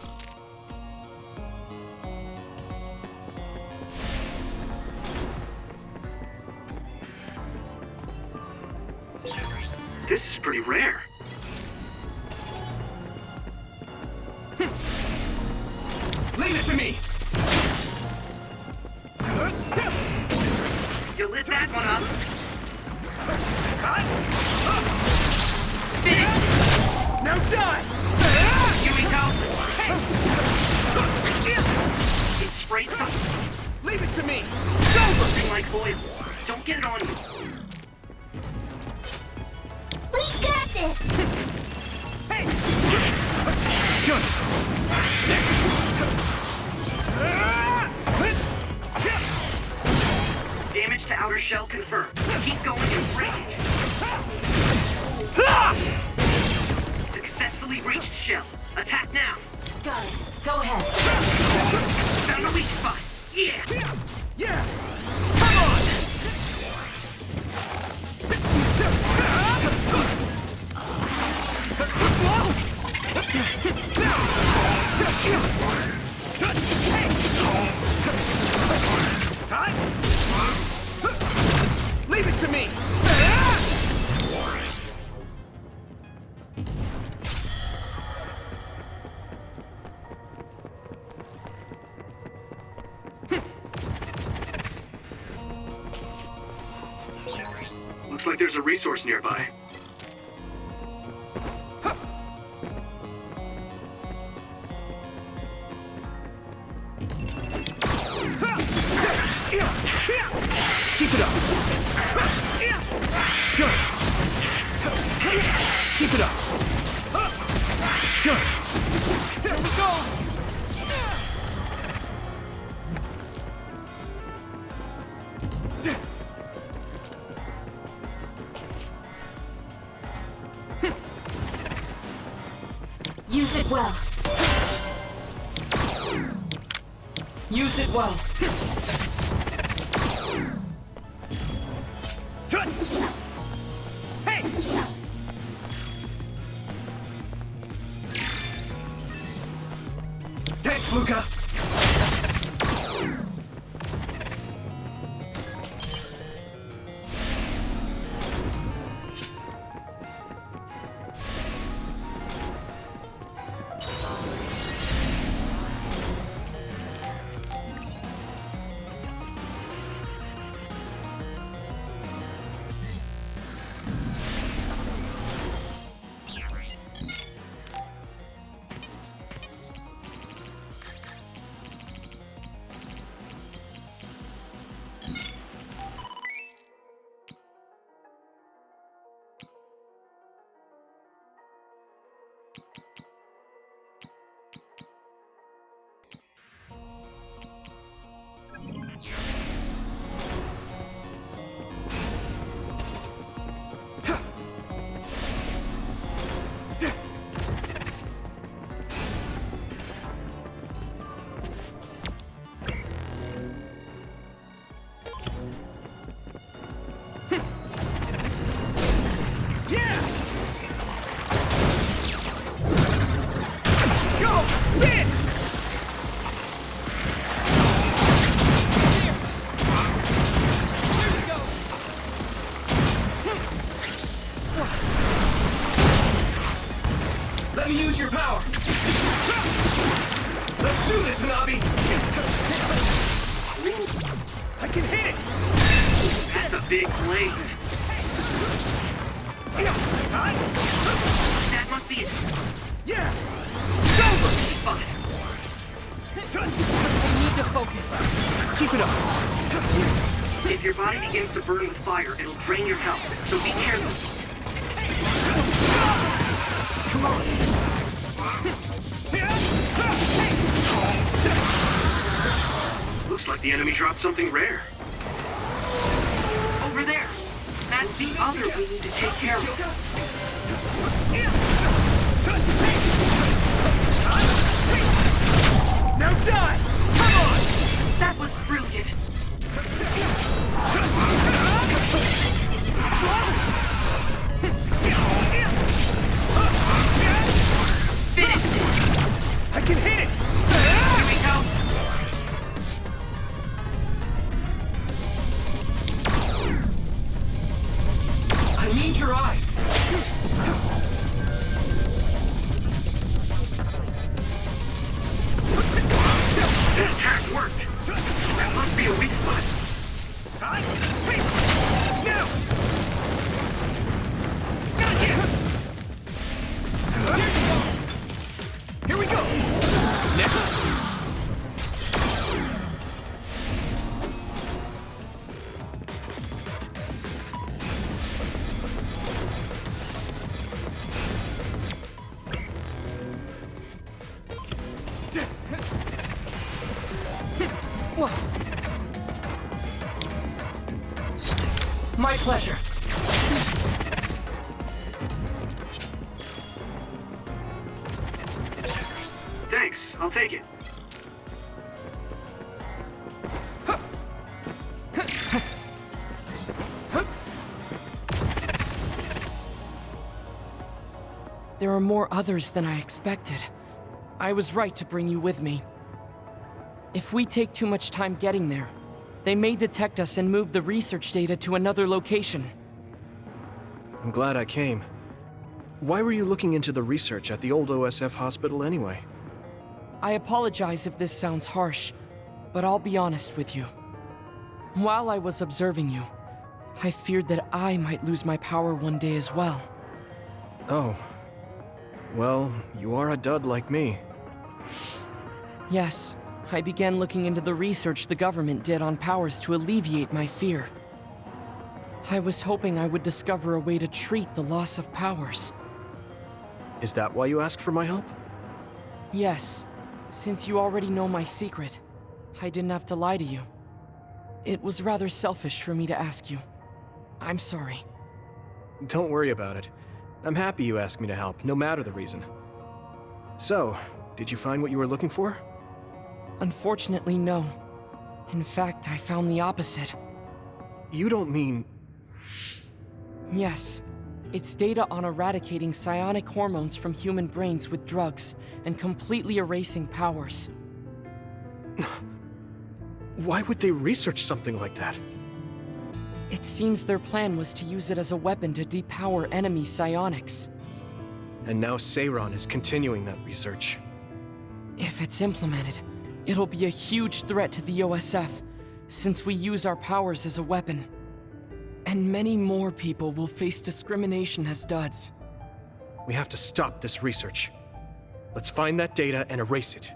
This is pretty rare. Leave it to me! You lit that one up. Now die! Yumiko! It sprayed something. Leave it to me! Something like oil. Don't get it on you. We got this! Hey! Good! Damage to outer shell confirmed. Keep going and break it. Successfully reached shell. Attack now. Got it. Go ahead. Found a weak spot. Yeah! Yeah! Come on! Time! Leave it to me! Looks like there's a resource nearby. Keep it up. Good. Keep it up. Good. Here we go! Use it well. Use it well. Hey! Thanks, Luca. Let me use your power. Let's do this, Nabi. I can hit it! That's a big blaze. That must be it. Yeah! I need to focus. Keep it up. If your body begins to burn with fire, it'll drain your health, so be careful. Come on. Looks like the enemy dropped something rare. Over there. That's the other we need to take care of. Now die! Come on! That was brilliant. I can hit it! Here we go. I need your eyes. The attack worked. That must be a weak spot. Now! Got you! Here we go! Next. My pleasure. Thanks, I'll take it. There are more others than I expected. I was right to bring you with me. If we take too much time getting there, they may detect us and move the research data to another location. I'm glad I came. Why were you looking into the research at the old OSF hospital anyway? I apologize if this sounds harsh, but I'll be honest with you. While I was observing you, I feared that I might lose my power one day as well. Oh. Well, you are a dud like me. Yes, I began looking into the research the government did on powers to alleviate my fear. I was hoping I would discover a way to treat the loss of powers. Is that why you asked for my help? Yes, since you already know my secret, I didn't have to lie to you. It was rather selfish for me to ask you. I'm sorry. Don't worry about it. I'm happy you asked me to help, no matter the reason. So, did you find what you were looking for? Unfortunately, no. In fact, I found the opposite. You don't mean... Yes. It's data on eradicating psionic hormones from human brains with drugs and completely erasing powers. Why would they research something like that? It seems their plan was to use it as a weapon to depower enemy psionics. And now Seiron is continuing that research. If it's implemented, it'll be a huge threat to the OSF, since we use our powers as a weapon. And many more people will face discrimination as duds. We have to stop this research. Let's find that data and erase it.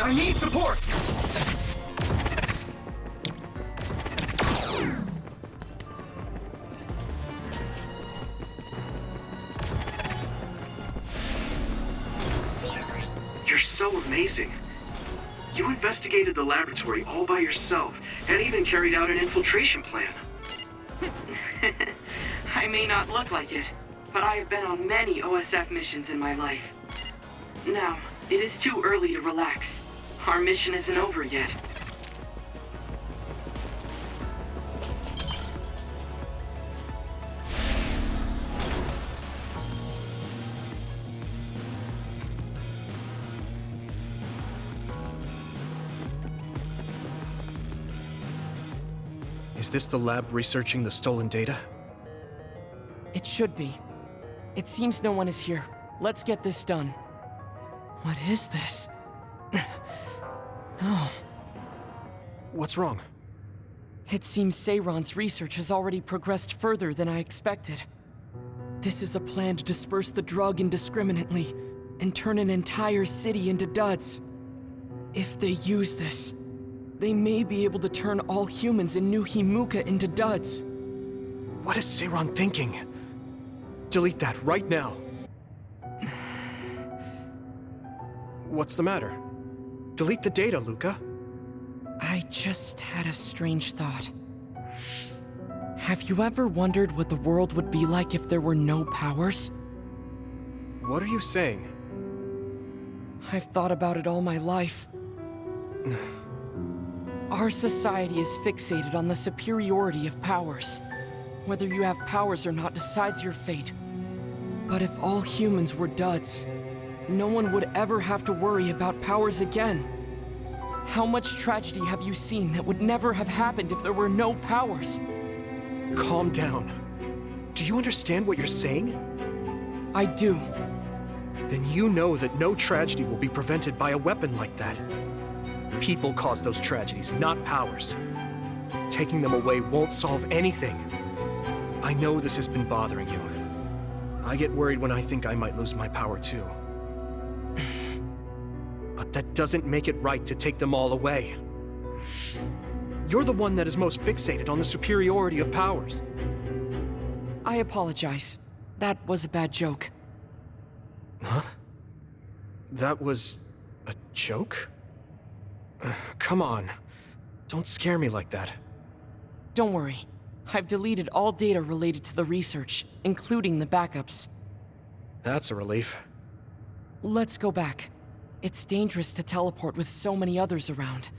I need support! You're so amazing. You investigated the laboratory all by yourself, and even carried out an infiltration plan. I may not look like it, but I have been on many OSF missions in my life. Now, it is too early to relax. Our mission isn't over yet. Is this the lab researching the stolen data? It should be. It seems no one is here. Let's get this done. What is this? No. What's wrong? It seems Seiron's research has already progressed further than I expected. This is a plan to disperse the drug indiscriminately and turn an entire city into duds. If they use this, they may be able to turn all humans in New Himuka into duds. What is Seiron thinking? Delete that right now. What's the matter? Delete the data, Luca. I just had a strange thought. Have you ever wondered what the world would be like if there were no powers? What are you saying? I've thought about it all my life. Our society is fixated on the superiority of powers. Whether you have powers or not decides your fate. But if all humans were duds, no one would ever have to worry about powers again. How much tragedy have you seen that would never have happened if there were no powers? Calm down. Do you understand what you're saying? I do. Then you know that no tragedy will be prevented by a weapon like that. People cause those tragedies, not powers. Taking them away won't solve anything. I know this has been bothering you. I get worried when I think I might lose my power too. But that doesn't make it right to take them all away. You're the one that is most fixated on the superiority of powers. I apologize. That was a bad joke. Huh? That was a joke? Come on. Don't scare me like that. Don't worry. I've deleted all data related to the research, including the backups. That's a relief. Let's go back. It's dangerous to teleport with so many others around.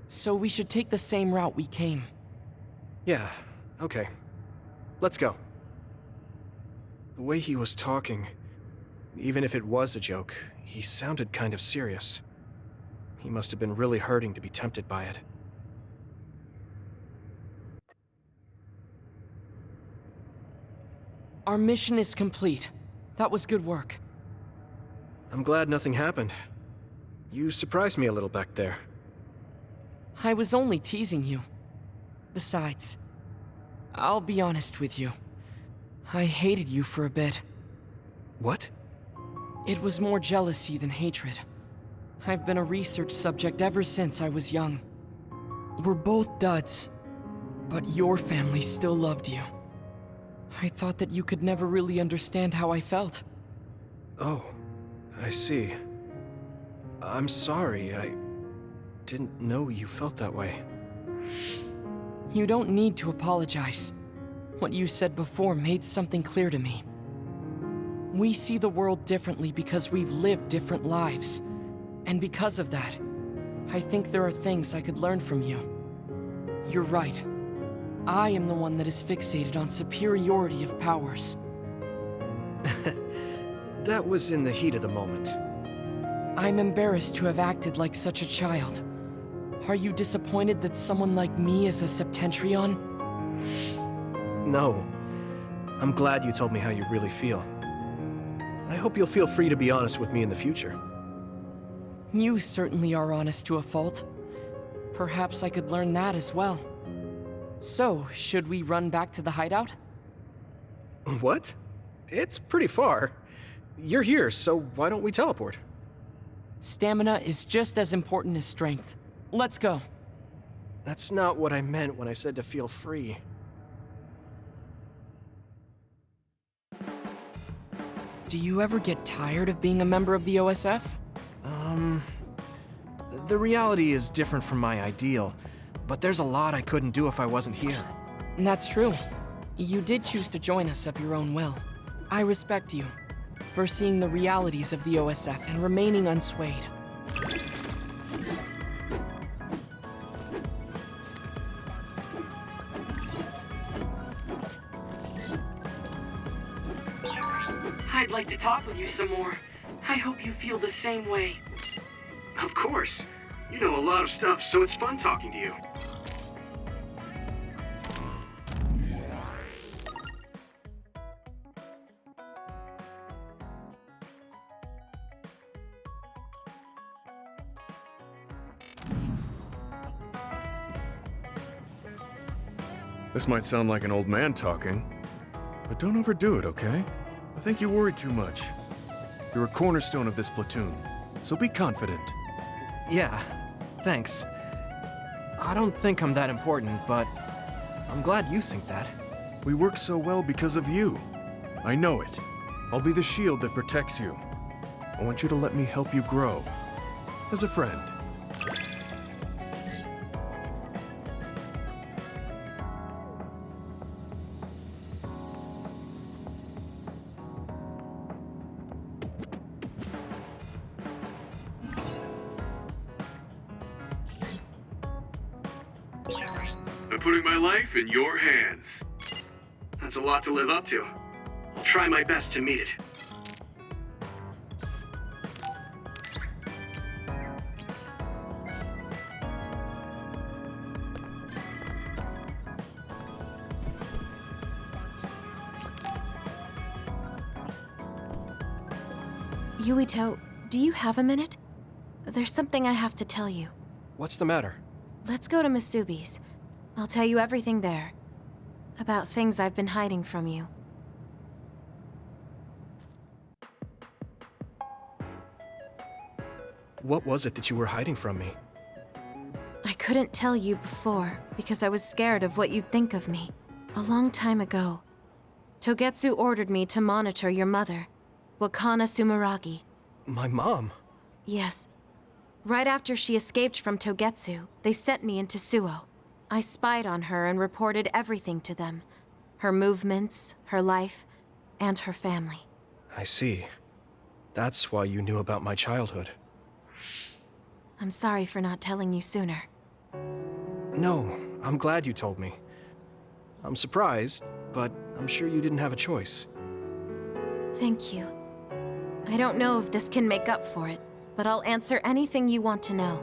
So we should take the same route we came. Yeah, okay. Let's go. The way he was talking, even if it was a joke, he sounded kind of serious. He must have been really hurting to be tempted by it. Our mission is complete. That was good work. I'm glad nothing happened. You surprised me a little back there. I was only teasing you. Besides, I'll be honest with you. I hated you for a bit. What? It was more jealousy than hatred. I've been a research subject ever since I was young. We're both duds, but your family still loved you. I thought that you could never really understand how I felt. Oh, I see. I'm sorry, I didn't know you felt that way. You don't need to apologize. What you said before made something clear to me. We see the world differently because we've lived different lives. And because of that, I think there are things I could learn from you. You're right. I am the one that is fixated on superiority of powers. That was in the heat of the moment. I'm embarrassed to have acted like such a child. Are you disappointed that someone like me is a Septentrion? No. I'm glad you told me how you really feel. I hope you'll feel free to be honest with me in the future. You certainly are honest to a fault. Perhaps I could learn that as well. So, should we run back to the hideout? What? It's pretty far. You're here, so why don't we teleport? Stamina is just as important as strength. Let's go. That's not what I meant when I said to feel free. Do you ever get tired of being a member of the OSF? The reality is different from my ideal, but there's a lot I couldn't do if I wasn't here. That's true. You did choose to join us of your own will. I respect you for seeing the realities of the OSF and remaining unswayed. I'd like to talk with you some more. I hope you feel the same way. Of course. You know a lot of stuff, so it's fun talking to you. This might sound like an old man talking, but don't overdo it, okay? I think you worry too much. You're a cornerstone of this platoon, so be confident. Yeah, thanks. I don't think I'm that important, but I'm glad you think that. We work so well because of you. I know it. I'll be the shield that protects you. I want you to let me help you grow. As a friend. I'm putting my life in your hands. That's a lot to live up to. I'll try my best to meet it. Yuito, do you have a minute? There's something I have to tell you. What's the matter? Let's go to Masubi's. I'll tell you everything there. About things I've been hiding from you. What was it that you were hiding from me? I couldn't tell you before because I was scared of what you'd think of me. A long time ago, Togetsu ordered me to monitor your mother, Wakana Sumeragi. My mom? Yes. Right after she escaped from Togetsu, they sent me into Suo. I spied on her and reported everything to them. Her movements, her life, and her family. I see. That's why you knew about my childhood. I'm sorry for not telling you sooner. No, I'm glad you told me. I'm surprised, but I'm sure you didn't have a choice. Thank you. I don't know if this can make up for it, but I'll answer anything you want to know.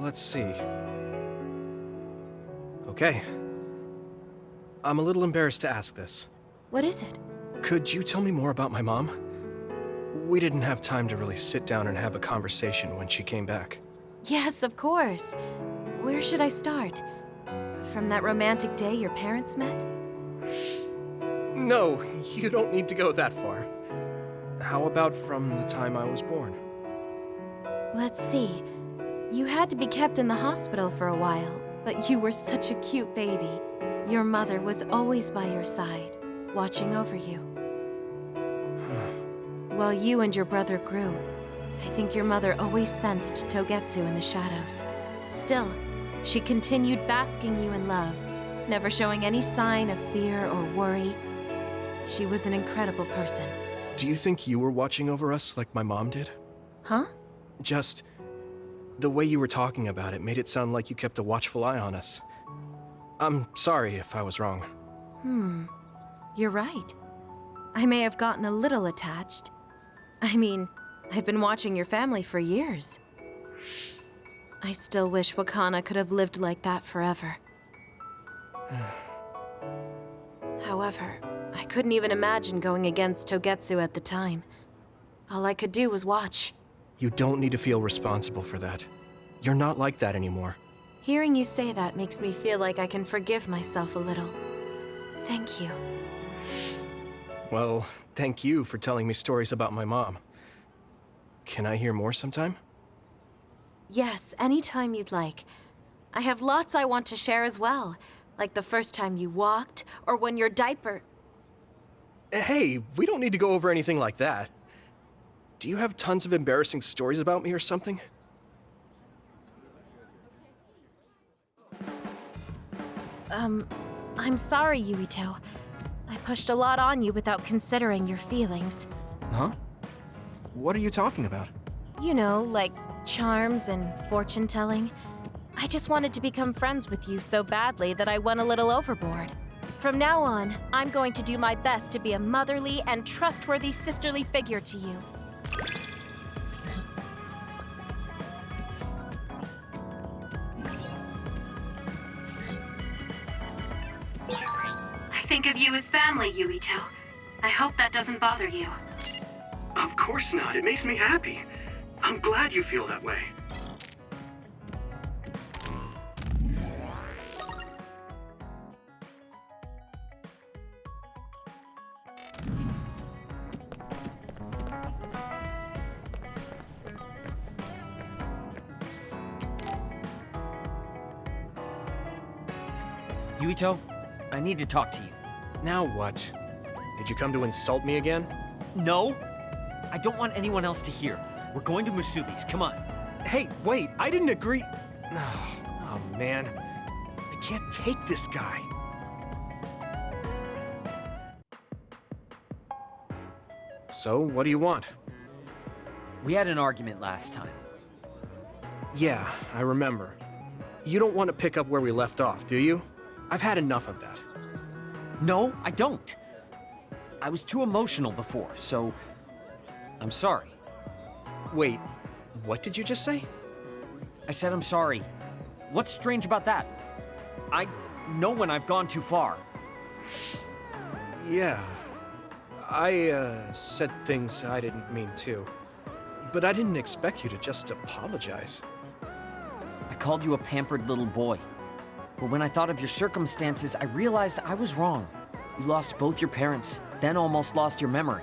Let's see. Okay. I'm a little embarrassed to ask this. What is it? Could you tell me more about my mom? We didn't have time to really sit down and have a conversation when she came back. Yes, of course. Where should I start? From that romantic day your parents met? No, you don't need to go that far. How about from the time I was born? Let's see. You had to be kept in the hospital for a while, but you were such a cute baby. Your mother was always by your side, watching over you. While you and your brother grew, I think your mother always sensed Togetsu in the shadows. Still, she continued basking you in love, never showing any sign of fear or worry. She was an incredible person. Do you think you were watching over us like my mom did? Huh? Just the way you were talking about it made it sound like you kept a watchful eye on us. I'm sorry if I was wrong. You're right. I may have gotten a little attached. I mean, I've been watching your family for years. I still wish Wakana could have lived like that forever. However, I couldn't even imagine going against Togetsu at the time. All I could do was watch. You don't need to feel responsible for that. You're not like that anymore. Hearing you say that makes me feel like I can forgive myself a little. Thank you. Well, thank you for telling me stories about my mom. Can I hear more sometime? Yes, anytime you'd like. I have lots I want to share as well, like the first time you walked, or when your diaper... Hey, we don't need to go over anything like that. Do you have tons of embarrassing stories about me or something? I'm sorry, Yuito. I pushed a lot on you without considering your feelings. Huh? What are you talking about? You know, like charms and fortune-telling. I just wanted to become friends with you so badly that I went a little overboard. From now on, I'm going to do my best to be a motherly and trustworthy sisterly figure to you. I think of you as family, Yuito. I hope that doesn't bother you. Of course not. It makes me happy. I'm glad you feel that way. Yuito, I need to talk to you. Now what? Did you come to insult me again? No. I don't want anyone else to hear. We're going to Musubi's, come on. Hey, wait, I didn't agree. Oh man. I can't take this guy. So, what do you want? We had an argument last time. Yeah, I remember. You don't want to pick up where we left off, do you? I've had enough of that. No, I don't. I was too emotional before, so I'm sorry. Wait, what did you just say? I said I'm sorry. What's strange about that? I know when I've gone too far. Yeah. I said things I didn't mean to. But I didn't expect you to just apologize. I called you a pampered little boy. But when I thought of your circumstances, I realized I was wrong. You lost both your parents, then almost lost your memory.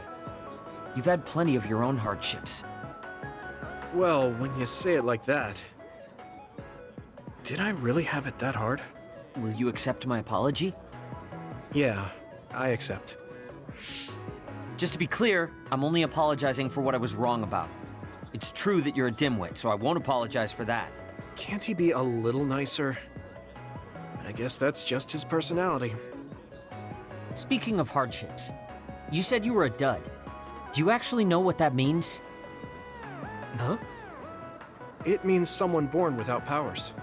You've had plenty of your own hardships. Well, when you say it like that... Did I really have it that hard? Will you accept my apology? Yeah, I accept. Just to be clear, I'm only apologizing for what I was wrong about. It's true that you're a dimwit, so I won't apologize for that. Can't he be a little nicer? I guess that's just his personality. Speaking of hardships, you said you were a dud. Do you actually know what that means? Huh? It means someone born without powers.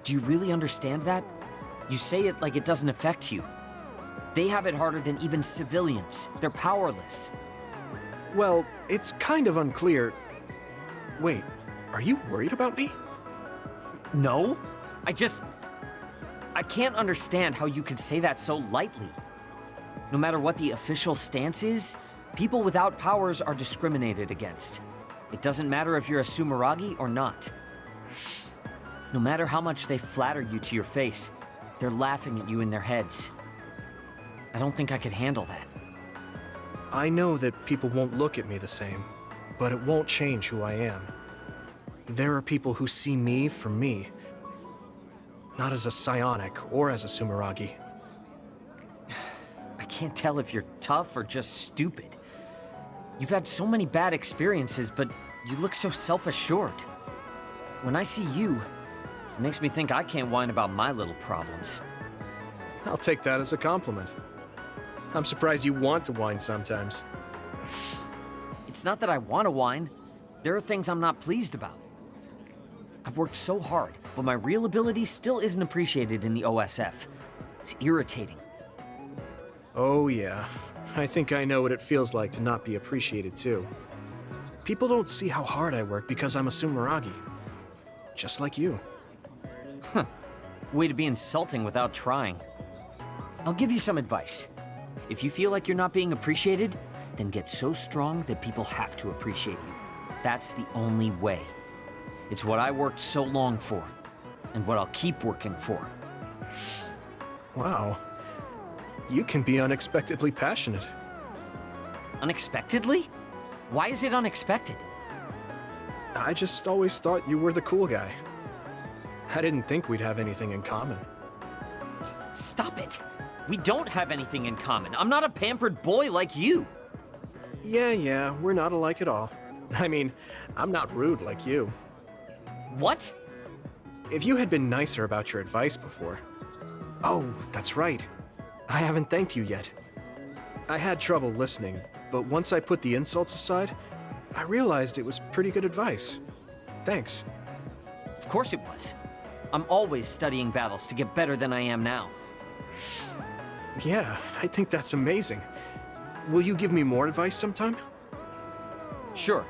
Do you really understand that? You say it like it doesn't affect you. They have it harder than even civilians. They're powerless. Well, it's kind of unclear. Wait, are you worried about me? No. I can't understand how you could say that so lightly. No matter what the official stance is, people without powers are discriminated against. It doesn't matter if you're a Sumeragi or not. No matter how much they flatter you to your face, They're laughing at you in their heads. I don't think I could handle that. I know that people won't look at me the same, but it won't change who I am. There are people who see me for me, not as a psionic or as a Sumeragi. I can't tell if you're tough or just stupid. You've had so many bad experiences, but you look so self-assured. When I see you, it makes me think I can't whine about my little problems. I'll take that as a compliment. I'm surprised you want to whine sometimes. It's not that I want to whine. There are things I'm not pleased about. I've worked so hard, but my real ability still isn't appreciated in the OSF. It's irritating. Oh yeah, I think I know what it feels like to not be appreciated too. People don't see how hard I work because I'm a Sumeragi. Just like you. Huh. Way to be insulting without trying. I'll give you some advice. If you feel like you're not being appreciated, then get so strong that people have to appreciate you. That's the only way. It's what I worked so long for, and what I'll keep working for. Wow. You can be unexpectedly passionate. Unexpectedly? Why is it unexpected? I just always thought you were the cool guy. I didn't think we'd have anything in common. Stop it! We don't have anything in common. I'm not a pampered boy like you. Yeah, we're not alike at all. I mean, I'm not rude like you. What? If you had been nicer about your advice before... Oh, that's right. I haven't thanked you yet. I had trouble listening, but once I put the insults aside, I realized it was pretty good advice. Thanks. Of course it was. I'm always studying battles to get better than I am now. Yeah, I think that's amazing. Will you give me more advice sometime? Sure.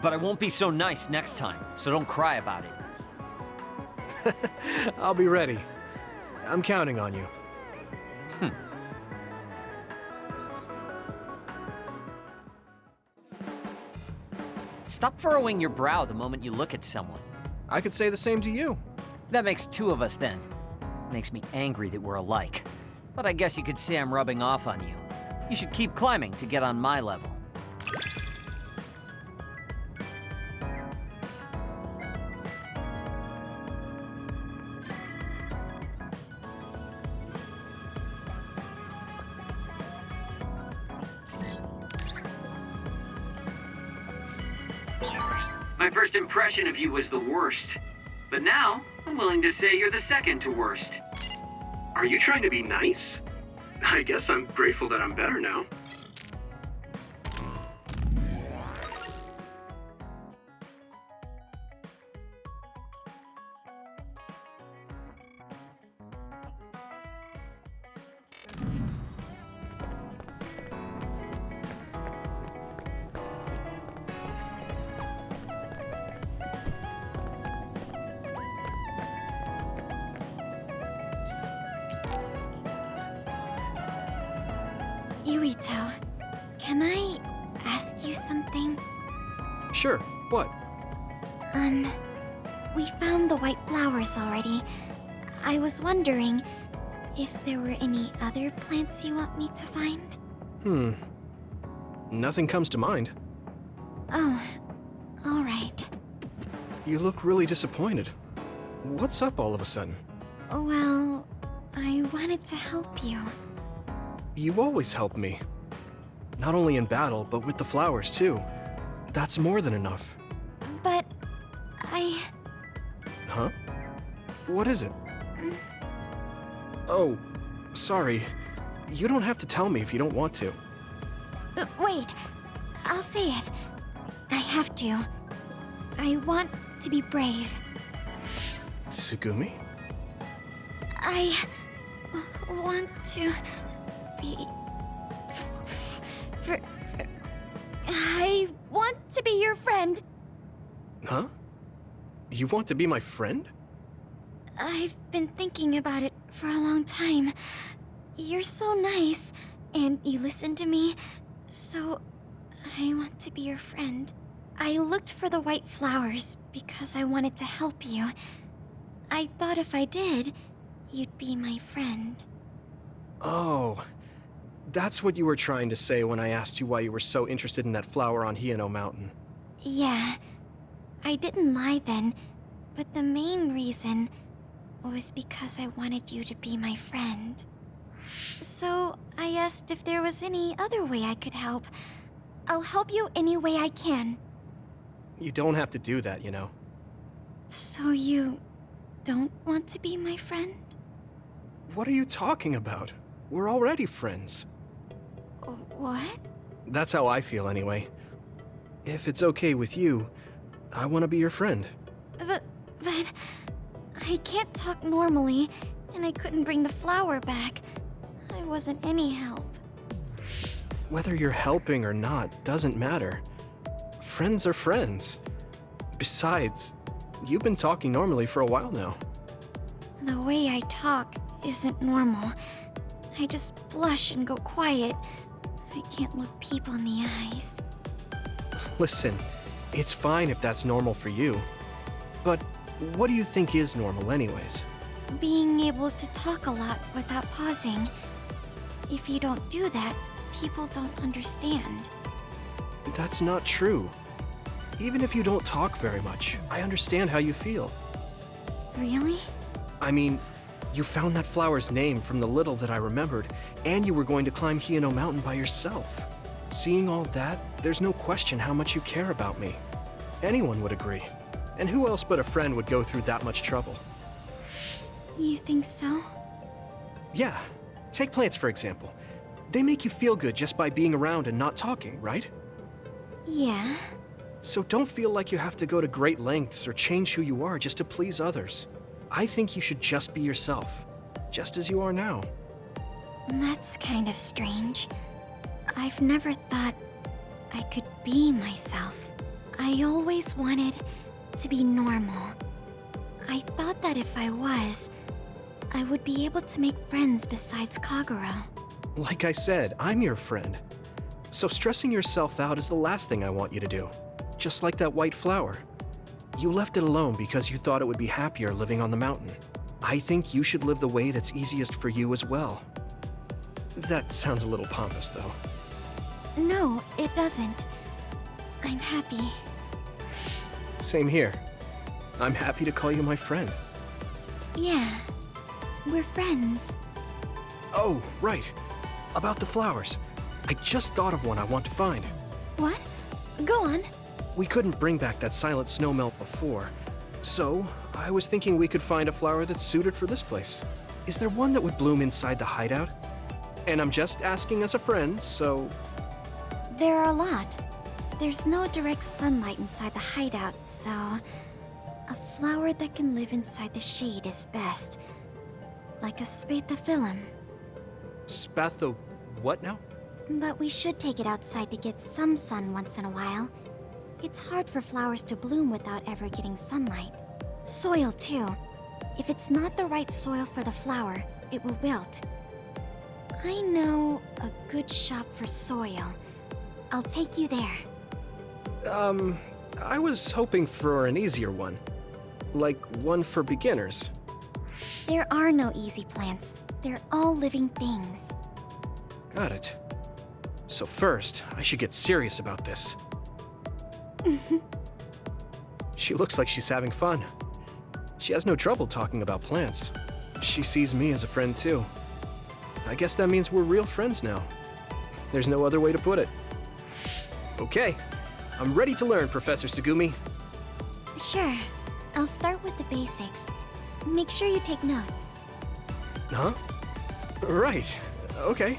But I won't be so nice next time, so don't cry about it. I'll be ready. I'm counting on you. Stop furrowing your brow the moment you look at someone. I could say the same to you. That makes two of us then. Makes me angry that we're alike. But I guess you could say I'm rubbing off on you. You should keep climbing to get on my level. My first impression of you was the worst. But now, I'm willing to say you're the second to worst. Are you trying to be nice? I guess I'm grateful that I'm better now. Yuito, can I ask you something? Sure, what? We found the white flowers already. I was wondering if there were any other plants you want me to find? Nothing comes to mind. Oh, alright. You look really disappointed. What's up all of a sudden? Well, I wanted to help you. You always help me. Not only in battle, but with the flowers too. That's more than enough. But Huh? What is it? Oh, sorry. You don't have to tell me if you don't want to. Wait, I'll say it. I have to. I want to be brave. Tsugumi? I want to be... I want to be your friend. Huh? You want to be my friend? I've been thinking about it for a long time. You're so nice, and you listen to me, so I want to be your friend. I looked for the white flowers because I wanted to help you. I thought if I did, you'd be my friend. Oh, that's what you were trying to say when I asked you why you were so interested in that flower on Hino Mountain. Yeah, I didn't lie then, but the main reason was because I wanted you to be my friend. So I asked if there was any other way I could help. I'll help you any way I can. You don't have to do that, you know. So you don't want to be my friend? What are you talking about? We're already friends. What? That's how I feel anyway. If it's okay with you, I want to be your friend. But I can't talk normally, and I couldn't bring the flower back. I wasn't any help. Whether you're helping or not doesn't matter. Friends are friends. Besides, you've been talking normally for a while now. The way I talk isn't normal. I just blush and go quiet. I can't look people in the eyes. Listen, it's fine if that's normal for you. But what do you think is normal anyways? Being able to talk a lot without pausing. If you don't do that, people don't understand. That's not true. Even if you don't talk very much, I understand how you feel. Really? I mean, you found that flower's name from the little that I remembered, and you were going to climb Hino Mountain by yourself. Seeing all that, there's no question how much you care about me. Anyone would agree. And who else but a friend would go through that much trouble? You think so? Yeah. Take plants, for example. They make you feel good just by being around and not talking, right? Yeah. So don't feel like you have to go to great lengths or change who you are just to please others. I think you should just be yourself, just as you are now. That's kind of strange. I've never thought I could be myself. I always wanted to be normal. I thought that if I was, I would be able to make friends besides Kagura. Like I said, I'm your friend. So stressing yourself out is the last thing I want you to do. Just like that white flower. You left it alone because you thought it would be happier living on the mountain. I think you should live the way that's easiest for you as well. That sounds a little pompous, though. No, it doesn't. I'm happy. Same here. I'm happy to call you my friend. Yeah, we're friends. Oh, right. About the flowers. I just thought of one I want to find. What? Go on. We couldn't bring back that silent snowmelt before, so I was thinking we could find a flower that's suited for this place. Is there one that would bloom inside the hideout? And I'm just asking as a friend, so... There are a lot. There's no direct sunlight inside the hideout, so... a flower that can live inside the shade is best. Like a spathiphyllum. Spatho... what now? But we should take it outside to get some sun once in a while. It's hard for flowers to bloom without ever getting sunlight. Soil, too. If it's not the right soil for the flower, it will wilt. I know a good shop for soil. I'll take you there. I was hoping for an easier one. Like one for beginners. There are no easy plants. They're all living things. Got it. So first, I should get serious about this. She looks like she's having fun. She has no trouble talking about plants. She sees me as a friend too. I guess that means we're real friends now. There's no other way to put it. Okay, I'm ready to learn, Professor Sugumi. Sure. I'll start with the basics. Make sure you take notes. Huh? Right. Okay.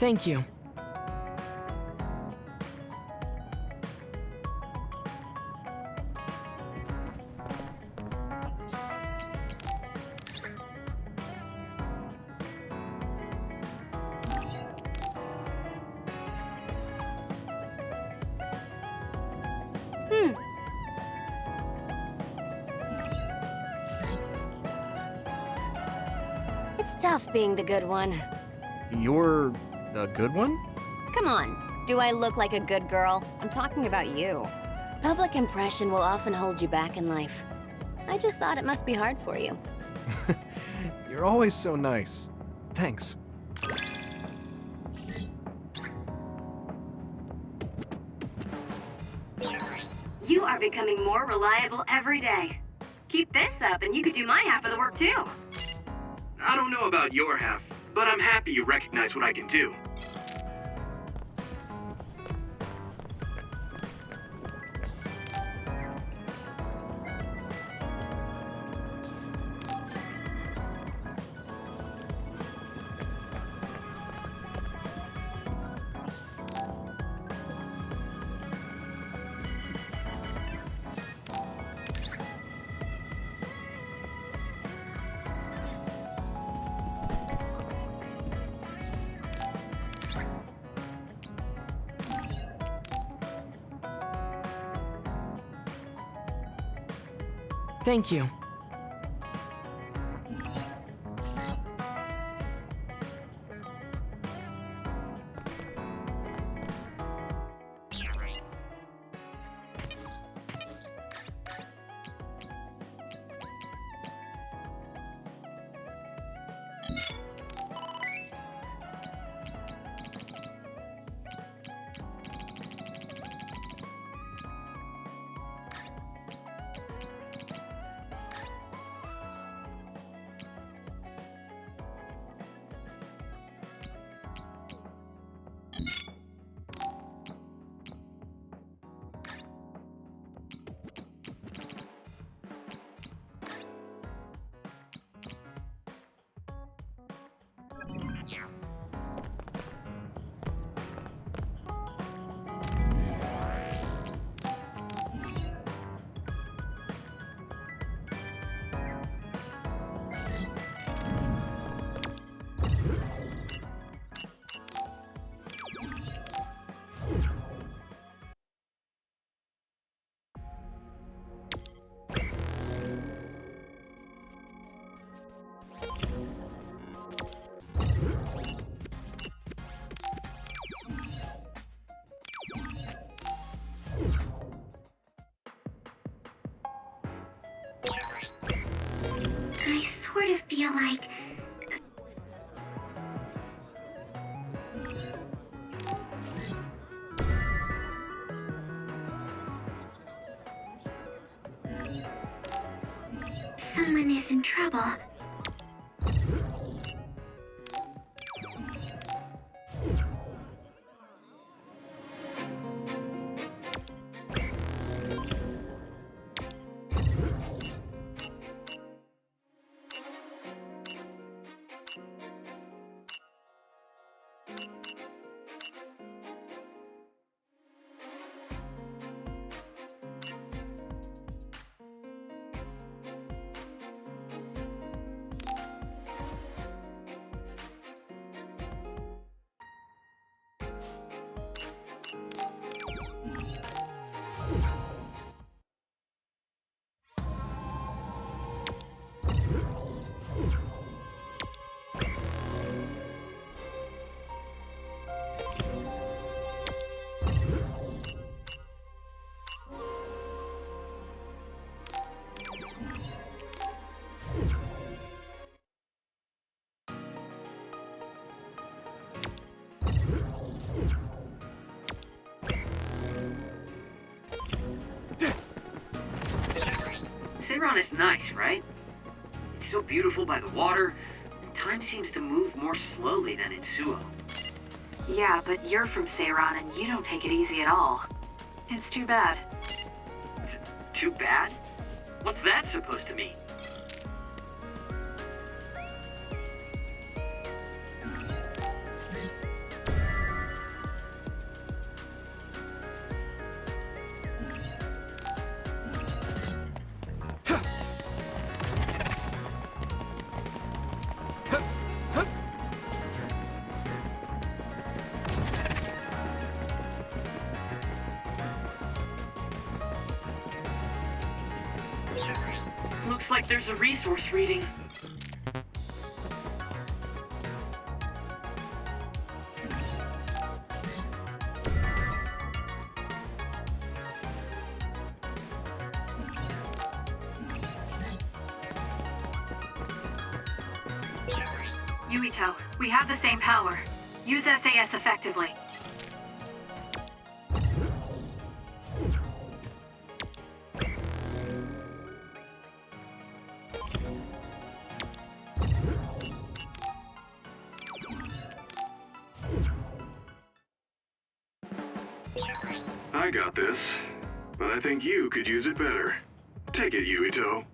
Thank you. It's tough being the good one. You're a good one? Come on, do I look like a good girl? I'm talking about you. Public impression will often hold you back in life. I just thought it must be hard for you. You're always so nice. Thanks. You are becoming more reliable every day. Keep this up and you could do my half of the work too. I don't know about your half, but I'm happy you recognize what I can do. Thank you. I sort of feel like... someone is in trouble. Seiron is nice, right? It's so beautiful by the water, and time seems to move more slowly than in Suo. Yeah, but you're from Seiron and you don't take it easy at all. It's too bad. Too bad? What's that supposed to mean? Looks like there's a resource reading. Yuito, we have the same power. Use SAS effectively. I got this, but I think you could use it better. Take it, Yuito.